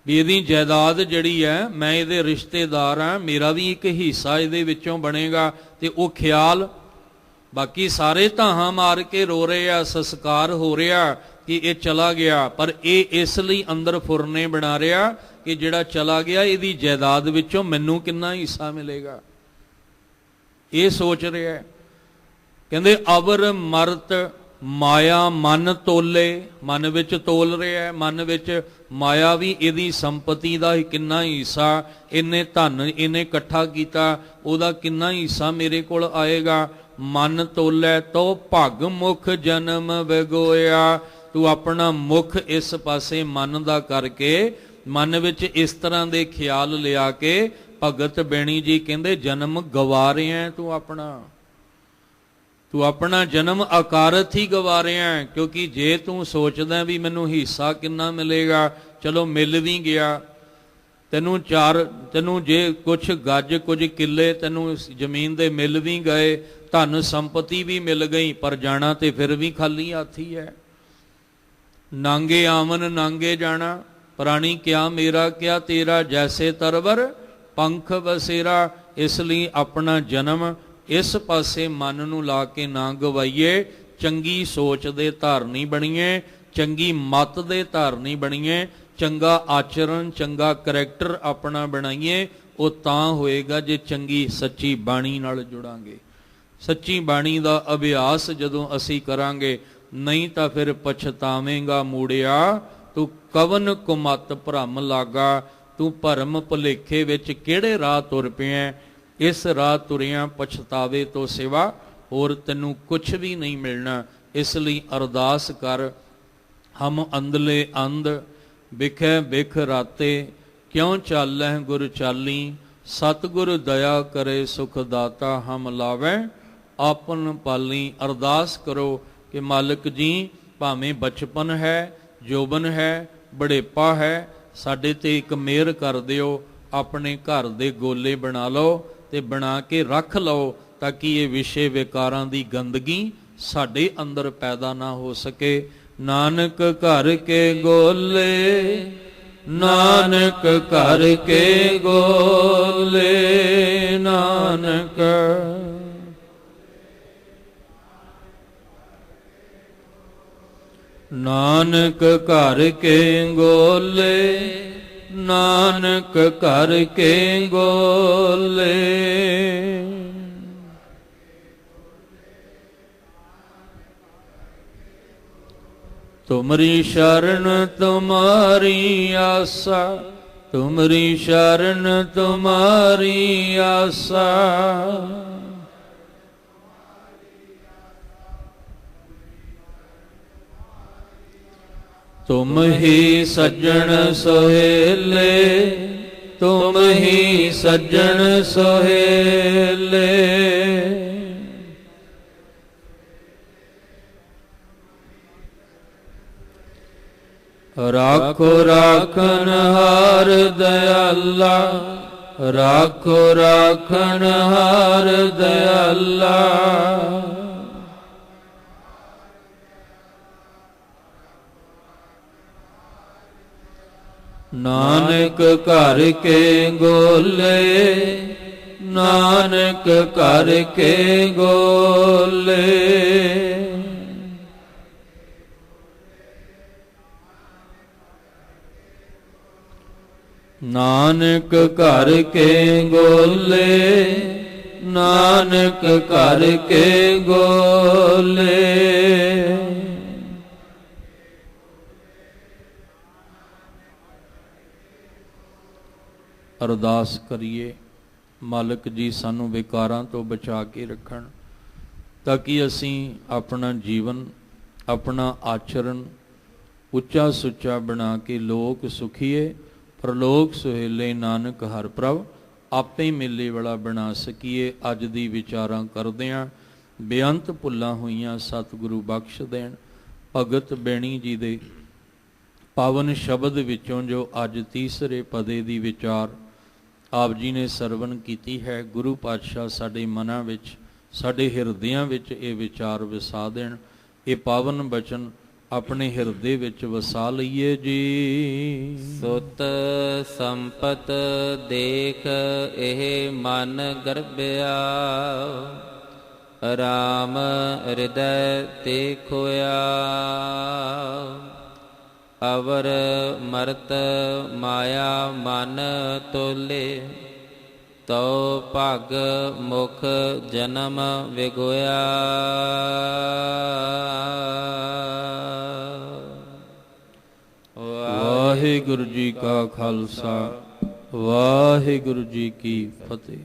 ਵੀ ਇਹਦੀ ਜਾਇਦਾਦ ਜਿਹੜੀ ਹੈ ਮੈਂ ਇਹਦੇ ਰਿਸ਼ਤੇਦਾਰ ਹਾਂ, ਮੇਰਾ ਵੀ ਇੱਕ ਹਿੱਸਾ ਇਹਦੇ ਵਿੱਚੋਂ ਬਣੇਗਾ। ਤੇ ਉਹ ਖਿਆਲ, ਬਾਕੀ ਸਾਰੇ ਧਾਹਾਂ ਮਾਰ ਕੇ ਰੋ ਰਹੇ ਆ, ਸੰਸਕਾਰ ਹੋ ਰਿਹਾ ਕਿ ਇਹ ਚਲਾ ਗਿਆ, ਪਰ ਇਹ ਇਸ ਲਈ ਅੰਦਰ ਫੁਰਨੇ ਬਣਾ ਰਿਹਾ ਕਿ ਜਿਹੜਾ ਚਲਾ ਗਿਆ ਇਹਦੀ ਜਾਇਦਾਦ ਵਿੱਚੋਂ ਮੈਨੂੰ ਕਿੰਨਾ ਹਿੱਸਾ ਮਿਲੇਗਾ, ਇਹ ਸੋਚ ਰਿਹਾ ਹੈ। ਕਹਿੰਦੇ ਅਵਰ ਮਰਤ ਮਾਇਆ ਮਨ ਤੋਲੇ, ਮਨ ਵਿੱਚ ਤੋਲ ਰਿਹਾ ਹੈ, ਮਨ ਵਿੱਚ ਮਾਇਆ ਵੀ ਇਹਦੀ ਸੰਪਤੀ ਦਾ ਕਿੰਨਾ ਹਿੱਸਾ, ਇਹਨੇ ਧਨ ਇਹਨੇ ਇਕੱਠਾ ਕੀਤਾ, ਉਹਦਾ ਕਿੰਨਾ ਹਿੱਸਾ ਮੇਰੇ ਕੋਲ ਆਏਗਾ। ਮਨ ਤੋਲੇ ਤੋ ਭਗ ਮੁਖ ਜਨਮ ਵਿਗੋਇਆ। ਤੂੰ ਆਪਣਾ ਮੁਖ ਇਸ ਪਾਸੇ ਮਨ ਦਾ ਕਰਕੇ, ਮਨ ਵਿੱਚ ਇਸ ਤਰ੍ਹਾਂ ਦੇ ਖਿਆਲ ਲਿਆ ਕੇ, ਭਗਤ ਬੈਣੀ ਜੀ ਕਹਿੰਦੇ ਜਨਮ ਗਵਾ ਰਿਹਾ ਤੂੰ ਆਪਣਾ। ਤੂੰ ਆਪਣਾ ਜਨਮ ਅਕਾਰਤ ਹੀ ਗਵਾ ਰਿਹਾ, ਕਿਉਂਕਿ ਜੇ ਤੂੰ ਸੋਚਦਾ ਵੀ ਮੈਨੂੰ ਹਿੱਸਾ ਕਿੰਨਾ ਮਿਲੇਗਾ, ਚਲੋ ਮਿਲ ਵੀ ਗਿਆ ਤੈਨੂੰ ਜੇ ਕੁਛ ਗੱਜ ਕੁਝ ਕਿੱਲੇ ਤੈਨੂੰ ਜ਼ਮੀਨ ਦੇ ਮਿਲ ਵੀ ਗਏ, ਧਨ ਸੰਪਤੀ ਵੀ ਮਿਲ ਗਈ, ਪਰ ਜਾਣਾ ਤੇ ਫਿਰ ਵੀ ਖਾਲੀ ਹੱਥੀ ਹੈ। ਨਾਂਗੇ ਆਵਨ ਨਾਂਗੇ ਜਾਣਾ, ਪ੍ਰਾਣੀ ਕਿਆ ਮੇਰਾ ਕਿਆ ਤੇਰਾ, ਜੈਸੇ ਤਰਵਰ ਪੰਖ ਬਸੇਰਾ। ਇਸ ਲਈ ਆਪਣਾ ਜਨਮ ਇਸ ਪਾਸੇ ਮਨ ਨੂੰ ਲਾ ਕੇ ਨਾ ਗਵਾਈਏ, ਚੰਗੀ ਸੋਚ ਦੇ ਧਾਰਨੀ ਬਣੀਏ, ਚੰਗੀ ਮੱਤ ਦੇ ਧਾਰਨੀ ਬਣੀਏ, ਚੰਗਾ ਆਚਰਣ ਚੰਗਾ ਕਰੈਕਟਰ ਆਪਣਾ ਬਣਾਈਏ। ਉਹ ਤਾਂ ਹੋਏਗਾ ਜੇ ਚੰਗੀ ਸੱਚੀ ਬਾਣੀ ਨਾਲ ਜੁੜਾਂਗੇ, ਸੱਚੀ ਬਾਣੀ ਦਾ ਅਭਿਆਸ ਜਦੋਂ ਅਸੀਂ ਕਰਾਂਗੇ। ਨਹੀਂ ਤਾਂ ਫਿਰ ਪਛਤਾਵੇਂਗਾ ਮੂੜਿਆ, ਤੂੰ ਕਵਨ ਕੁਮਤ ਭਰਮ ਲਾਗਾ। ਤੂੰ ਭਰਮ ਭੁਲੇਖੇ ਵਿੱਚ ਕਿਹੜੇ ਰਾਹ ਤੁਰ ਪਿਆ, ਇਸ ਰਾਹ ਤੁਰਿਆਂ ਪਛਤਾਵੇ ਤੋਂ ਸਿਵਾ ਹੋਰ ਤੈਨੂੰ ਕੁਛ ਵੀ ਨਹੀਂ ਮਿਲਣਾ। ਇਸ ਲਈ ਅਰਦਾਸ ਕਰ, ਹਮ ਅੰਧਲੇ ਅੰਧ ਬਿਖੈ ਬਿਖ ਰਾਤੇ, ਕਿਉਂ ਚਾਲੈ ਗੁਰ ਚਾਲੀ, ਸਤਿਗੁਰ ਦਇਆ ਕਰੇ ਸੁਖ ਦਾਤਾ, ਹਮ ਲਾਵੈ ਆਪਨ ਪਾਲੀ। ਅਰਦਾਸ ਕਰੋ ਕਿ ਮਾਲਕ ਜੀ, ਭਾਵੇਂ ਬਚਪਨ ਹੈ, ਜੋਬਨ ਹੈ, ਬੜੇਪਾ ਹੈ, ਸਾਡੇ ਤੇ ਇੱਕ ਮਿਹਰ ਕਰ ਦਿਓ, ਆਪਣੇ ਘਰ ਦੇ ਗੋਲੇ ਬਣਾ ਲਓ ਤੇ ਬਣਾ ਕੇ ਰੱਖ ਲਓ, ਤਾਂ ਕਿ ਇਹ ਵਿਸ਼ੇ ਵਿਕਾਰਾਂ ਦੀ ਗੰਦਗੀ ਸਾਡੇ ਅੰਦਰ ਪੈਦਾ ਨਾ ਹੋ ਸਕੇ। ਨਾਨਕ ਘਰ ਕੇ ਗੋਲੇ, ਨਾਨਕ ਘਰ ਕੇ ਗੋਲੇ, ਨਾਨਕ ਨਾਨਕ ਘਰ ਕੇ ਗੋਲੇ, ਨਾਨਕ ਘਰ ਕੇ ਗੋਲੇ। ਤੁਮਰੀ ਸ਼ਰਨ ਤੁਮਾਰੀ ਆਸਾ, ਤੁਮਰੀ ਸ਼ਰਨ ਤੁਮਾਰੀ ਆਸਾ। ਤੁਮ ਹੀ ਸੱਜਣ ਸੋਹੇਲੇ, ਤੁਮ ਹੀ ਸੱਜਣ ਸੋਹੇਲੇ। ਰਾਖੋ ਰਾਖਨ ਹਾਰ ਦਇਆਲਾ, ਰਾਖੋ ਰਾਖਣ ਹਾਰ ਦਇਆਲਾ। ਨਾਨਕ ਘਰ ਕੇ ਗੋਲੇ, ਨਾਨਕ ਘਰ ਕੇ ਗੋਲੇ। ਨਾਨਕ ਘਰ ਕੇ ਗੋਲੇ, ਨਾਨਕ ਘਰ ਕੇ ਗੋਲੇ। ਅਰਦਾਸ ਕਰੀਏ, ਮਾਲਕ ਜੀ ਸਾਨੂੰ ਵਿਕਾਰਾਂ ਤੋਂ ਬਚਾ ਕੇ ਰੱਖਣ, ਤਾਂ ਕਿ ਅਸੀਂ ਆਪਣਾ ਜੀਵਨ, ਆਪਣਾ ਆਚਰਣ ਉੱਚਾ ਸੁੱਚਾ ਬਣਾ ਕੇ ਲੋਕ ਸੁਖੀਏ, ਪ੍ਰਲੋਕ ਸੁਹੇਲੇ ਨਾਨਕ ਹਰ ਪ੍ਰਭ ਆਪੇ ਮੇਲੇ ਵਾਲਾ ਬਣਾ ਸਕੀਏ। ਅੱਜ ਦੀ ਵਿਚਾਰਾਂ ਕਰਦਿਆਂ ਬੇਅੰਤ ਭੁੱਲਾਂ ਹੋਈਆਂ ਸਤਿਗੁਰੂ ਬਖਸ਼ ਦੇਣ। ਭਗਤ ਬੈਣੀ ਜੀ ਦੇ ਪਾਵਨ ਸ਼ਬਦ ਵਿੱਚੋਂ ਜੋ ਅੱਜ ਤੀਸਰੇ ਪਦੇ ਦੀ ਵਿਚਾਰ ਆਪ ਜੀ ਨੇ ਸਰਵਣ ਕੀਤੀ ਹੈ, ਗੁਰੂ ਪਾਤਸ਼ਾਹ ਸਾਡੇ ਮਨਾਂ ਵਿੱਚ, ਸਾਡੇ ਹਿਰਦਿਆਂ ਵਿੱਚ ਇਹ ਵਿਚਾਰ ਵਸਾ ਦੇਣ। ਇਹ ਪਾਵਨ ਬਚਨ ਆਪਣੇ ਹਿਰਦੇ ਵਿੱਚ ਵਸਾ ਲਈਏ ਜੀ। ਸੁਤ ਸੰਪਤ ਦੇਖ ਇਹ ਮਨ ਗਰਬਿਆ, ਰਾਮ ਹਿਰਦੈ ਤੇ ਖੋਇਆ। ਅਵਰ ਮਰਤ ਮਾਇਆ ਮਨ ਤੋਲੇ, ਤਉ ਭਗ ਮੁਖ ਜਨਮ ਵਿਗੋਇਆ। ਵਾਹਿਗੁਰੂ ਜੀ ਕਾ ਖਾਲਸਾ, ਵਾਹਿਗੁਰੂ ਜੀ ਕੀ ਫਤਿਹ।